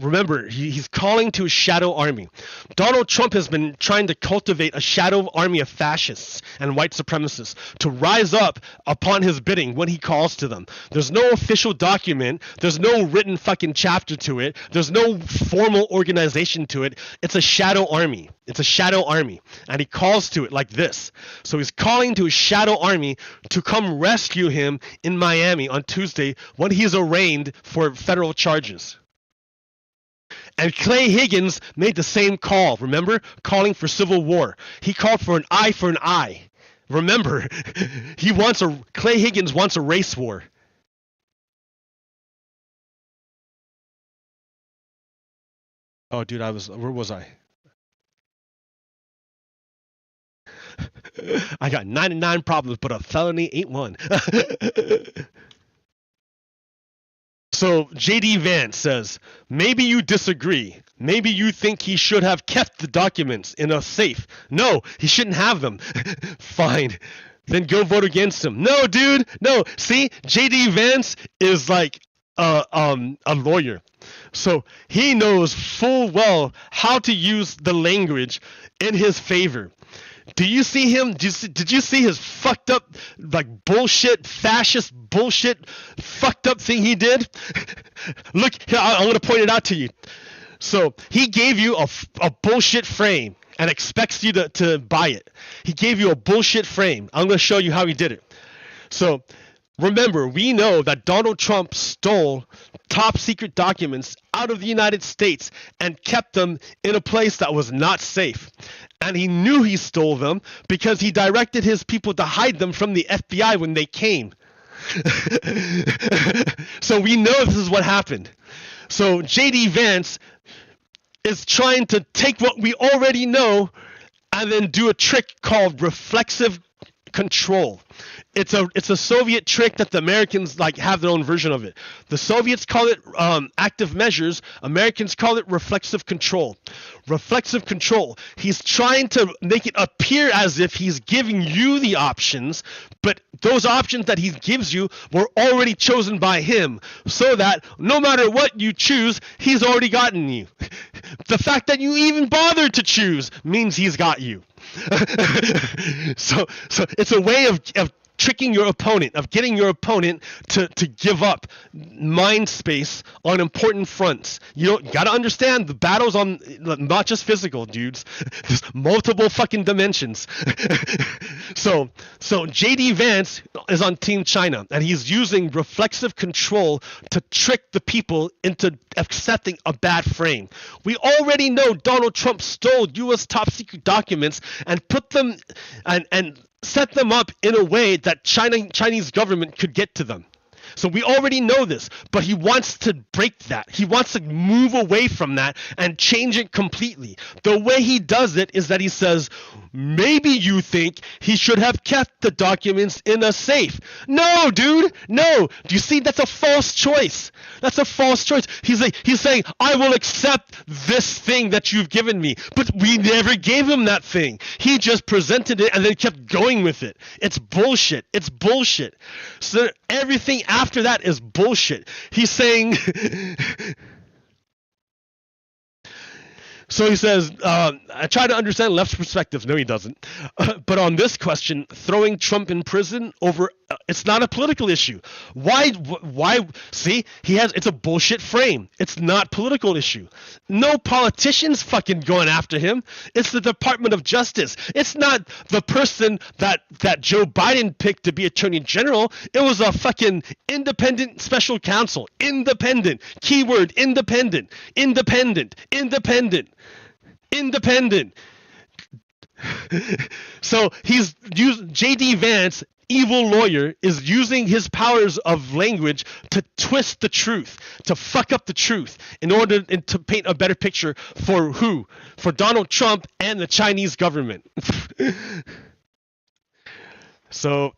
Remember, he's calling to a shadow army. Donald Trump has been trying to cultivate a shadow army of fascists and white supremacists to rise up upon his bidding when he calls to them. There's no official document. There's no written fucking chapter to it. There's no formal organization to it. It's a shadow army. It's a shadow army. And he calls to it like this. So he's calling to a shadow army to come rescue him in Miami on Tuesday when he's arraigned for federal charges. And Clay Higgins made the same call, remember? Calling for civil war. He called for an eye for an eye. Remember, Clay Higgins wants a race war. Oh, dude, where was I? I got 99 problems, but a felony ain't one. So JD Vance says, maybe you disagree. Maybe you think he should have kept the documents in a safe. No, he shouldn't have them. Fine. then go vote against him. No, dude, no. See, JD Vance is like a lawyer, so he knows full well how to use the language in his favor. Do you see him? Did you see his fucked up, like, bullshit, fascist bullshit, fucked up thing he did? Look, here, I'm going to point it out to you. So he gave you a bullshit frame and expects you to buy it. He gave you a bullshit frame. I'm going to show you how he did it. So remember, we know that Donald Trump stole top secret documents out of the United States and kept them in a place that was not safe. And he knew he stole them because he directed his people to hide them from the FBI when they came. So we know this is what happened. So JD Vance is trying to take what we already know and then do a trick called reflexive control. It's a Soviet trick that the Americans like have their own version of it. The Soviets call it active measures. Americans call it reflexive control. Reflexive control. He's trying to make it appear as if he's giving you the options, but those options that he gives you were already chosen by him, so that no matter what you choose, he's already gotten you. The fact that you even bothered to choose means he's got you. So it's a way of tricking your opponent, of getting your opponent to give up mind space on important fronts. You gotta understand the battle's on not just physical, dudes. There's multiple fucking dimensions. So JD Vance is on Team China, and he's using reflexive control to trick the people into accepting a bad frame. We already know Donald Trump stole U.S. top secret documents and put them and set them up in a way that Chinese government could get to them. So we already know this, but he wants to break that. He wants to move away from that and change it completely. The way he does it is that he says, maybe you think he should have kept the documents in a safe. No, dude, no. Do you see? That's a false choice. That's a false choice. He's saying, I will accept this thing that you've given me. But we never gave him that thing. He just presented it and then kept going with it. It's bullshit. It's bullshit. So everything after that is bullshit. He's saying... So he says, I try to understand left's perspective. No, he doesn't. But on this question, throwing Trump in prison over, it's not a political issue. Why, see, it's a bullshit frame. It's not political issue. No politician's fucking going after him. It's the Department of Justice. It's not the person that Joe Biden picked to be Attorney General. It was a fucking independent special counsel. Independent. Keyword, independent. Independent. Independent. Independent. So JD Vance, evil lawyer, is using his powers of language to twist the truth, to fuck up the truth in order to paint a better picture for who? For Donald Trump and the Chinese government. So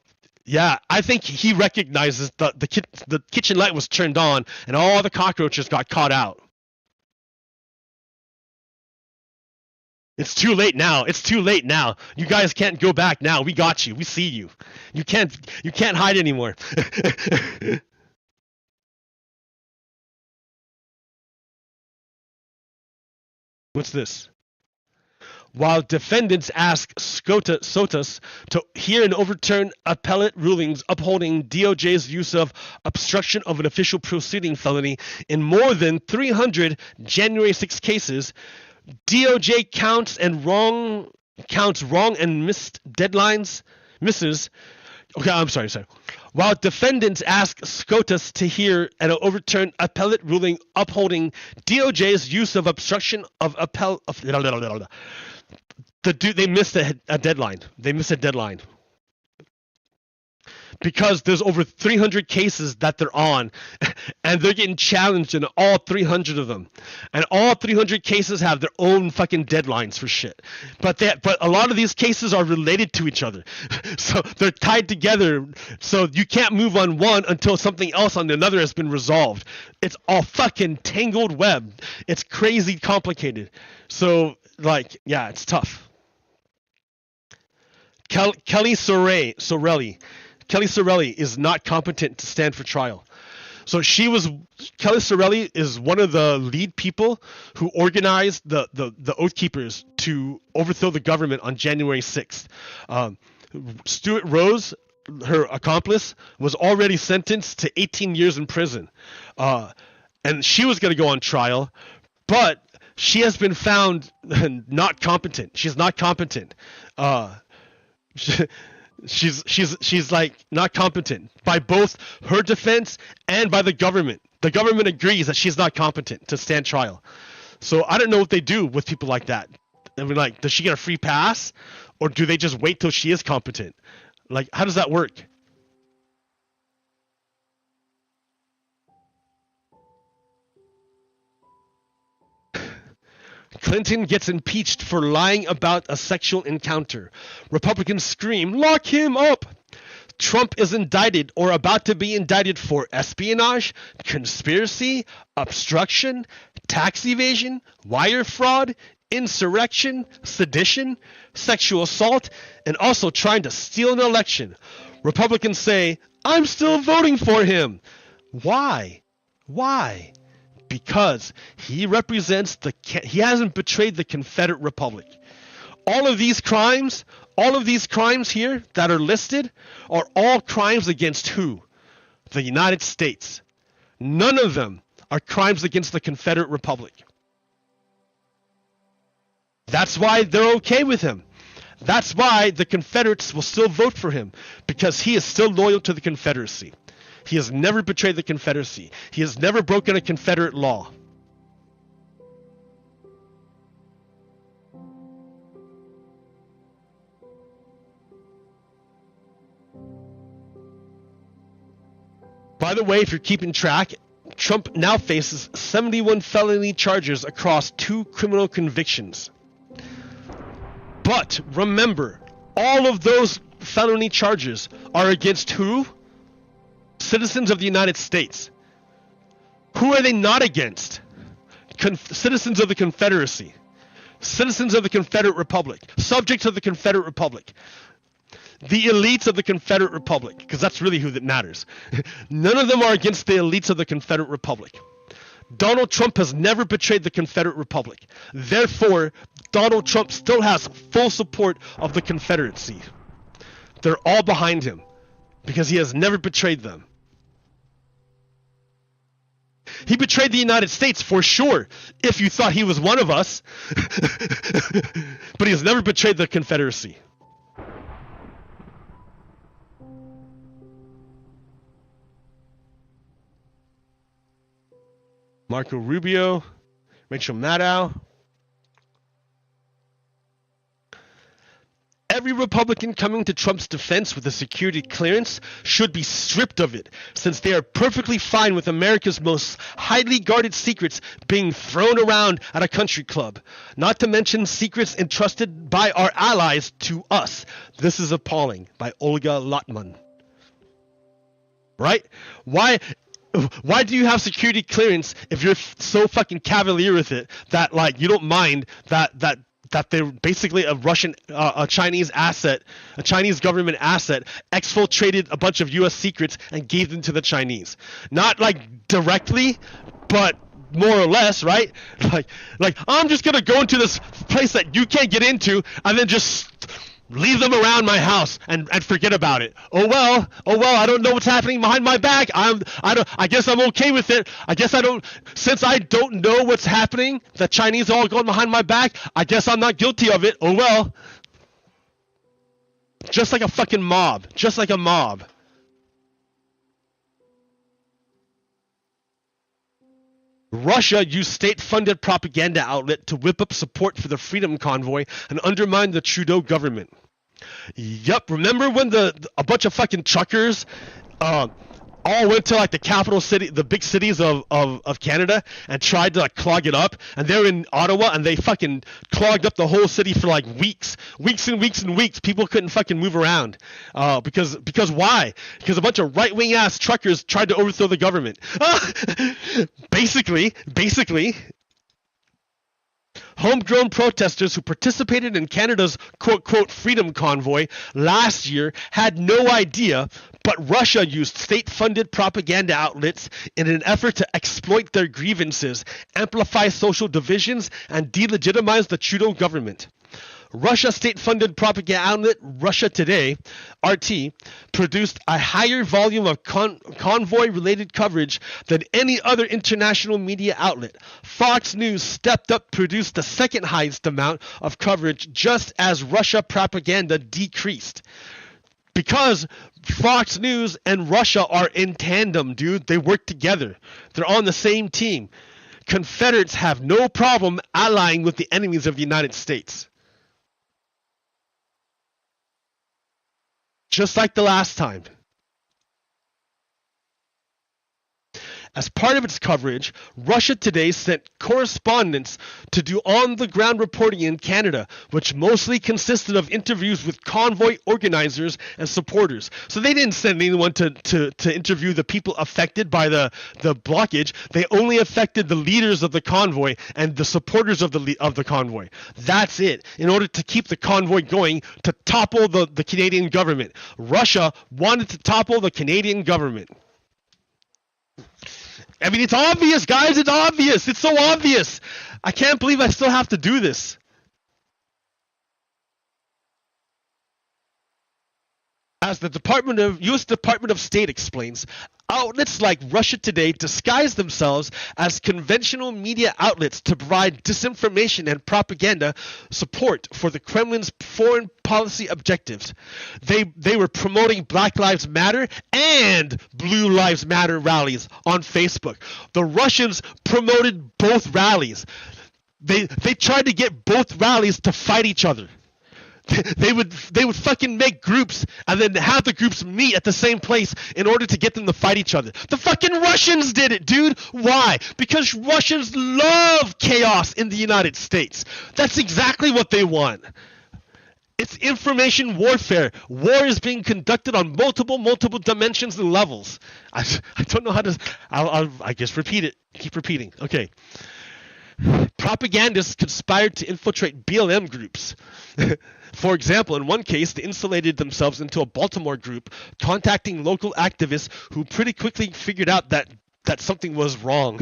yeah, I think he recognizes the kitchen light was turned on and all the cockroaches got caught out. It's too late now. It's too late now. You guys can't go back now. We got you. We see you. You can't hide anymore. What's this? While defendants ask SCOTUS to hear and overturn appellate rulings upholding DOJ's use of obstruction of an official proceeding felony in more than 300 January 6 cases, DOJ counts wrong and missed deadlines. Okay, I'm sorry. While defendants ask SCOTUS to hear and overturn appellate ruling upholding DOJ's use of obstruction of they missed a deadline. They missed a deadline. Because there's over 300 cases that they're on, and they're getting challenged in all 300 of them. And all 300 cases have their own fucking deadlines for shit. But a lot of these cases are related to each other. So they're tied together, so you can't move on one until something else on another has been resolved. It's all fucking tangled web. It's crazy complicated. So, like, yeah, it's tough. Kelly Sorelli is not competent to stand for trial. So Kelly Sorelli is one of the lead people who organized the Oath Keepers to overthrow the government on January 6th. Stuart Rose, her accomplice, was already sentenced to 18 years in prison. And she was going to go on trial, but she has been found not competent. She's not competent. She's like not competent by both her defense and by the government. The government agrees that she's not competent to stand trial. So I don't know what they do with people like that. I mean, like, does she get a free pass, or do they just wait till she is competent? Like, how does that work? Clinton gets impeached for lying about a sexual encounter. Republicans scream, "Lock him up!" Trump is indicted or about to be indicted for espionage, conspiracy, obstruction, tax evasion, wire fraud, insurrection, sedition, sexual assault, and also trying to steal an election. Republicans say, "I'm still voting for him." Why? Why? Because he represents he hasn't betrayed the Confederate Republic. All of these crimes here that are listed are all crimes against who? The United States. None of them are crimes against the Confederate Republic. That's why they're okay with him. That's why the Confederates will still vote for him, because he is still loyal to the Confederacy. He has never betrayed the Confederacy. He has never broken a Confederate law. By the way, if you're keeping track, Trump now faces 71 felony charges across 2 criminal convictions. But remember, all of those felony charges are against who? Citizens of the United States. Who are they not against? Citizens of the Confederacy. Citizens of the Confederate Republic. Subjects of the Confederate Republic. The elites of the Confederate Republic, because that's really who that matters. None of them are against the elites of the Confederate Republic. Donald Trump has never betrayed the Confederate Republic. Therefore, Donald Trump still has full support of the Confederacy. They're all behind him because he has never betrayed them. He betrayed the United States for sure, if you thought he was one of us. But he has never betrayed the Confederacy. Marco Rubio, Rachel Maddow. Every Republican coming to Trump's defense with a security clearance should be stripped of it, since they are perfectly fine with America's most highly guarded secrets being thrown around at a country club. Not to mention secrets entrusted by our allies to us. This is appalling. By Olga Lotman. Right? Why do you have security clearance if you're so fucking cavalier with it that, like, you don't mind that they're basically a Chinese asset, a Chinese government asset, exfiltrated a bunch of U.S. secrets and gave them to the Chinese? Not like directly, but more or less, right? Like I'm just gonna go into this place that you can't get into and then just leave them around my house and forget about it. Oh well, I don't know what's happening behind my back. I guess I'm okay with it. Since I don't know what's happening, the Chinese are all going behind my back, I guess I'm not guilty of it. Oh well. Just like a fucking mob. Just like a mob. Russia used state-funded propaganda outlet to whip up support for the Freedom Convoy and undermine the Trudeau government. Yup, remember when a bunch of fucking truckers all went to like the capital city, the big cities of Canada, and tried to like clog it up, and they were in Ottawa and they fucking clogged up the whole city for like weeks and weeks. People couldn't fucking move around because why? Because a bunch of right-wing ass truckers tried to overthrow the government. Basically Homegrown protesters who participated in Canada's quote-quote freedom convoy last year had no idea, but Russia used state-funded propaganda outlets in an effort to exploit their grievances, amplify social divisions, and delegitimize the Trudeau government. Russia state-funded propaganda outlet Russia Today, RT, produced a higher volume of convoy-related coverage than any other international media outlet. Fox News stepped up, produced the second highest amount of coverage just as Russia propaganda decreased. Because Fox News and Russia are in tandem, dude. They work together. They're on the same team. Confederates have no problem allying with the enemies of the United States. Just like the last time. As part of its coverage, Russia Today sent correspondents to do on-the-ground reporting in Canada, which mostly consisted of interviews with convoy organizers and supporters. So they didn't send anyone to interview the people affected by the blockage. They only affected the leaders of the convoy and the supporters of the convoy. That's it. In order to keep the convoy going, to topple the Canadian government. Russia wanted to topple the Canadian government. I mean, it's obvious, guys. It's obvious. It's so obvious. I can't believe I still have to do this. As the U.S. Department of State explains, outlets like Russia Today disguise themselves as conventional media outlets to provide disinformation and propaganda support for the Kremlin's foreign policy objectives. They were promoting Black Lives Matter and Blue Lives Matter rallies on Facebook. The Russians promoted both rallies. They tried to get both rallies to fight each other. They would fucking make groups and then have the groups meet at the same place in order to get them to fight each other. The fucking Russians did it, dude. Why? Because Russians love chaos in the United States. That's exactly what they want. It's information warfare. War is being conducted on multiple dimensions and levels. I don't know how to. I just repeat it. Keep repeating. Okay. Propagandists conspired to infiltrate BLM groups. For example, in one case, they insulated themselves into a Baltimore group, contacting local activists who pretty quickly figured out that something was wrong.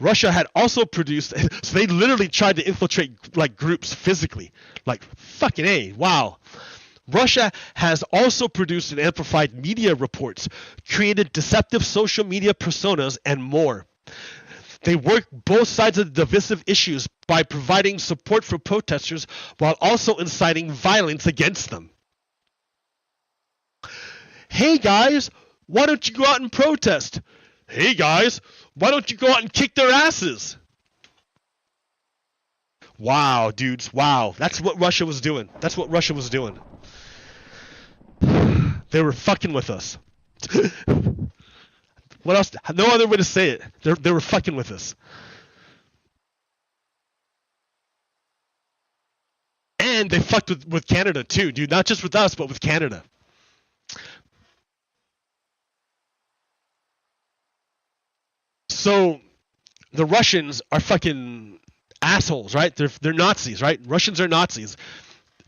Russia had also produced, so they literally tried to infiltrate like groups physically. Like, fucking A, wow. Russia has also produced and amplified media reports, created deceptive social media personas, and more. They work both sides of the divisive issues by providing support for protesters while also inciting violence against them. Hey guys, why don't you go out and protest? Hey guys, why don't you go out and kick their asses? Wow, dudes, wow. That's what Russia was doing. That's what Russia was doing. They were fucking with us. What else? No other way to say it. They were fucking with us. And they fucked with Canada too, dude. Not just with us, but with Canada. So the Russians are fucking assholes, right? They're Nazis, right? Russians are Nazis.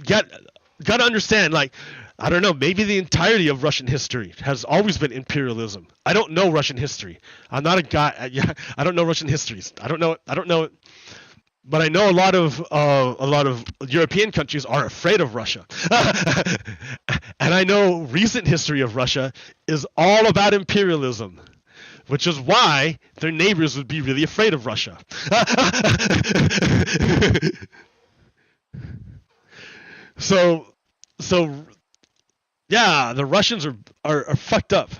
Gotta understand, like, I don't know, maybe the entirety of Russian history has always been imperialism. I don't know Russian history. I'm not a guy. I don't know Russian histories. I don't know it. But I know a lot of European countries are afraid of Russia. And I know recent history of Russia is all about imperialism, which is why their neighbors would be really afraid of Russia. So yeah, the Russians are fucked up.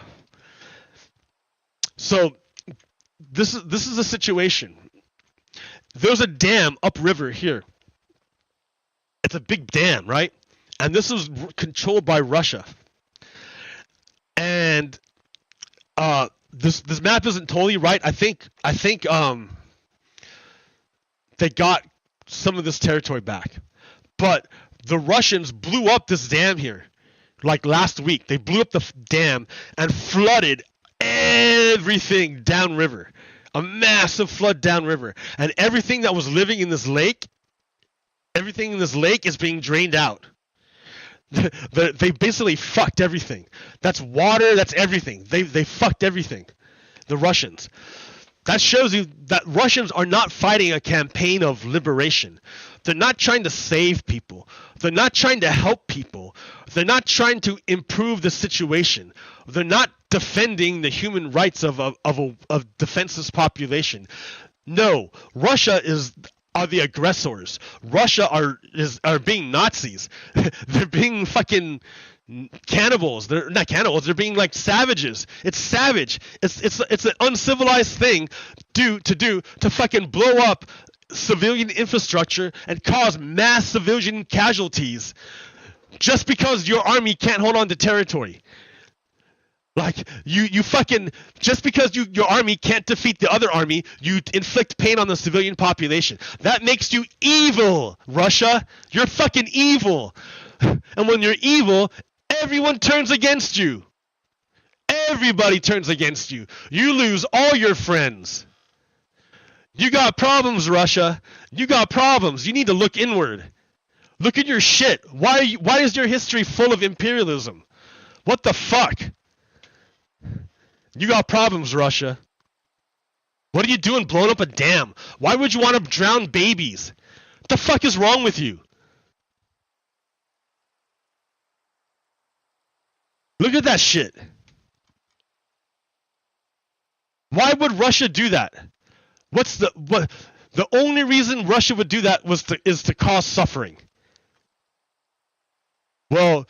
So this is a situation. There's a dam upriver here. It's a big dam, right? And this is controlled by Russia. And this map isn't totally right. I think they got some of this territory back. But the Russians blew up this dam here. Like last week, they blew up the dam and flooded everything downriver. A massive flood downriver. And everything that was living in this lake Everything in this lake is being drained out. They basically fucked everything. That's water, that's everything. They fucked everything. The Russians. That shows you that Russians are not fighting a campaign of liberation. They're not trying to save people. They're not trying to help people. They're not trying to improve the situation. They're not defending the human rights of a defenseless population. No, Russia are the aggressors. Russia are being Nazis. They're being fucking cannibals. They're not cannibals. They're being like savages. It's savage. It's an uncivilized thing to fucking blow up civilian infrastructure and cause mass civilian casualties just because your army can't hold on to territory. Like you fucking just because your army can't defeat the other army, you inflict pain on the civilian population. That makes you evil, Russia. You're fucking evil. And when you're evil, everyone turns against you. Everybody turns against you. You lose all your friends. You got problems, Russia. You got problems. You need to look inward. Look at your shit. Why is your history full of imperialism? What the fuck? You got problems, Russia. What are you doing blowing up a dam? Why would you want to drown babies? What the fuck is wrong with you? Look at that shit. Why would Russia do that? The only reason Russia would do that is to cause suffering. Well,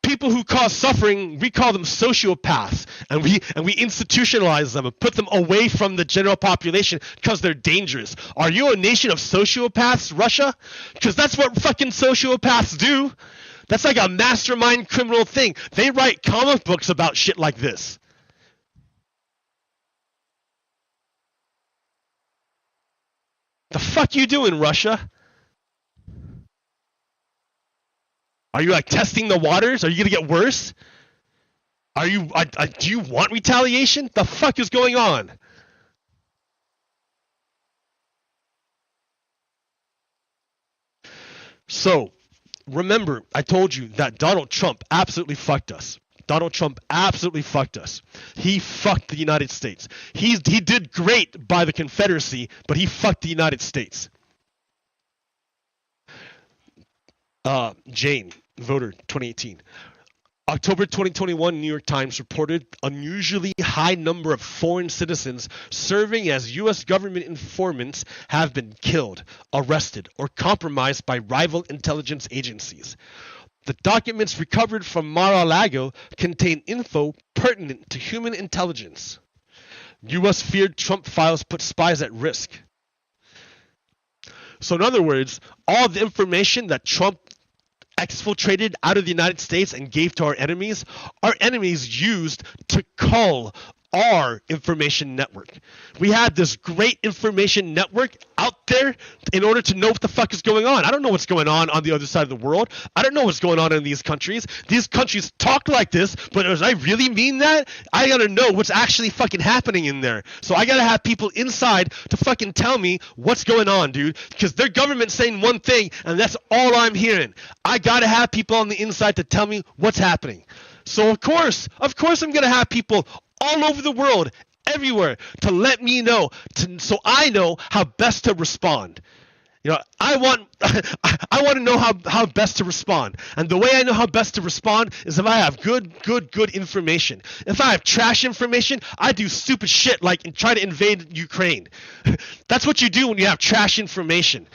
people who cause suffering, we call them sociopaths, and we institutionalize them and put them away from the general population because they're dangerous. Are you a nation of sociopaths, Russia? Because that's what fucking sociopaths do. That's like a mastermind criminal thing. They write comic books about shit like this. The fuck you doing, Russia? Are you like testing the waters? Are you gonna get worse? Do you want retaliation? The fuck is going on? So, remember, I told you that Donald Trump absolutely fucked us. Donald Trump absolutely fucked us. He fucked the United States. He did great by the Confederacy, but he fucked the United States. Jane, voter, 2018. October 2021, New York Times reported unusually high number of foreign citizens serving as U.S. government informants have been killed, arrested, or compromised by rival intelligence agencies. The documents recovered from Mar-a-Lago contain info pertinent to human intelligence. U.S. feared Trump files put spies at risk. So in other words, all the information that Trump exfiltrated out of the United States and gave to our enemies used to cull our information network. We had this great information network out there in order to know what the fuck is going on. I don't know what's going on the other side of the world. I don't know what's going on in these countries. These countries talk like this, but does I really mean that? I gotta know what's actually fucking happening in there. So I gotta have people inside to fucking tell me what's going on, dude. Because their government's saying one thing, and that's all I'm hearing. I gotta have people on the inside to tell me what's happening. So of course I'm gonna have people all over the world, everywhere, to let me know, so I know how best to respond. You know, I want to know how best to respond. And the way I know how best to respond is if I have good information. If I have trash information, I do stupid shit like try to invade Ukraine. That's what you do when you have trash information.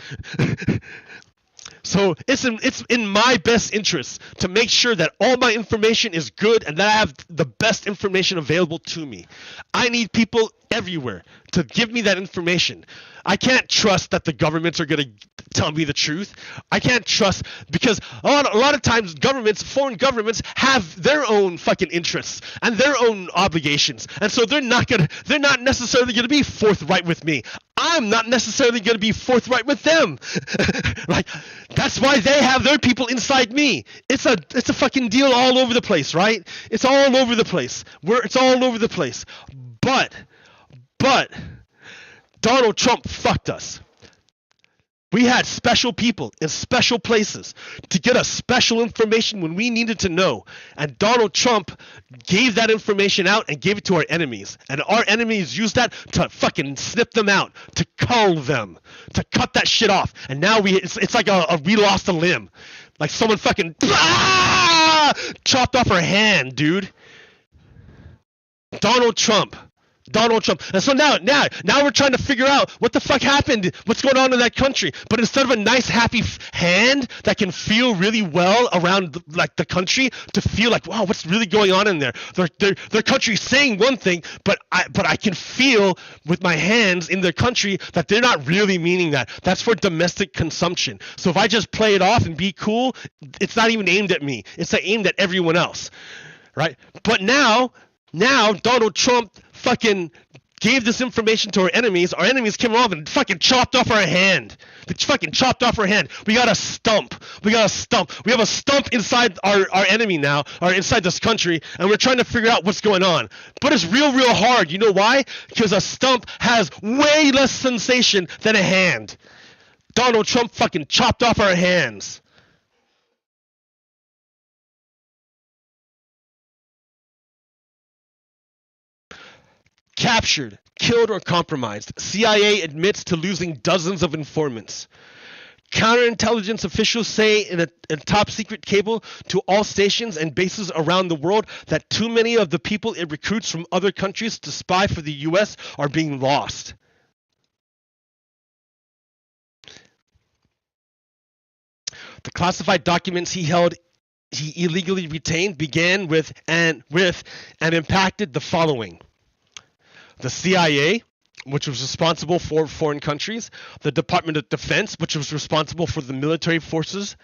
So it's in my best interest to make sure that all my information is good and that I have the best information available to me. I need people everywhere to give me that information. I can't trust that the governments are going to tell me the truth. I can't trust because a lot of times foreign governments have their own fucking interests and their own obligations. And so they're not necessarily going to be forthright with me. I'm not necessarily going to be forthright with them. Like that's why they have their people inside me. It's a fucking deal all over the place, right? It's all over the place. It's all over the place. But Donald Trump fucked us. We had special people in special places to get us special information when we needed to know. And Donald Trump gave that information out and gave it to our enemies. And our enemies used that to fucking snip them out, to cull them, to cut that shit off. And now it's like we lost a limb. Like someone fucking chopped off our hand, dude. Donald Trump. And so now we're trying to figure out what the fuck happened, what's going on in that country. But instead of a nice happy hand that can feel really well around the country, to feel like, wow, what's really going on in there? Their country's saying one thing, but I can feel with my hands in their country that they're not really meaning that. That's for domestic consumption. So if I just play it off and be cool, it's not even aimed at me. It's aimed at everyone else, right? But now Donald Trump fucking gave this information to our enemies. Our enemies came off and fucking chopped off our hand. They fucking chopped off our hand. We got a stump. We have a stump inside our enemy now, or inside this country, and we're trying to figure out what's going on. But it's real hard. You know why? Because a stump has way less sensation than a hand. Donald Trump fucking chopped off our hands. Captured, killed, or compromised. CIA admits to losing dozens of informants. Counterintelligence officials say in a top secret cable to all stations and bases around the world that too many of the people it recruits from other countries to spy for the US are being lost. The classified documents he illegally retained began with and impacted the following: the CIA, which was responsible for foreign countries; the Department of Defense, which was responsible for the military forces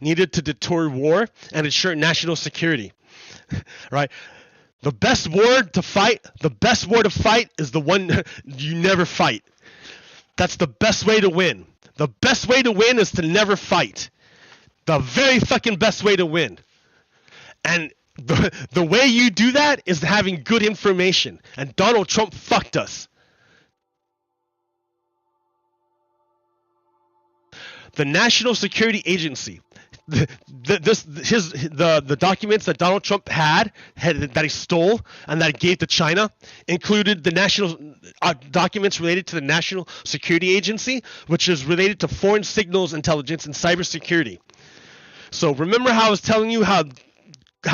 needed to deter war and ensure national security. Right? The best war to fight is the one you never fight. That's the best way to win. The best way to win is to never fight. The very fucking best way to win. And the way you do that is having good information. And Donald Trump fucked us. The National Security Agency. The documents that Donald Trump had that he stole and that he gave to China included the national documents related to the National Security Agency, which is related to foreign signals intelligence and cybersecurity. So remember how I was telling you how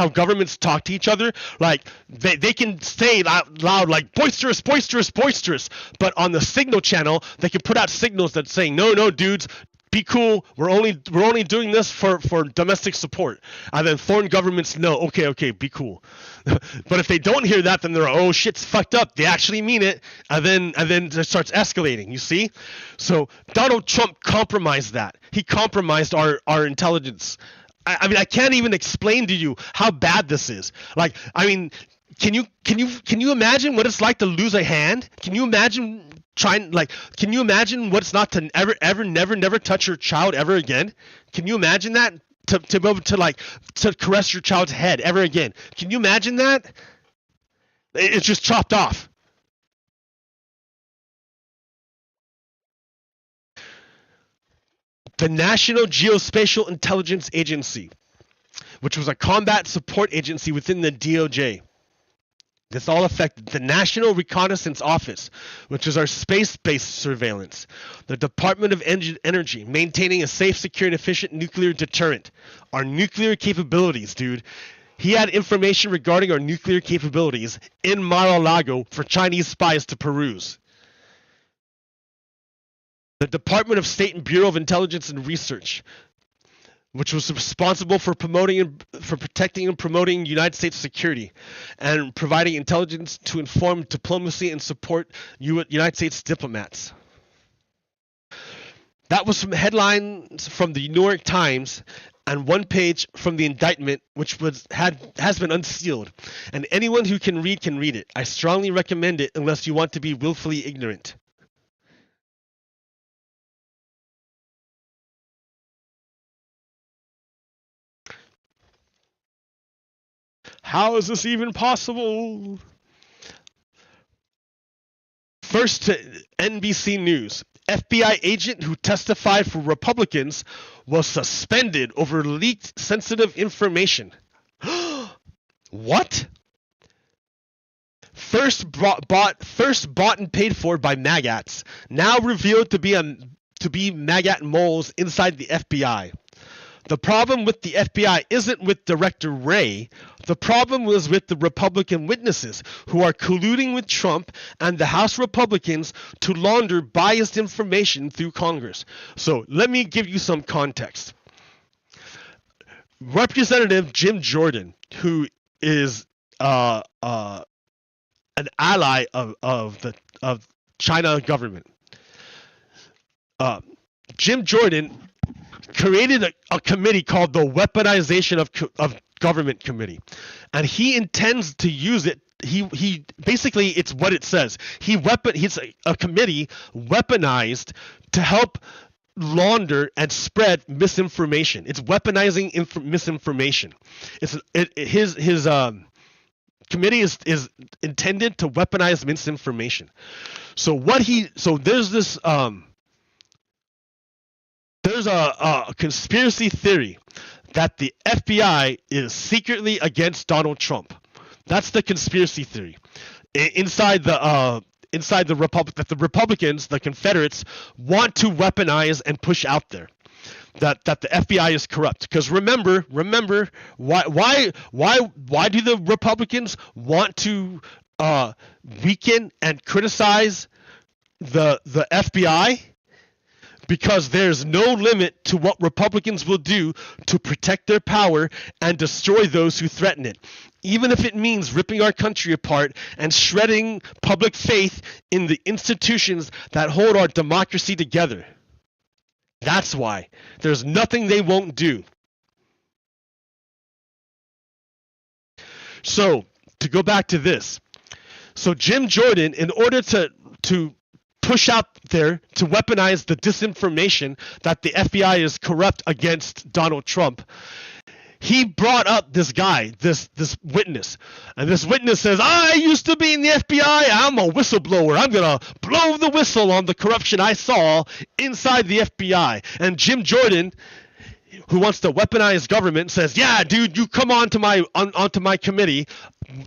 governments talk to each other? Like they can say loud like boisterous, but on the signal channel they can put out signals that say no dudes, be cool. We're only doing this for domestic support. And then foreign governments know, okay, be cool. But if they don't hear that, then they're, oh shit's fucked up. They actually mean it, and then it starts escalating. You see? So Donald Trump compromised that. He compromised our intelligence. I mean, I can't even explain to you how bad this is. Like, I mean, can you imagine what it's like to lose a hand? Can you imagine can you imagine what it's not to never touch your child ever again? Can you imagine that? To be able to caress your child's head ever again. Can you imagine that? It's just chopped off. The National Geospatial Intelligence Agency, which was a combat support agency within the DOJ. This all affected the National Reconnaissance Office, which is our space-based surveillance. The Department of Energy, maintaining a safe, secure, and efficient nuclear deterrent. Our nuclear capabilities, dude. He had information regarding our nuclear capabilities in Mar-a-Lago for Chinese spies to peruse. The Department of State and Bureau of Intelligence and Research, which was responsible for protecting and promoting United States security and providing intelligence to inform diplomacy and support United States diplomats. That was from headlines from the New York Times and one page from the indictment, which has been unsealed. And anyone who can read it. I strongly recommend it unless you want to be willfully ignorant. How is this even possible? First to NBC News. FBI agent who testified for Republicans was suspended over leaked sensitive information. What? First bought and paid for by maggots, now revealed to be maggot moles inside the FBI. The problem with the FBI isn't with Director Wray. The problem was with the Republican witnesses who are colluding with Trump and the House Republicans to launder biased information through Congress. So let me give you some context. Representative Jim Jordan, who is an ally of China government, Jim Jordan created a committee called the Weaponization of Government Committee, and he intends to use it. He basically, it's what it says. He's a committee weaponized to help launder and spread misinformation. It's weaponizing misinformation. His committee is intended to weaponize misinformation. So there's this there's a conspiracy theory that the FBI is secretly against Donald Trump. That's the conspiracy theory. Inside the that the Republicans, the Confederates, want to weaponize and push out there that the FBI is corrupt. Because remember, why do the Republicans want to weaken and criticize the FBI? Because there's no limit to what Republicans will do to protect their power and destroy those who threaten it, even if it means ripping our country apart and shredding public faith in the institutions that hold our democracy together. That's why. There's nothing they won't do. So, to go back to this. So Jim Jordan, in order to push out there to weaponize the disinformation that the FBI is corrupt against Donald Trump, he brought up this guy, this witness. And this witness says, I used to be in the FBI. I'm a whistleblower. I'm going to blow the whistle on the corruption I saw inside the FBI. And Jim Jordan, who wants to weaponize government, says, yeah, dude, you come onto my committee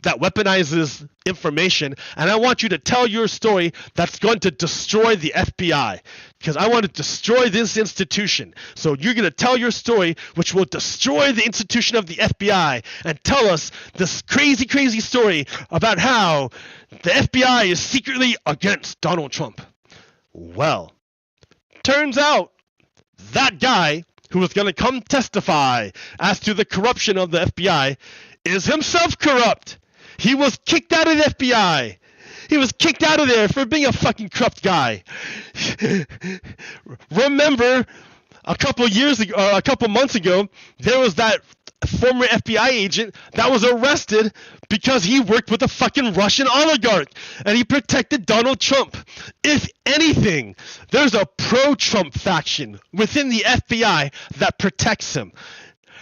that weaponizes information, and I want you to tell your story that's going to destroy the FBI, because I want to destroy this institution. So you're going to tell your story, which will destroy the institution of the FBI, and tell us this crazy, crazy story about how the FBI is secretly against Donald Trump. Well, turns out that guy who was going to come testify as to the corruption of the FBI is himself corrupt. He was kicked out of the FBI. He was kicked out of there for being a fucking corrupt guy. Remember, a couple months ago, there was that former FBI agent that was arrested because he worked with a fucking Russian oligarch and he protected Donald Trump. If anything, there's a pro-Trump faction within the FBI that protects him.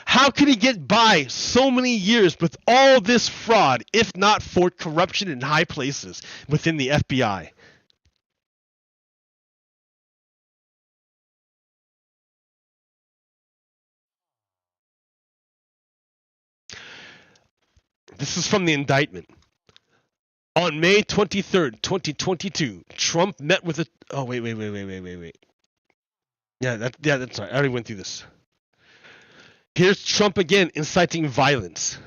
How could he get by so many years with all this fraud, if not for corruption in high places within the FBI? This is from the indictment. On May 23rd, 2022, Trump met with a... Oh, wait. Yeah, that's right. I already went through this. Here's Trump again inciting violence.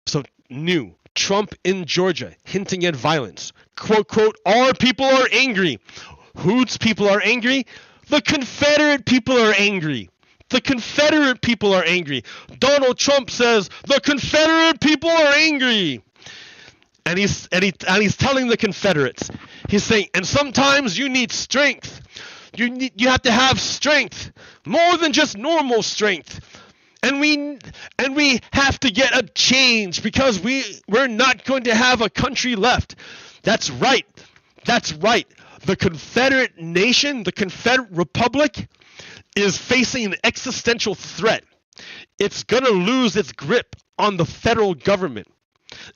So, new. Trump in Georgia hinting at violence. Quote, quote, our people are angry. Whose people are angry? The Confederate people are angry. The Confederate people are angry. Donald Trump says the Confederate people are angry. And he's telling the Confederates. He's saying, and sometimes you need strength. You have to have strength, more than just normal strength. And we have to get a change because we're not going to have a country left. That's right. That's right. The Confederate nation, the Confederate Republic, is facing an existential threat. It's going to lose its grip on the federal government.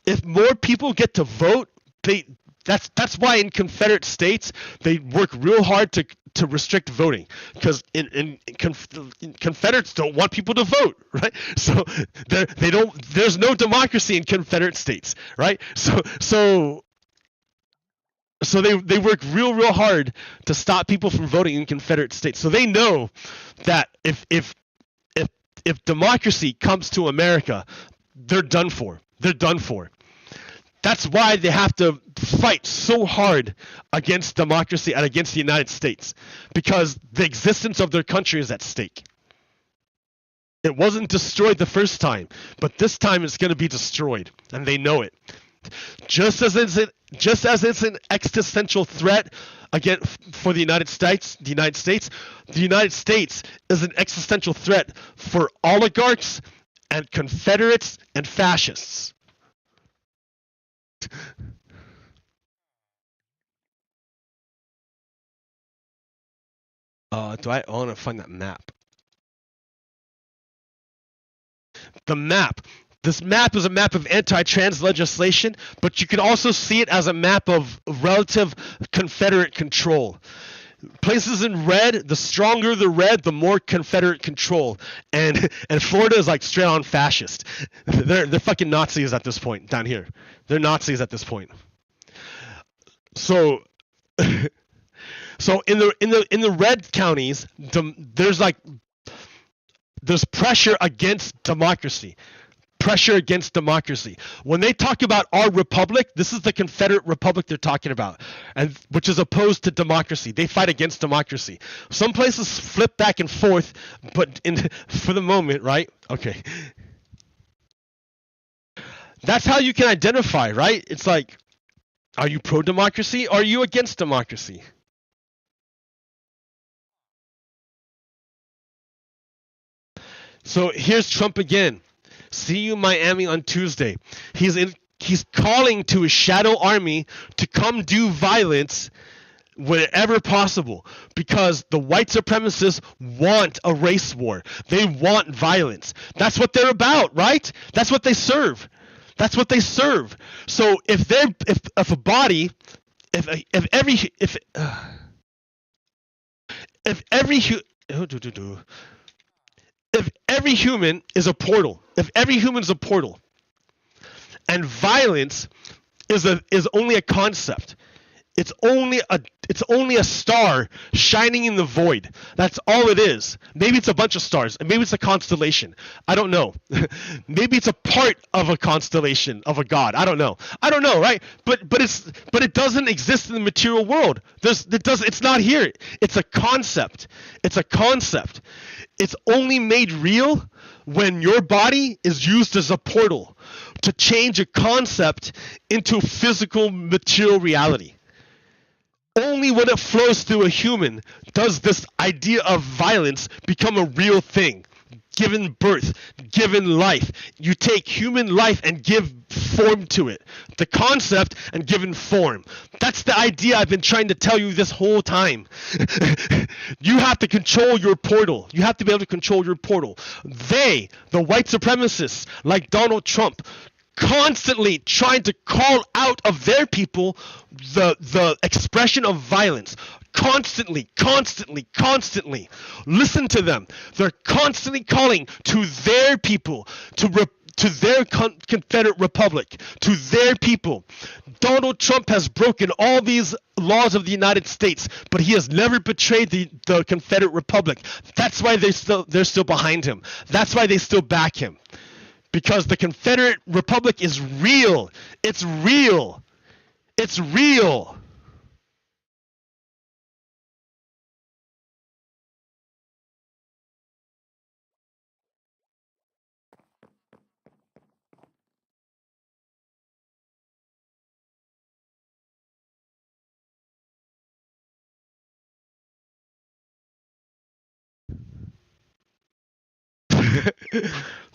If more people get to vote, That's why in Confederate states they work real hard to restrict voting, because Confederates don't want people to vote, right? So they don't. There's no democracy in Confederate states, right? So they work real hard to stop people from voting in Confederate states. So they know that if democracy comes to America, they're done for. They're done for. That's why they have to fight so hard against democracy and against the United States, because the existence of their country is at stake. It wasn't destroyed the first time, but this time it's going to be destroyed, and they know it. Just as it's an existential threat again for the United States is an existential threat for oligarchs and Confederates and fascists. I want to find that map. The map. This map is a map of anti-trans legislation, but you can also see it as a map of relative Confederate control. Places in red, the stronger the red, the more Confederate control. And Florida is like straight on fascist. They're fucking Nazis at this point down here. They're Nazis at this point. So so in the red counties, there's pressure against democracy. Pressure against democracy. When they talk about our republic, this is the Confederate Republic they're talking about, and which is opposed to democracy. They fight against democracy. Some places flip back and forth, but for the moment, right? Okay. That's how you can identify, right? It's like, are you pro-democracy or are you against democracy? So here's Trump again. See you in Miami on Tuesday. He's calling to his shadow army to come do violence whenever possible, because the white supremacists want a race war. They want violence. That's what they're about, right? That's what they serve. That's what they serve. So if every human is a portal, if every human is a portal, and violence is only a concept, it's only a star shining in the void. That's all it is. Maybe it's a bunch of stars, and maybe it's a constellation. I don't know. Maybe it's a part of a constellation of a god. I don't know, right? But it doesn't exist in the material world. It's not here. It's a concept. It's a concept. It's only made real when your body is used as a portal to change a concept into physical material reality. Only when it flows through a human does this idea of violence become a real thing. Given birth, given life. You take human life and give form to it. The concept and given form. That's the idea I've been trying to tell you this whole time. You have to control your portal. You have to be able to control your portal. They, the white supremacists like Donald Trump, constantly trying to call out of their people the expression of violence. Constantly. Listen to them. They're constantly calling to their people, to their Confederate Republic, to their people. Donald Trump has broken all these laws of the United States, but he has never betrayed the Confederate Republic. That's why they're still behind him. That's why they still back him. Because the Confederate Republic is real. It's real. It's real.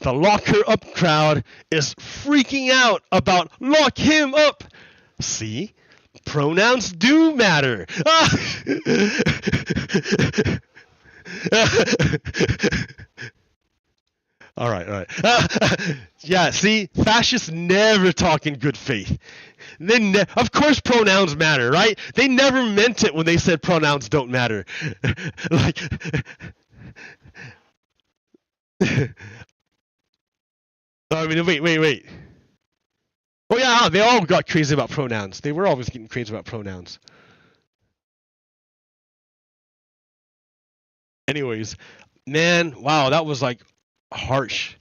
The lock her up crowd is freaking out about lock him up. See? Pronouns do matter. All right, all right. Yeah, see, fascists never talk in good faith. Of course pronouns matter, right? They never meant it when they said pronouns don't matter. Like, I mean, wait. Oh yeah, they all got crazy about pronouns. They were always getting crazy about pronouns. Anyways, man, wow, that was like harsh.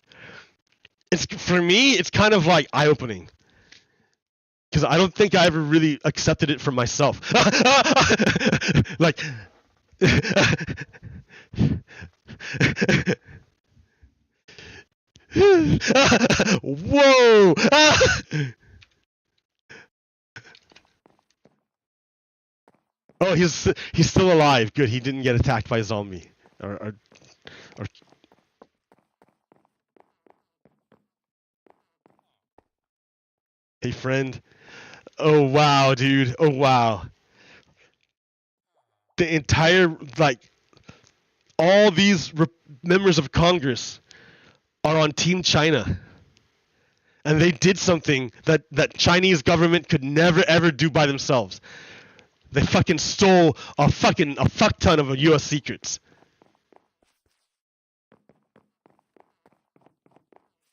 For me, it's kind of like eye-opening. Because I don't think I ever really accepted it for myself. Like, whoa! Oh, he's still alive. Good, he didn't get attacked by a zombie. Or Hey, friend. Oh wow, dude. Oh wow. The entire all these members of Congress are on Team China, and they did something that Chinese government could never ever do by themselves. They fucking stole a fuck ton of U.S. secrets.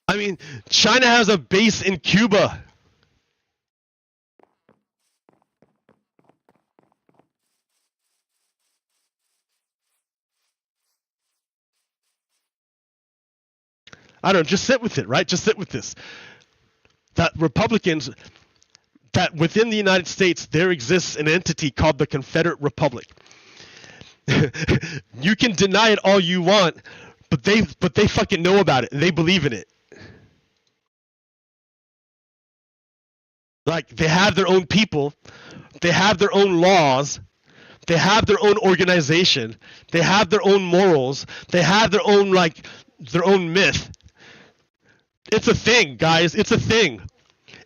I mean, China has a base in Cuba. I don't know, just sit with it, right? Just sit with this. That Republicans, that within the United States, there exists an entity called the Confederate Republic. You can deny it all you want, but they fucking know about it, and they believe in it. Like, they have their own people, they have their own laws, they have their own organization, they have their own morals, they have their own myth. It's a thing, guys. It's a thing.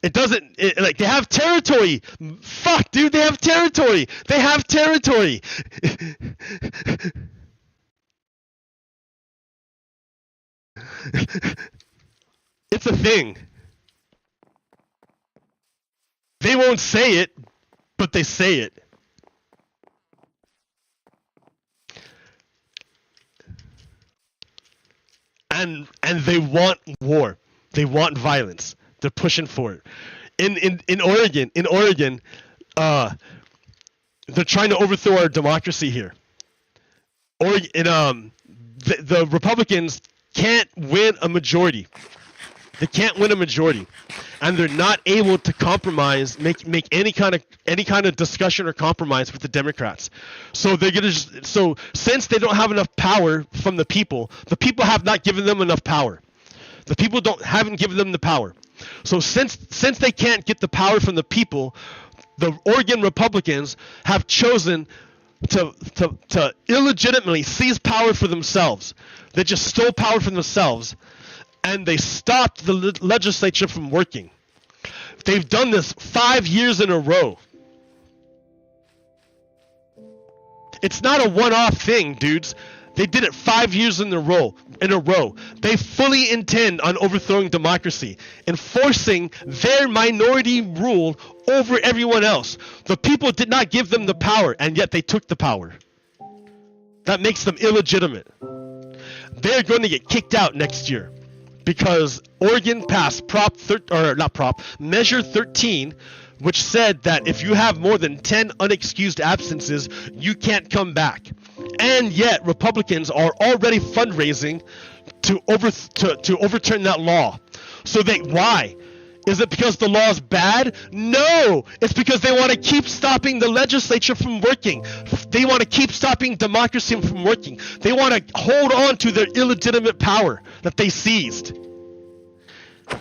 It doesn't they have territory. Fuck, dude, they have territory. They have territory. It's a thing. They won't say it, but they say it. And they want war. They want violence. They're pushing for it. In Oregon, they're trying to overthrow our democracy here. The Republicans can't win a majority. They can't win a majority, and they're not able to compromise, make any kind of discussion or compromise with the Democrats. So they're gonna since they don't have enough power from the people have not given them enough power. The people haven't given them the power. So since they can't get the power from the people, the Oregon Republicans have chosen to illegitimately seize power for themselves. They just stole power from themselves, and they stopped the legislature from working. They've done this 5 years in a row. It's not a one-off thing, dudes. They did it 5 years in a row. They fully intend on overthrowing democracy, enforcing their minority rule over everyone else. The people did not give them the power, and yet they took the power. That makes them illegitimate. They're going to get kicked out next year because Oregon passed Measure 13, which said that if you have more than 10 unexcused absences, you can't come back. And yet, Republicans are already fundraising to overturn that law. So why? Is it because the law is bad? No! It's because they want to keep stopping the legislature from working. They want to keep stopping democracy from working. They want to hold on to their illegitimate power that they seized.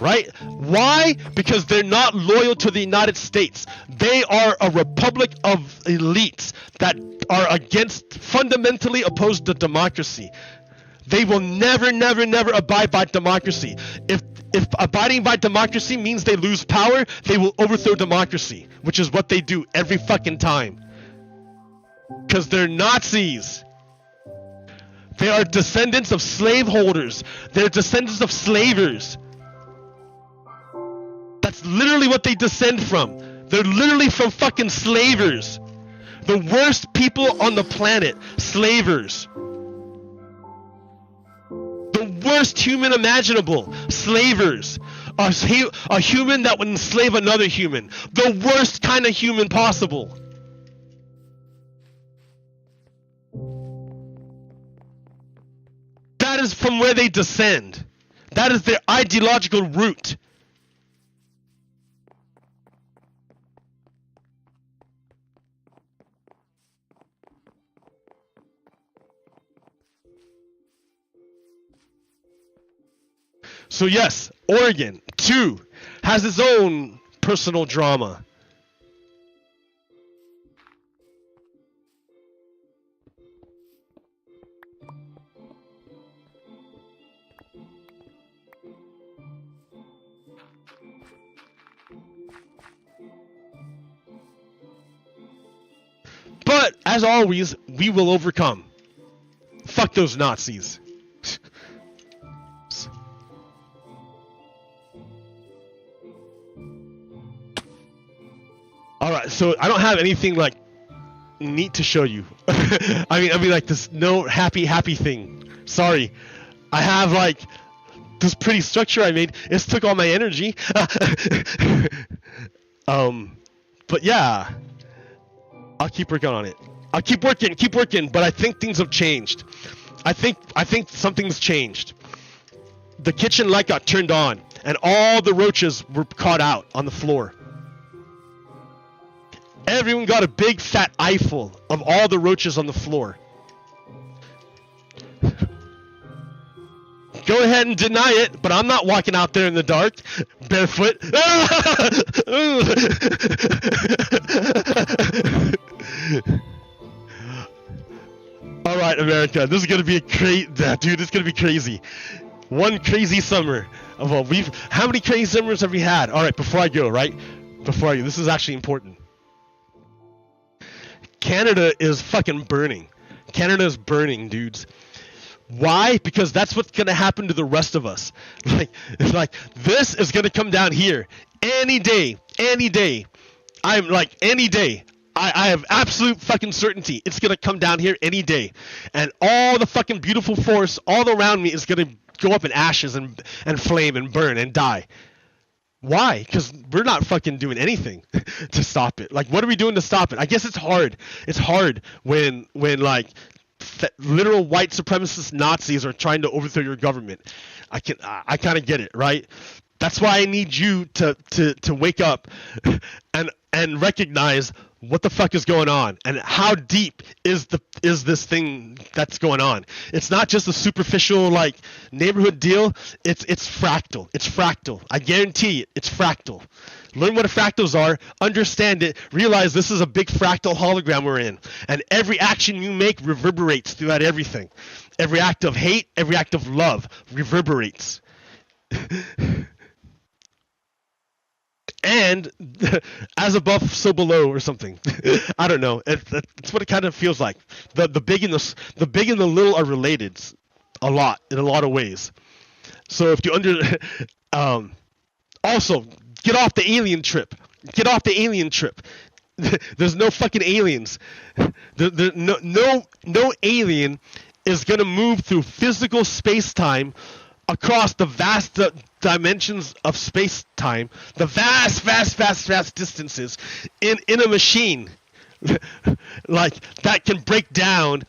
Right? Why? Because they're not loyal to the United States. They are a republic of elites that are fundamentally opposed to democracy. They will never, never, never abide by democracy. If abiding by democracy means they lose power, they will overthrow democracy, which is what they do every fucking time. Because they're Nazis. They are descendants of slaveholders. They're descendants of slavers. That's literally what they descend from. They're literally from fucking slavers. The worst people on the planet. Slavers. The worst human imaginable. Slavers. A human that would enslave another human. The worst kind of human possible. That is from where they descend. That is their ideological root. So yes, Oregon, too, has its own personal drama. But, as always, we will overcome. Fuck those Nazis. Alright, so I don't have anything, like, neat to show you. I mean, like, this no happy thing. Sorry. I have, like, this pretty structure I made. It's took all my energy. But yeah. I'll keep working on it. I'll keep working, but I think things have changed. I think something's changed. The kitchen light got turned on, and all the roaches were caught out on the floor. Everyone got a big fat eyeful of all the roaches on the floor. Go ahead and deny it, but I'm not walking out there in the dark, barefoot. Alright, America, this is gonna be a dude, it's gonna be crazy. One crazy summer. Well, how many crazy summers have we had? Alright, before I go, this is actually important. Canada is fucking burning. Canada is burning, dudes. Why? Because that's what's gonna happen to the rest of us. Like this is gonna come down here any day. I'm like any day. I have absolute fucking certainty it's gonna come down here any day, and all the fucking beautiful forest all around me is gonna go up in ashes and flame and burn and die. Why? Because we're not fucking doing anything to stop it. Like, what are we doing to stop it? I guess it's hard. It's hard when like literal white supremacist Nazis are trying to overthrow your government. I kind of get it, right? That's why I need you to wake up and recognize what the fuck is going on and how deep is this thing that's going on. It's not just a superficial like neighborhood deal. It's fractal. It's fractal. I guarantee it. It's fractal. Learn what fractals are, understand it, realize this is a big fractal hologram we're in, and every action you make reverberates throughout everything. Every act of hate, every act of love reverberates. And as above, so below, or something. I don't know. It's what it kind of feels like. The big and the little are related, a lot in a lot of ways. So if you also get off the alien trip. Get off the alien trip. There's no fucking aliens. No alien is gonna move through physical space-time across the vast dimensions of space-time, the vast distances in a machine like that can break down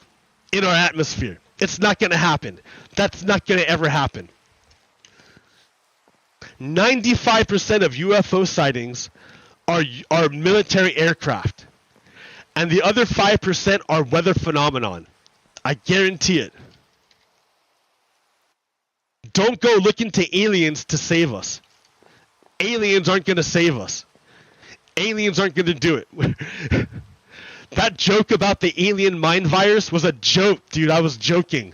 in our atmosphere. It's not gonna happen. That's not gonna ever happen. 95% of UFO sightings are military aircraft, and the other 5% are weather phenomenon. I guarantee it. Don't go looking to aliens to save us. Aliens aren't going to save us. Aliens aren't going to do it. That joke about the alien mind virus was a joke, dude. I was joking.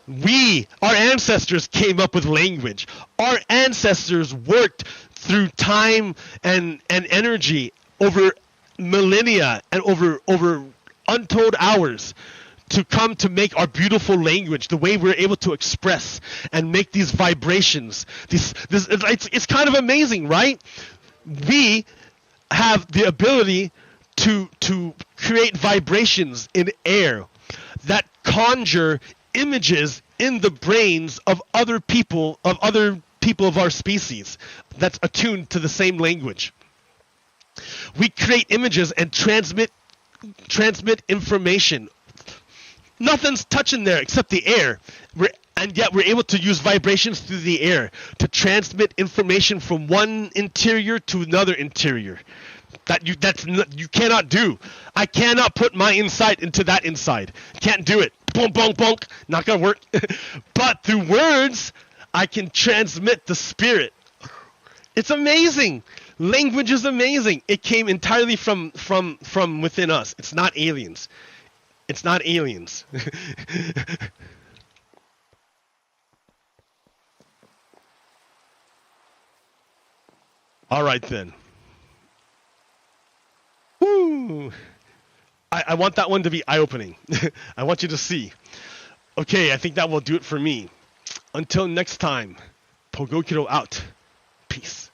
Our ancestors came up with language. Our ancestors worked through time and energy over millennia and over untold hours to come to make our beautiful language, the way we're able to express and make these vibrations. It's kind of amazing, right? We have the ability to create vibrations in air that conjure images in the brains of other people of our species that's attuned to the same language. We create images and transmit information. Nothing's touching there except the air. And yet we're able to use vibrations through the air to transmit information from one interior to another interior. You cannot do. I cannot put my inside into that inside. Can't do it. Boom, boom, boom. Not gonna work. But through words, I can transmit the spirit. It's amazing. Language is amazing. It came entirely from within us. It's not aliens. It's not aliens. All right then. Woo! I want that one to be eye-opening. I want you to see. Okay, I think that will do it for me. Until next time, Pogokiro out. Peace.